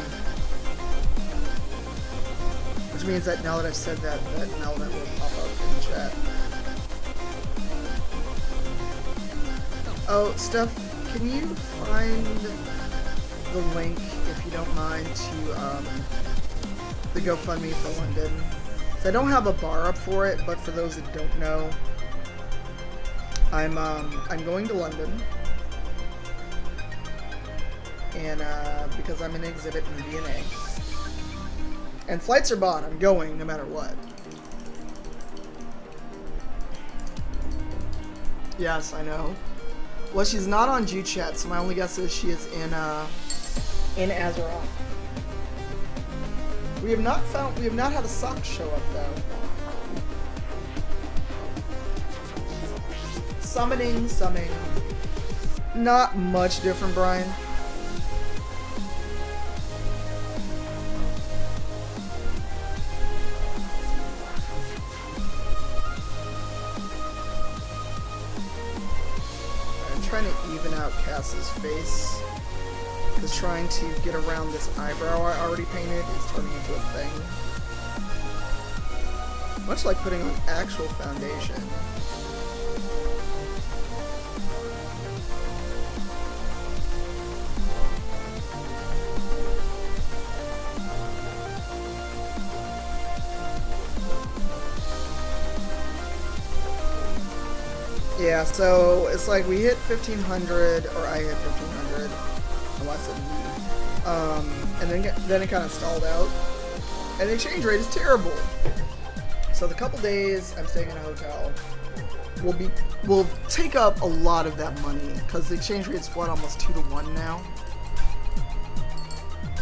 Which means that now that I've said that, that an element will pop up in the chat. Oh, Steph, can you find the link, if you don't mind, to the GoFundMe for London? So I don't have a bar up for it, but for those that don't know, I'm going to London, and because I'm in an exhibit in the DNA, and flights are bought. I'm going no matter what. Yes, I know. Well, she's not on G-Chat, so my only guess is she is in Azeroth. We have not had a sock show up though. Summoning. Not much different, Brian. I'm trying to even out Cass's face, because trying to get around this eyebrow I already painted is turning into a thing. Much like putting on actual foundation. Yeah, so it's like we hit 1500, or I hit 1500, unless it and then it kind of stalled out, and the exchange rate is terrible. So the couple days I'm staying in a hotel will take up a lot of that money, because the exchange rate's what, almost 2-to-1 now,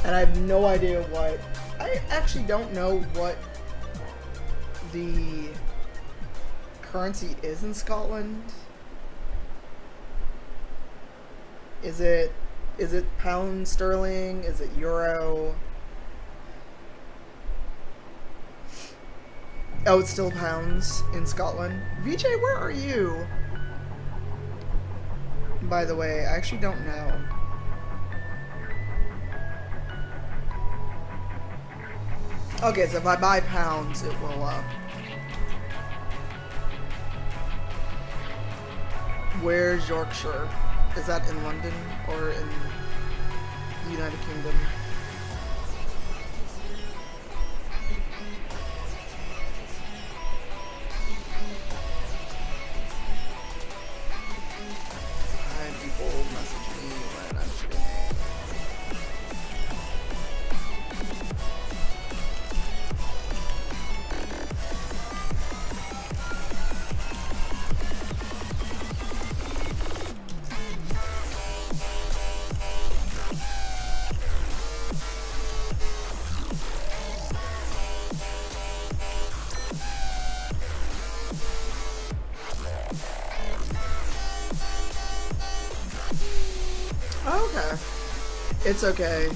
and I have no idea what. I actually don't know what the currency is in Scotland. Is it pound sterling? Is it euro? Oh, it's still pounds in Scotland. VJ, where are you? By the way, I actually don't know. Okay, so if I buy pounds, it will Where's Yorkshire? Is that in London or in the United Kingdom? Why people message me when I'm shooting? Okay. It's okay.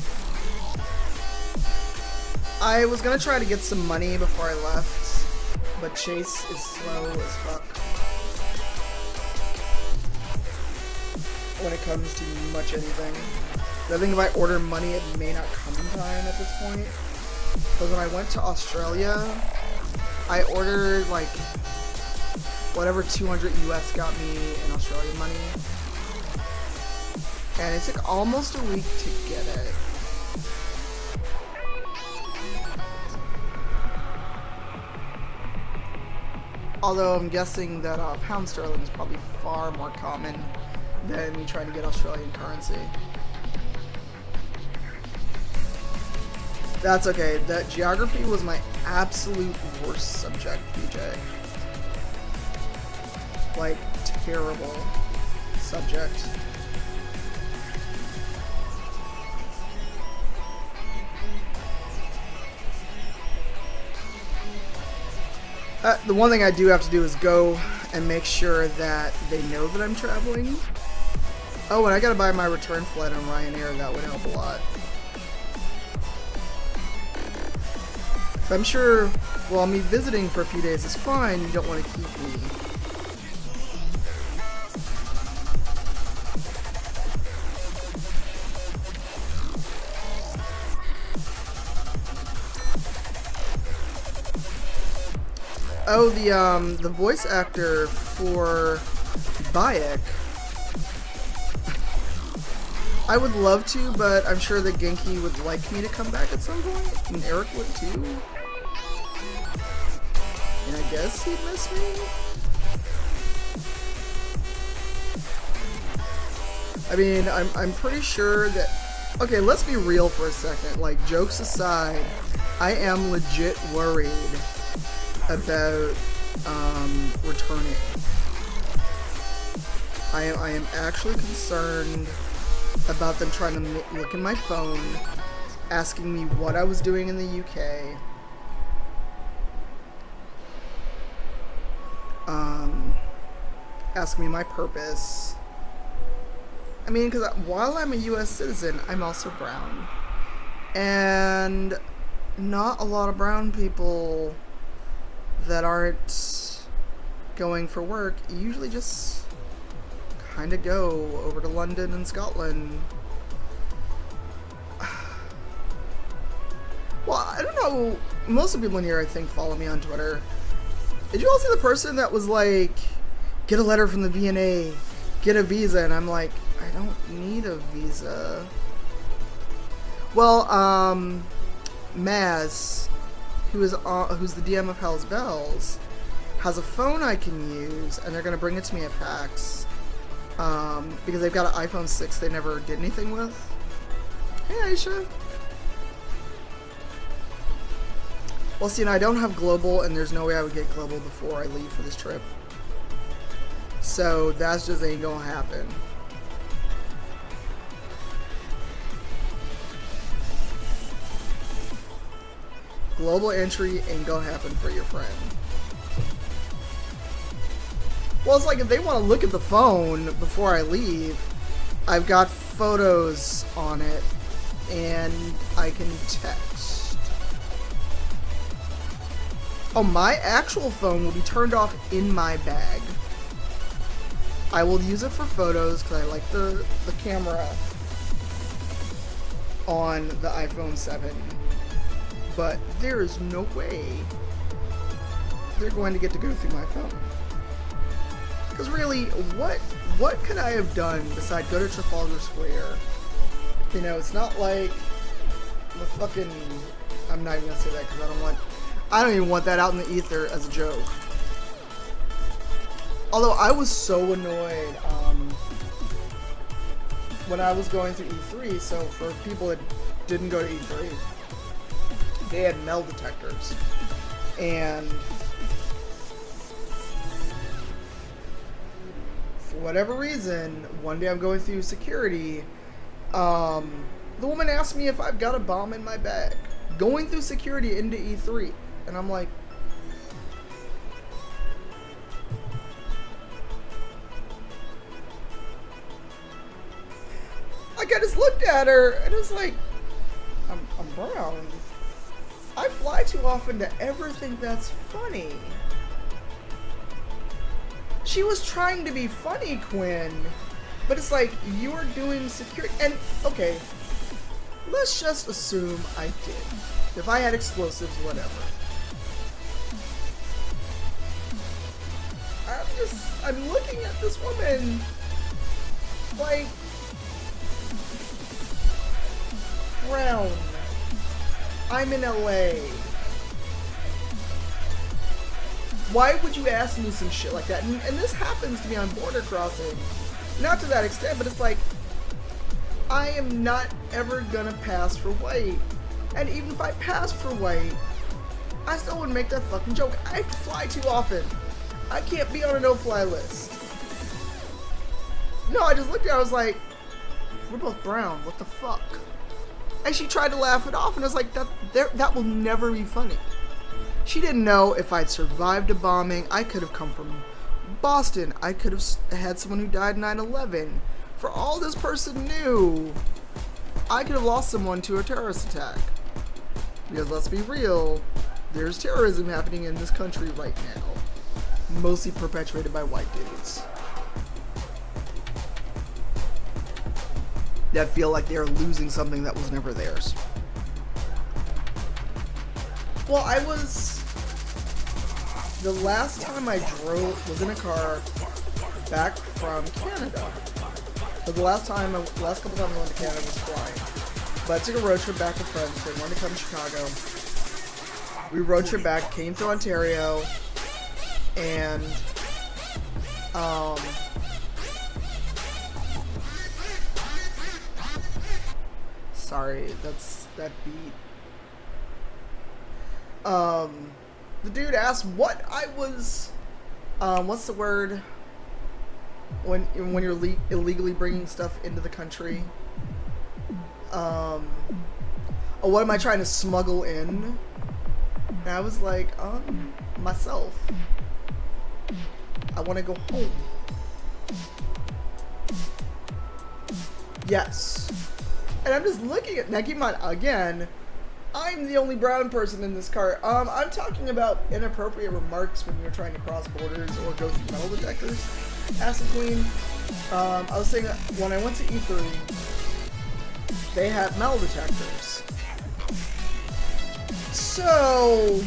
I was gonna try to get some money before I left, but Chase is slow as fuck when it comes to much anything. I think if I order money, it may not come in time at this point. Because when I went to Australia, I ordered like whatever 200 US got me in Australian money. And it took almost a week to get it. Although I'm guessing that pound sterling is probably far more common than me trying to get Australian currency. That's okay. That geography was my absolute worst subject, PJ. Like, terrible subject. The one thing I do have to do is go and make sure that they know that I'm traveling. Oh, and I gotta buy my return flight on Ryanair. That would help a lot. So I'm sure, well, me visiting for a few days is fine. You don't want to keep me. Oh, the voice actor for Bayek. I would love to, but I'm sure that Genki would like me to come back at some point, and Eric would too. And I guess he'd miss me. I mean, I'm pretty sure that... Okay, let's be real for a second. Like, jokes aside, I am legit worried about returning. I am actually concerned about them trying to look in my phone, asking me what I was doing in the UK. Asking me my purpose. I mean, because while I'm a US citizen, I'm also brown. And not a lot of brown people that aren't going for work usually just kind of go over to London and Scotland. Well, I don't know. Most of the people in here, I think, follow me on Twitter. Did you all see the person that was like, get a letter from the VNA, get a visa? And I'm like, I don't need a visa. Well, Maz, who's the DM of Hell's Bells, has a phone I can use, and they're going to bring it to me at PAX. Because they've got an iPhone 6 they never did anything with. Hey, Aisha. Well, see, and I don't have global, and there's no way I would get global before I leave for this trip. So, that's just ain't gonna happen. Global entry ain't gonna happen for your friend. Well, it's like if they want to look at the phone before I leave, I've got photos on it, and I can text. Oh, my actual phone will be turned off in my bag. I will use it for photos because I like the camera on the iPhone 7. But there is no way they're going to get to go through my phone. Because really, what could I have done besides go to Trafalgar Square? You know, it's not like the fucking... I'm not even going to say that because I don't even want that out in the ether as a joke. Although I was so annoyed when I was going through E3, so for people that didn't go to E3, they had metal detectors. And for whatever reason, one day I'm going through security, the woman asked me if I've got a bomb in my bag. Going through security into E3. And I'm like, I just looked at her and it was like, I'm brown. I fly too often to ever think that's funny. She was trying to be funny, Quinn, but it's like, you're doing security, and okay, let's just assume I did. If I had explosives, whatever. I'm looking at this woman like, brown. I'm in LA. Why would you ask me some shit like that? And this happens to me on border crossing. Not to that extent, but it's like, I am not ever gonna pass for white. And even if I passed for white, I still wouldn't make that fucking joke. I fly too often. I can't be on a no-fly list. No, I just looked at her, I was like, we're both brown, what the fuck? And she tried to laugh it off, and I was like, that will never be funny. She didn't know if I'd survived a bombing. I could have come from Boston. I could have had someone who died 9/11. For all this person knew, I could have lost someone to a terrorist attack. Because let's be real, there's terrorism happening in this country right now. Mostly perpetuated by white dudes that feel like they're losing something that was never theirs. Well, the last time I was in a car back from Canada. So the last couple times I went to Canada was flying. But I took a road trip back with friends. They wanted to come to Chicago. We road trip back, came through Ontario, and sorry, that's that beat. The dude asked what I was, what's the word when you're illegally bringing stuff into the country? Oh, what am I trying to smuggle in? And I was like, myself. I want to go home. Yes. And I'm just looking at, now keep in mind, again, I'm the only brown person in this car. I'm talking about inappropriate remarks when you're trying to cross borders or go through metal detectors. Acid Queen, I was saying that when I went to E3, they had metal detectors. So,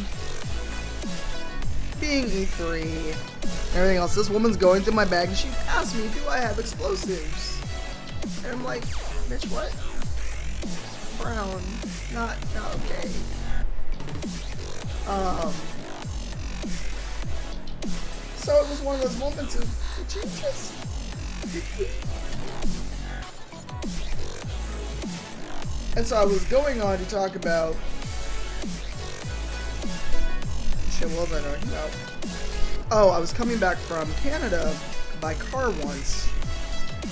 being E3 and everything else, this woman's going through my bag and she asked me, do I have explosives? And I'm like, bitch, what? Brown. Not okay. So it was one of those moments of, did you just... And so I was going on to talk about... Shit, what was I talking about? Oh, I was coming back from Canada by car once,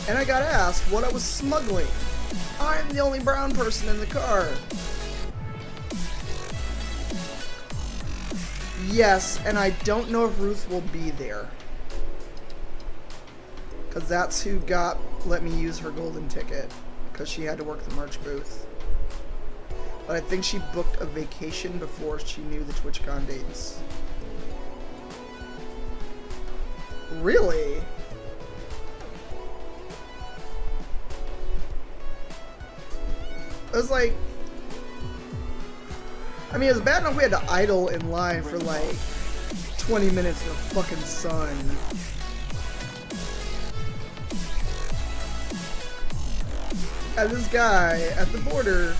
and I got asked what I was smuggling. I'm the only brown person in the car. Yes, and I don't know if Ruth will be there. Because that's who let me use her golden ticket. Because she had to work the merch booth. But I think she booked a vacation before she knew the TwitchCon dates. Really? It was like, I mean, it was bad enough we had to idle in line for like 20 minutes in the fucking sun. And this guy at the border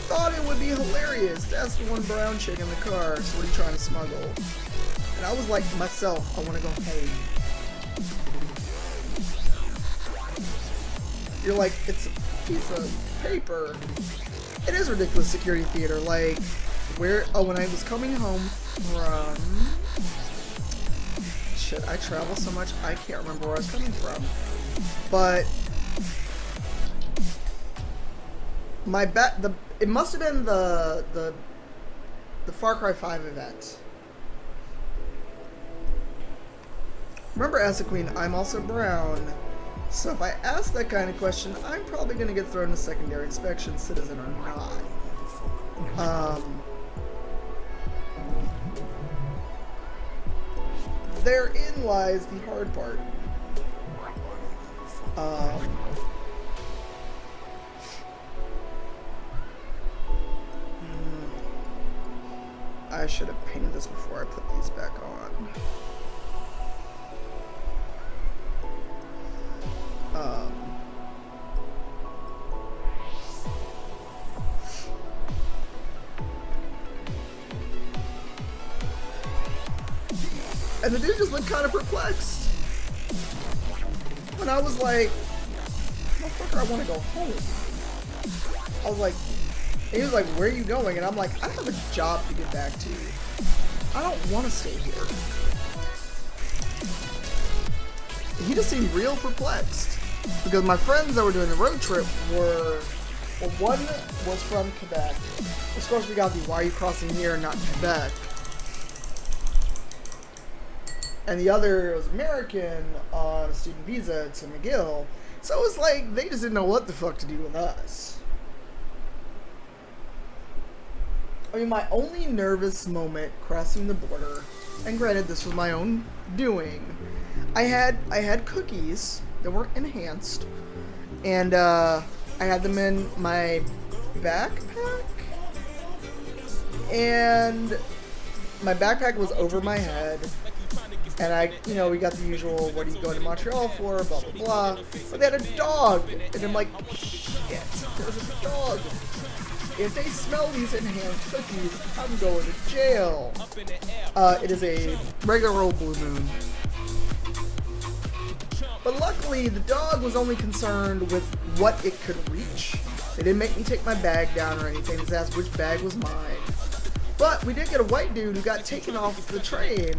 thought it would be hilarious to ask the one brown chick in the car, so what are you trying to smuggle? And I was like, myself, I want to go home. You're like, it's a piece of paper. It is ridiculous security theater. Like, when I was coming home from... Shit, I travel so much, I can't remember where I was coming from. But... it must have been the Far Cry 5 event. Remember, Acid Queen, I'm also brown. So if I ask that kind of question, I'm probably going to get thrown to secondary inspection, citizen or not. Therein lies the hard part. I should have painted this before I put these back on. And the dude just looked kind of perplexed. And I was like, motherfucker, I want to go home. I was like, and he was like, where are you going? And I'm like, I have a job to get back to. I don't want to stay here. He just seemed real perplexed. Because my friends that were doing the road trip were, well, one was from Quebec. Of course, we got the, why are you crossing here and not Quebec? And the other was American on a student visa to McGill. So it was like, they just didn't know what the fuck to do with us. I mean, my only nervous moment crossing the border, and granted, this was my own doing, I had cookies that were enhanced, and I had them in my backpack, and my backpack was over my head, and we got the usual, what are you going to Montreal for, blah, blah, blah. But they had a dog, and I'm like, shit, there's a dog. If they smell these enhanced cookies, I'm going to jail. It is a regular old blue moon. But luckily, the dog was only concerned with what it could reach. They didn't make me take my bag down or anything. They just asked which bag was mine. But we did get a white dude who got taken off the train.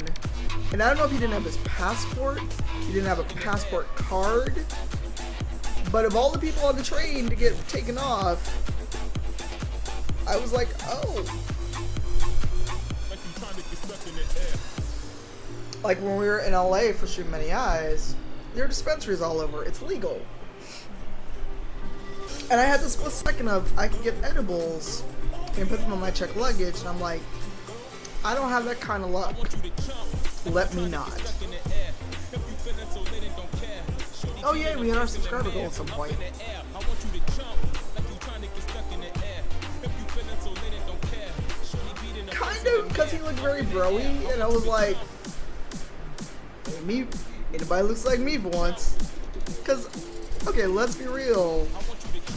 And I don't know if he didn't have his passport. He didn't have a passport card. But of all the people on the train to get taken off, I was like, oh. Like when we were in LA for Shoot Many Eyes, there are dispensaries all over. It's legal. And I had this split second of, I could get edibles and put them on my checked luggage, and I'm like, I don't have that kind of luck. Let me not. Oh yeah, we had our subscriber goal at some point. Kind of, because he looked very broy, and I was like, hey, me, anybody looks like me for once. Because, okay, let's be real.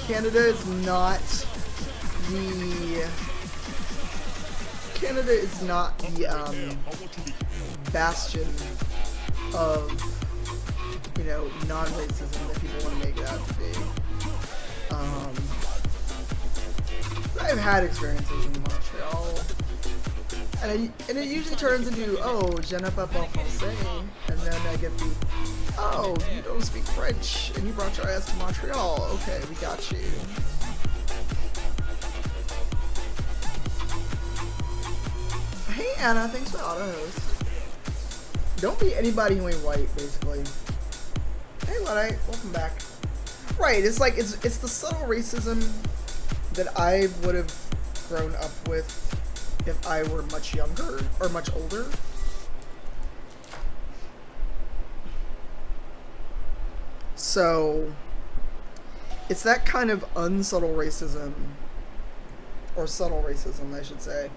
Canada is not the bastion of, non-racism that people want to make it out to be. I've had experiences in Montreal, and it usually turns into, oh, je ne parle pas français, and then I get the, oh, you don't speak French, and you brought your ass to Montreal. Okay, we got you. Hey Anna, thanks for the auto host. Don't be anybody who ain't white, basically. Hey Luddite, welcome back. Right, it's like, it's the subtle racism that I would have grown up with if I were much younger or much older. So, it's that kind of unsubtle racism, or subtle racism, I should say.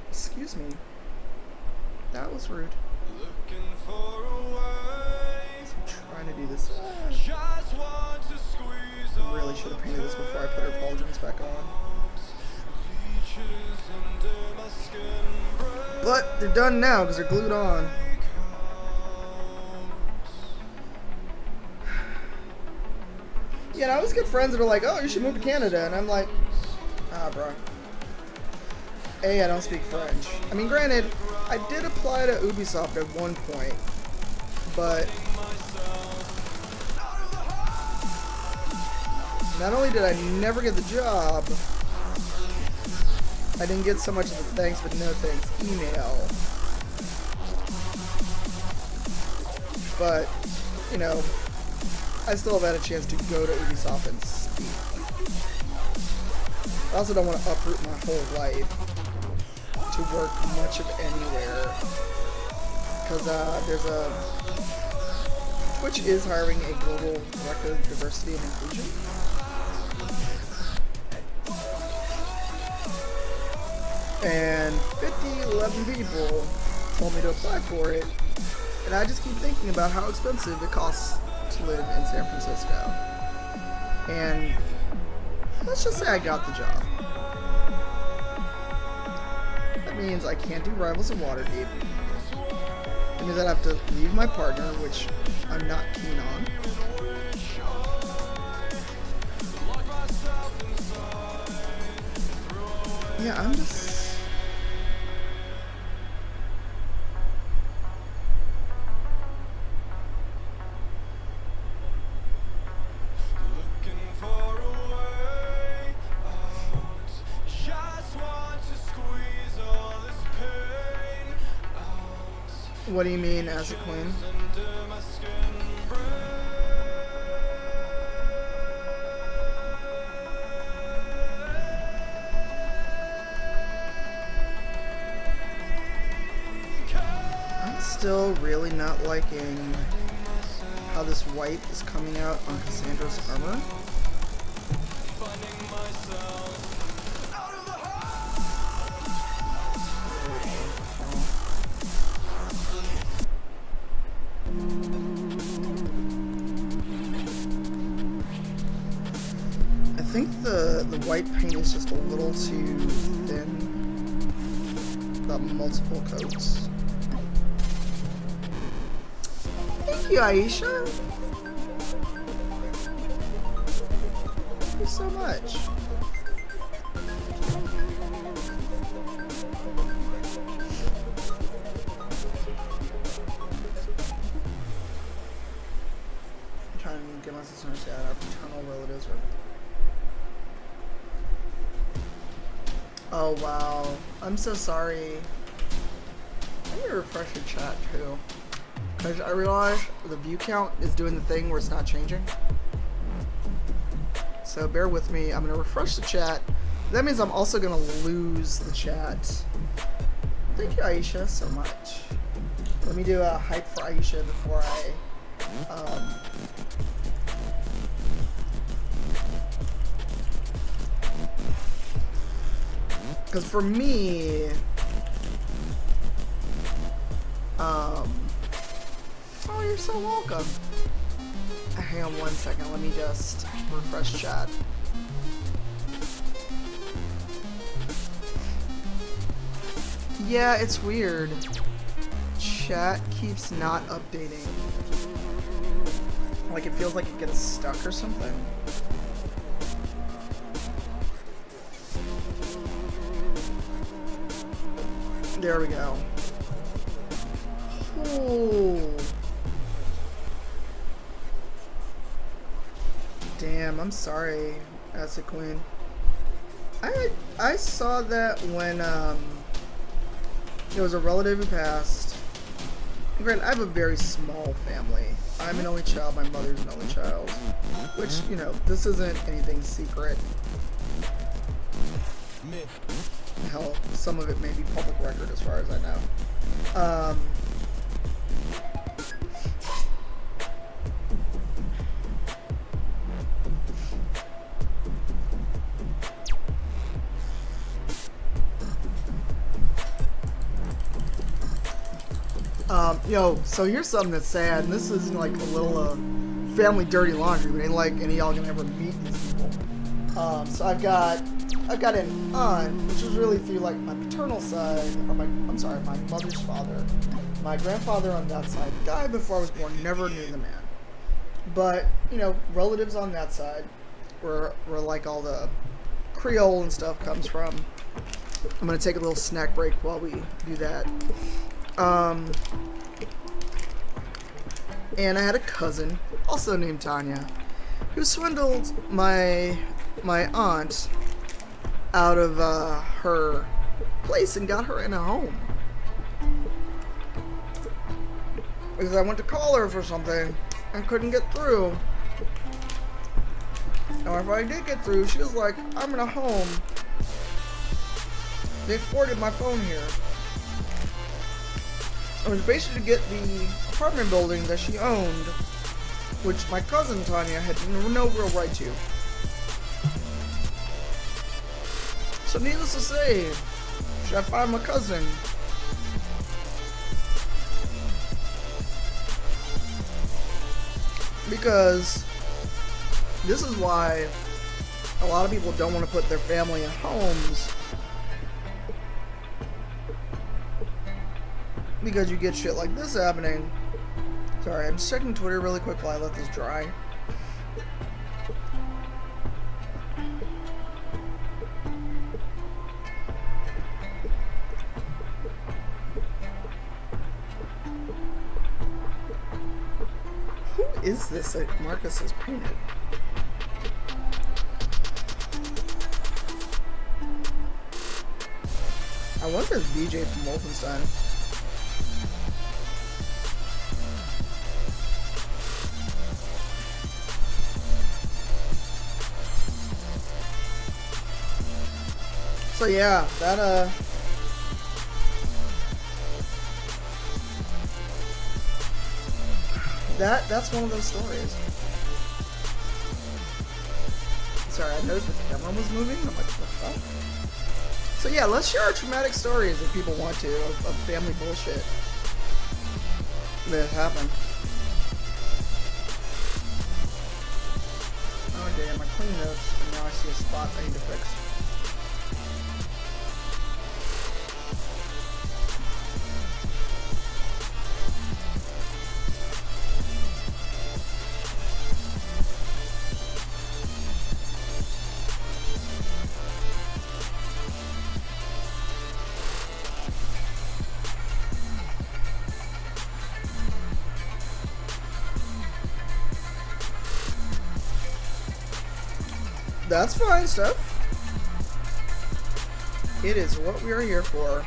Excuse me. That was rude. I'm trying to do this. I really should have painted this before I put her pauldrons back on. But they're done now because they're glued on. Yeah, and I always get friends that are like, oh, you should move to Canada. And I'm like, bro. A, I don't speak French. I mean, granted, I did apply to Ubisoft at one point, but not only did I never get the job, I didn't get so much of the thanks but no thanks email. But, I still have had a chance to go to Ubisoft and speak. I also don't want to uproot my whole life to work much of anywhere, because Twitch is hiring a global director of diversity and inclusion. And 11 people told me to apply for it, and I just keep thinking about how expensive it costs to live in San Francisco. And let's just say I got the job. That means I can't do Rivals of Waterdeep. It means I'd have to leave my partner, which I'm not keen on. Yeah, I'm just... What do you mean, as a queen? I'm still really not liking how this white is coming out on Cassandra's armor. think the white paint is just a little too thin. The multiple coats. Thank you, Aisha. Thank you so much. I'm trying to get my sister to understand our paternal relatives are. Oh wow. I'm so sorry. I need to refresh your chat too. Because I realized the view count is doing the thing where it's not changing. So bear with me. I'm going to refresh the chat. That means I'm also going to lose the chat. Thank you, Aisha, so much. Let me do a hype for Aisha before I... Because for me... Oh, you're so welcome. Hang on one second. Let me just refresh chat. Yeah, it's weird. Chat keeps not updating. Like it feels like it gets stuck or something. There we go. Oh. Damn, I'm sorry, Acid Queen. I saw that when there was a relative who passed. Granted, I have a very small family. I'm an only child, my mother's an only child. Which, you know, this isn't anything secret. Hell, some of it may be public record as far as I know. Yo, so here's something that's sad, and this is like a little family dirty laundry, but ain't like any of y'all gonna ever meet these people. So I've got an aunt, which is really through like my paternal side, or my mother's father. My grandfather on that side died before I was born, never knew the man. But, you know, relatives on that side, where like all the Creole and stuff comes from. I'm gonna take a little snack break while we do that. And I had a cousin, also named Tanya, who swindled my aunt out of her place and got her in a home. Because I went to call her for something and couldn't get through. And if I did get through, she was like, I'm in a home. They forwarded my phone here. It was basically to get the apartment building that she owned, which my cousin Tanya had no real right to. So needless to say, should I find my cousin? Because this is why a lot of people don't want to put their family in homes. Because you get shit like this happening. Sorry, I'm just checking Twitter really quick while I let this dry. Who is this that Marcus has painted? I wonder if it's BJ from Wolfenstein. So yeah, that's one of those stories. Sorry, I noticed the camera was moving. I'm like, what the fuck? So yeah, let's share our traumatic stories if people want to of family bullshit that has happened. Oh damn, I cleaned this and now now I see a spot I need to fix. That's fine, stuff. It is what we are here for.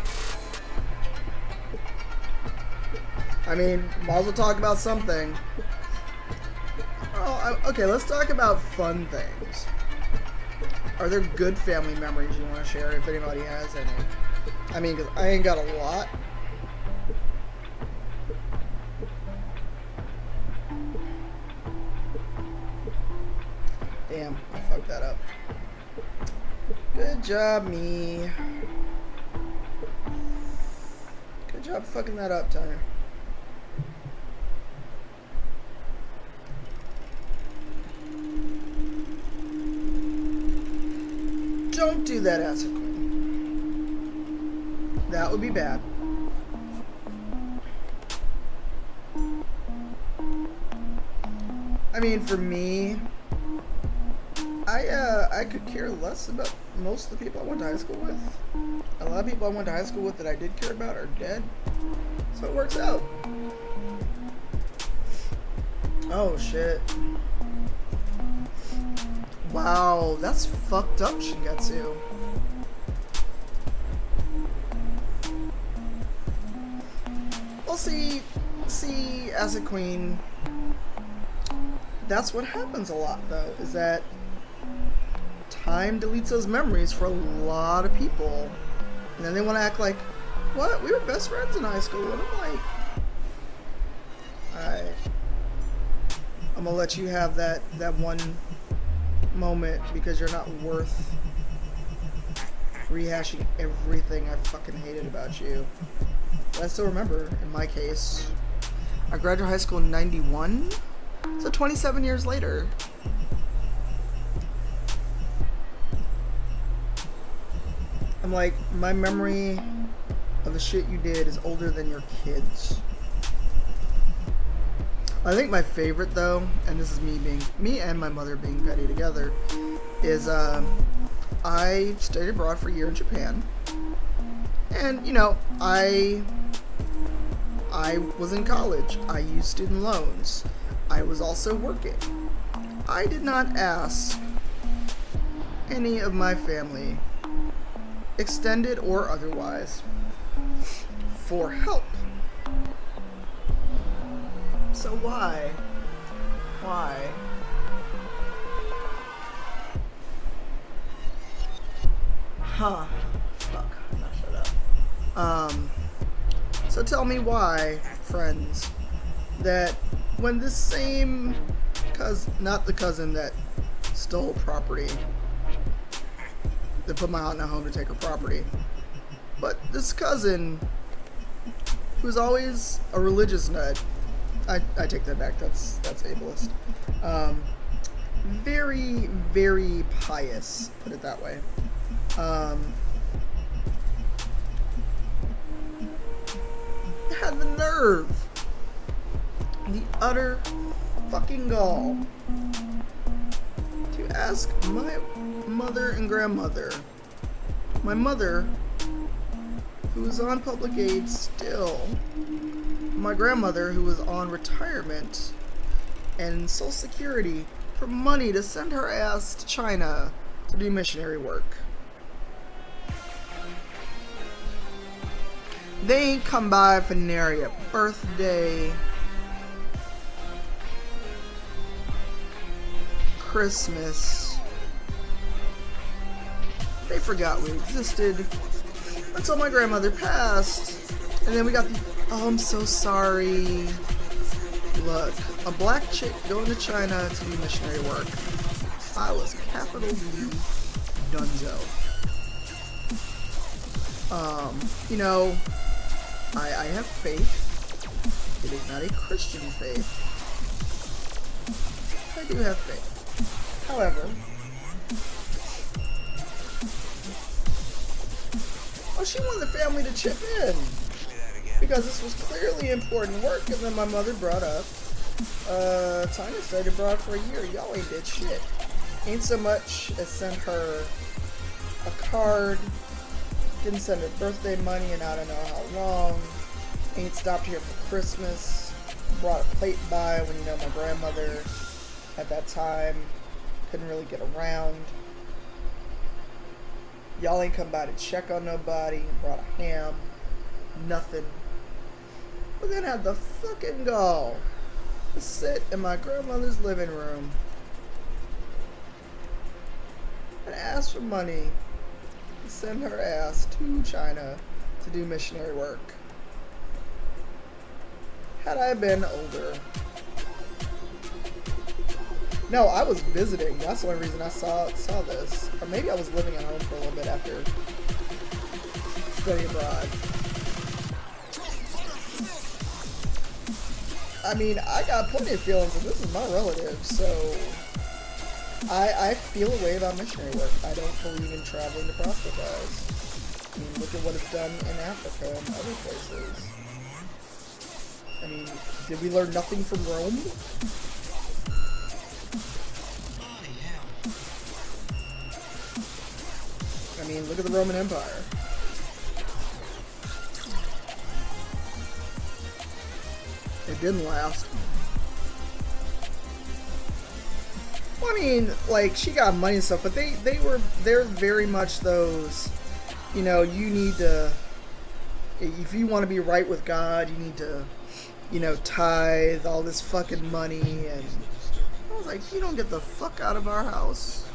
I mean, might as well talk about something. Oh, okay, let's talk about fun things. Are there good family memories you want to share, if anybody has any? I mean, 'cause I ain't got a lot. Damn, I fucked that up. Good job, me. Good job fucking that up, Tanner. Don't do that, Acid Queen. That would be bad. I mean, for me, I could care less about most of the people I went to high school with. A lot of people I went to high school with that I did care about are dead. So it works out. Oh, shit. Wow, that's fucked up, Shingetsu. Well, see, Acid Queen, that's what happens a lot, though, is that time deletes those memories for a lot of people. And then they want to act like, what? We were best friends in high school. And I'm like, alright. I'm gonna let you have that one moment because you're not worth rehashing everything I fucking hated about you. But I still remember, in my case, I graduated high school in 91, so 27 years later. I'm like, my memory of the shit you did is older than your kids. I think my favorite, though, and this is me and my mother being petty together, is I stayed abroad for a year in Japan, and you know, I was in college. I used student loans. I was also working. I did not ask any of my family, extended or otherwise, for help. So why? Huh. Fuck. Now shut up. So tell me why, friends, that when this same cousin, not the cousin that stole property, that put my aunt in a home to take her property, but this cousin who's always a religious nut, I take that back, that's ableist. Very, very pious, put it that way. Had the nerve, the utter fucking gall, to ask my mother and grandmother, my mother, who was on public aid still, my grandmother, who was on retirement and Social Security, for money to send her ass to China to do missionary work. They ain't come by for nary a birthday, Christmas. They forgot we existed until my grandmother passed. And then we got the, oh, I'm so sorry. Look, a black chick going to China to do missionary work. I was capital D Dunzo. You know, I have faith. It is not a Christian faith. I do have faith. However, Oh, she wanted the family to chip in. Because this was clearly important work, and then my mother brought up, Tanya started abroad for a year. Y'all ain't did shit. Ain't so much as sent her a card, didn't send her birthday money in I don't know how long, ain't stopped here for Christmas, brought a plate by when you know my grandmother at that time couldn't really get around. Y'all ain't come by to check on nobody, brought a ham, nothing. But then had the fucking gall to sit in my grandmother's living room and ask for money to send her ass to China to do missionary work. Had I been older. No, I was visiting. That's the only reason I saw this. Or maybe I was living at home for a little bit after studying abroad. I mean, I got plenty of feelings, and this is my relative, so I feel a way about missionary work. I don't believe in traveling to proselytize. I mean, look at what it's done in Africa and other places. I mean, did we learn nothing from Rome? I mean, look at the Roman Empire. It didn't last. Well, I mean, like, she got money and stuff, but they're very much those, you know, you need to, if you want to be right with God, you need to, you know, tithe all this fucking money, and I was like, you don't get the fuck out of our house.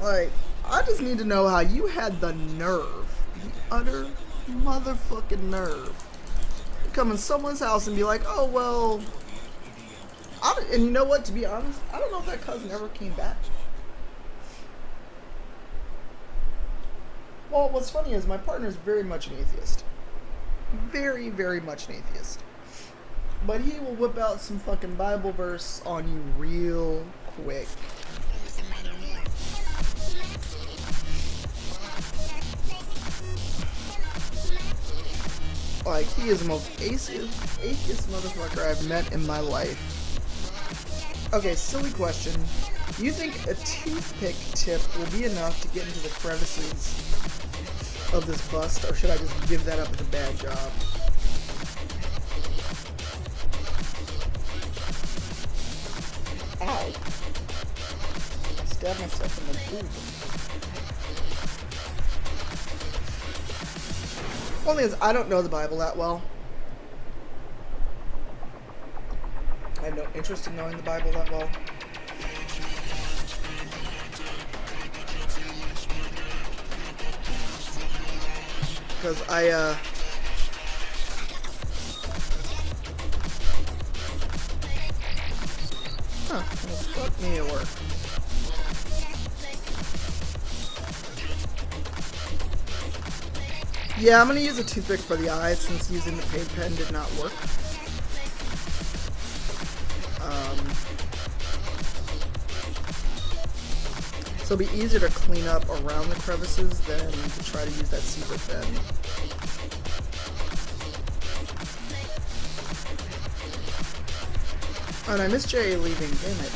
Like, I just need to know how you had the nerve, the utter motherfucking nerve, to come in someone's house and be like, oh, well, and you know what, to be honest, I don't know if that cousin ever came back. Well, what's funny is my partner is very much an atheist. Very, very much an atheist. But he will whip out some fucking Bible verse on you real quick. Like, he is the most atheist motherfucker I've met in my life. Okay, silly question. Do you think a toothpick tip will be enough to get into the crevices of this bust, or should I just give that up as a bad job? Ow. I stabbed myself in the boob. Only is I don't know the Bible that well. I have no interest in knowing the Bible that well. Because huh, well, fuck me at work. Yeah, I'm gonna use a toothpick for the eyes since using the paint pen did not work. So it'll be easier to clean up around the crevices than to try to use that super pen. Oh, and I missed Jay leaving, damn it.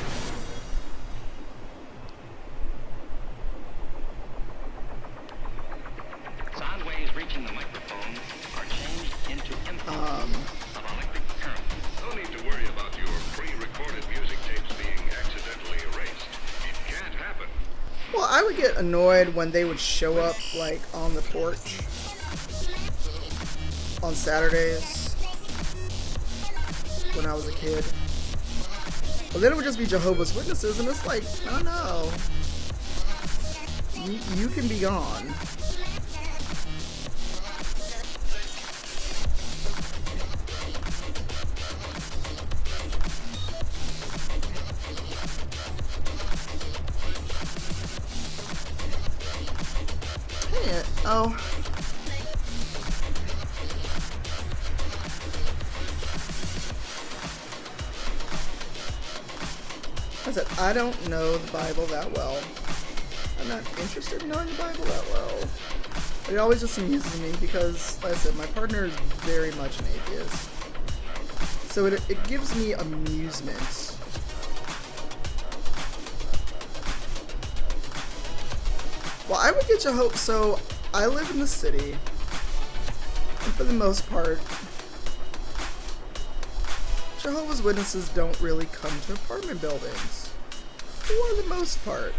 Sound waves reaching the microphone are changed into impulses of electric current.
No need to worry about your pre-recorded music tapes being accidentally erased. It can't happen.
Well, I would get annoyed when they would show up, like, on the porch on Saturdays when I was a kid. But then it would just be Jehovah's Witnesses, and it's like, no. You can be gone. Hey, oh. I said, I don't know the Bible that well. I I'm not interested in knowing the Bible that well. But it always just amuses me because, like I said, my partner is very much an atheist. So it gives me amusement. Well, I would get Jehovah. So I live in the city, and for the most part, Jehovah's Witnesses don't really come to apartment buildings. For the most part.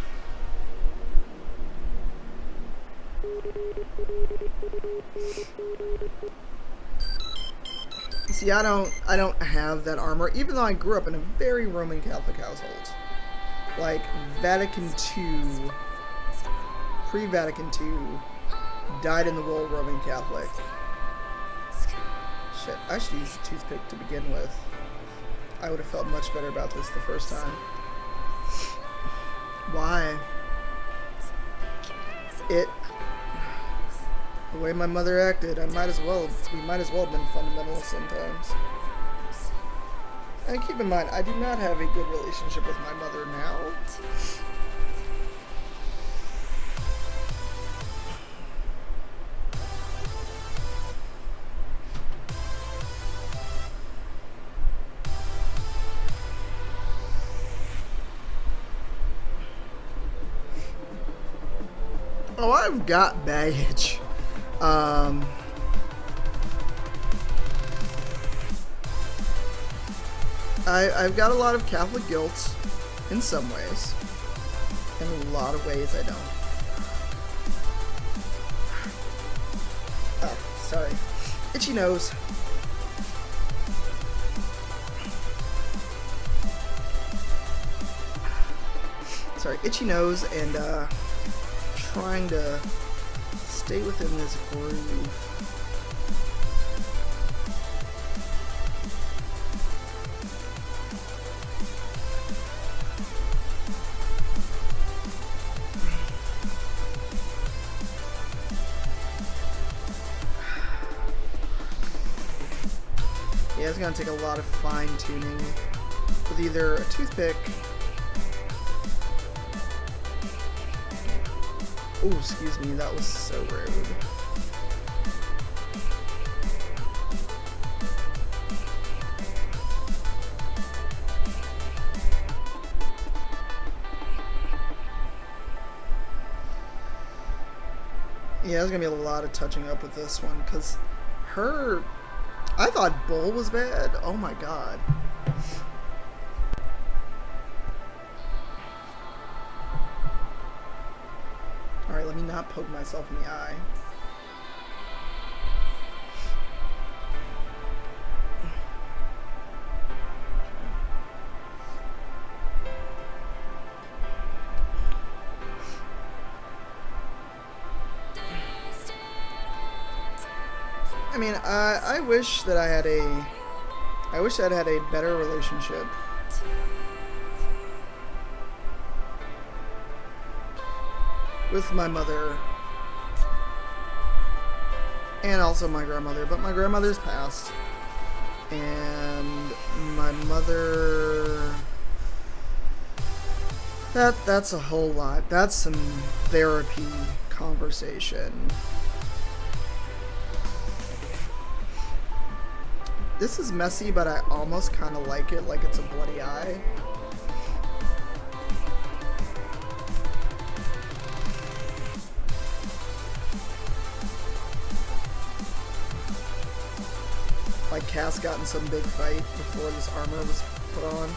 See, I don't have that armor, even though I grew up in a very Roman Catholic household. Like, Vatican II, pre-Vatican II, died in the wool Roman Catholic. Shit, I should use a toothpick to begin with. I would have felt much better about this the first time. Why? The way my mother acted, we might as well have been fundamentalists sometimes. And keep in mind, I do not have a good relationship with my mother now. Oh, I've got baggage. I've got a lot of Catholic guilt in some ways. In a lot of ways I don't. Oh, sorry. Itchy nose. Sorry, itchy nose and trying to stay within this groove. Yeah, it's gonna take a lot of fine tuning with either a toothpick. Oh, excuse me, that was so rude. Yeah, there's gonna be a lot of touching up with this one, because I thought Bull was bad. Oh my god. Alright, let me not poke myself in the eye. I mean, I wish that I had a better relationship with my mother and also my grandmother, but my grandmother's passed, and my mother, that's a whole lot. That's some therapy conversation. This is messy, but I almost kind of like it, like it's a bloody eye. Like Cass got in some big fight before this armor was put on.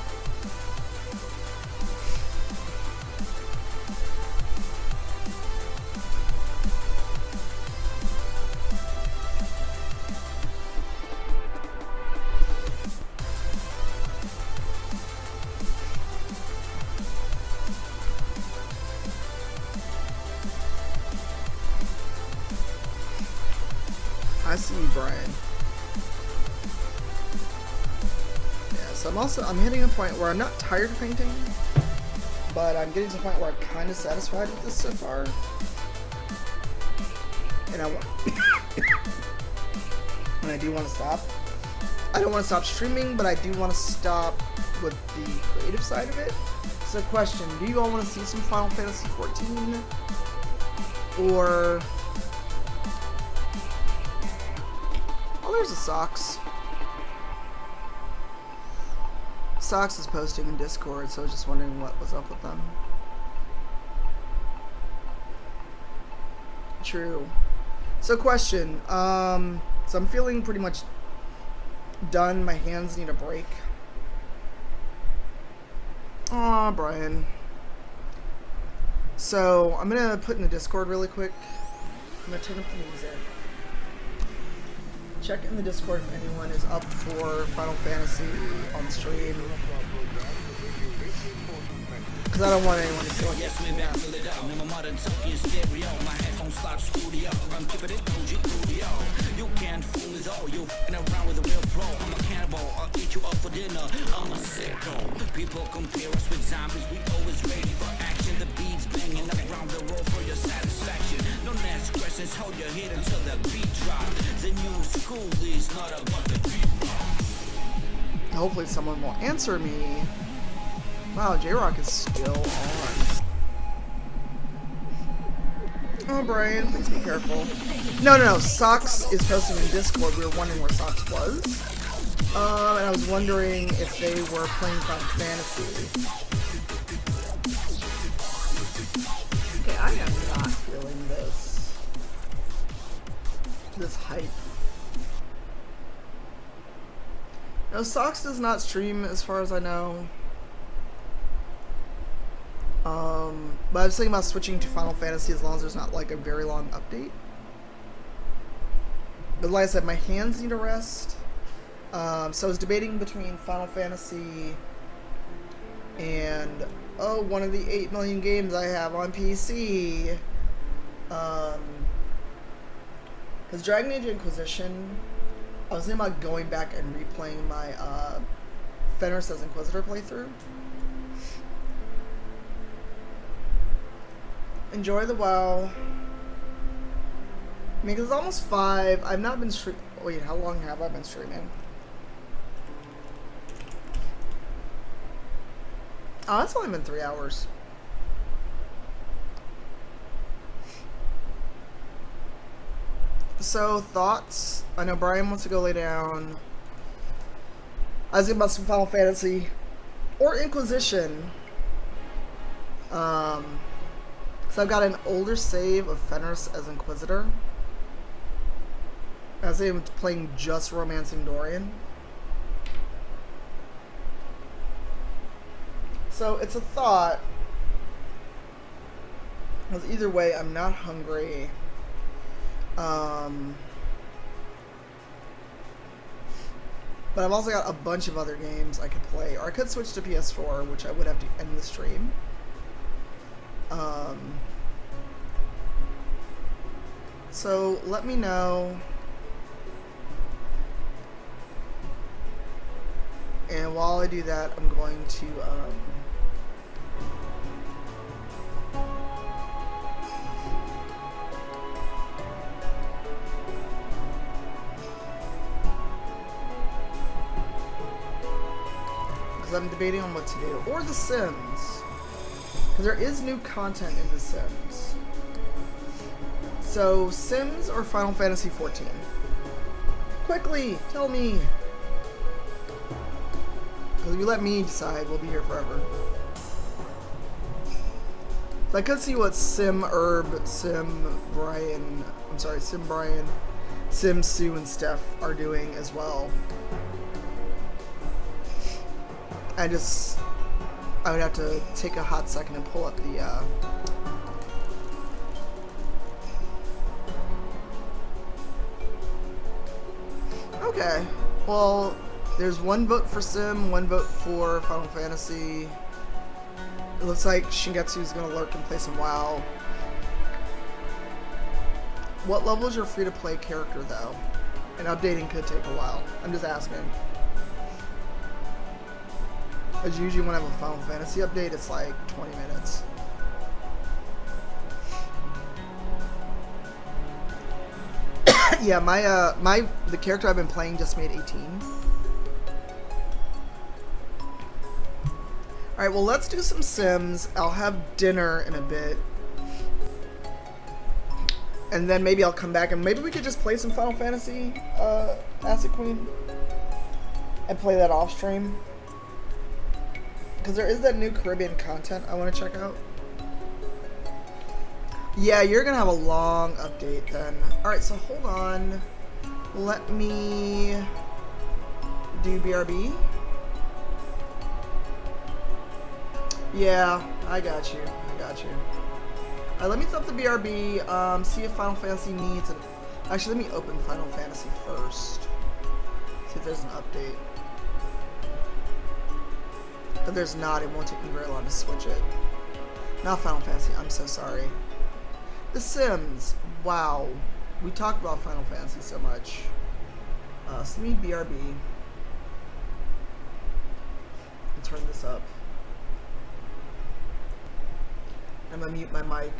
I see you, Brian. Yeah, so I'm hitting a point where I'm not tired of painting, but I'm getting to the point where I'm kind of satisfied with this so far. And I do want to stop. I don't want to stop streaming, but I do want to stop with the creative side of it. So question, do you all want to see some Final Fantasy 14? Or... Oh, there's a Socks. Socks is posting in Discord, so I was just wondering what was up with them. True. So question, so I'm feeling pretty much done. My hands need a break. Aw, Brian. So I'm gonna put in the Discord really quick. I'm gonna turn up the music. Check in the Discord if anyone is up for Final Fantasy on stream. Because I don't want anyone to feel like you can't fool with all you and around with a real pro. I'm a cannibal, I'll eat you up for dinner. I'm a sicko. People compare us with zombies, we always ready for action. The beats banging around the road for your satisfaction. Don't ask questions, hold your head until the beat drop. The new school is not about the beat. Hopefully someone will answer me. Wow, J-Rock is still on. Oh, Brian, please be careful. No. Socks is posting in Discord. We were wondering where Socks was. And I was wondering if they were playing Final Fantasy. Okay, I am not feeling this hype. No, Socks does not stream as far as I know. But I was thinking about switching to Final Fantasy as long as there's not like a very long update. But like I said, my hands need a rest. So I was debating between Final Fantasy and one of the 8 million games I have on PC. Because Dragon Age Inquisition, I was thinking about going back and replaying my Fenris as Inquisitor playthrough. Enjoy the WoW. I mean, 'cause it's almost 5. I've not been streaming. Wait, how long have I been streaming? Oh, it's only been 3 hours. So, thoughts? I know Brian wants to go lay down. I was thinking about some Final Fantasy. Or Inquisition. So I've got an older save of Fenris as Inquisitor. I was thinking of playing just Romancing Dorian. So it's a thought. Because either way, I'm not hungry. But I've also got a bunch of other games I could play. Or I could switch to PS4, which I would have to end the stream. So let me know. And while I do that, I'm going to because I'm debating on what to do. Or The Sims. Because there is new content in The Sims. So, Sims or Final Fantasy 14? Quickly, tell me. Because if you let me decide, we'll be here forever. So I could see what Sim Brian, Sim Sue and Steph are doing as well. I would have to take a hot second and pull up the, Okay, well, there's one vote for Sim, one vote for Final Fantasy. It looks like Shingetsu's gonna lurk and play some WoW. What level is your free-to-play character, though? And updating could take a while. I'm just asking. As usually when I have a Final Fantasy update, it's like 20 minutes. Yeah, the character I've been playing just made 18. Alright, well, let's do some Sims. I'll have dinner in a bit. And then maybe I'll come back and maybe we could just play some Final Fantasy, Acid Queen. And play that off stream. Because there is that new Caribbean content I want to check out. Yeah, you're going to have a long update then. Alright, so hold on. Let me do BRB. Yeah, I got you. Alright, let me set up the BRB, see if Final Fantasy needs an... Actually, let me open Final Fantasy first. See if there's an update. If there's not, it won't take me very long to switch it. Not Final Fantasy, I'm so sorry. The Sims. Wow. We talked about Final Fantasy so much. So let me BRB. And turn this up. I'm gonna mute my mic.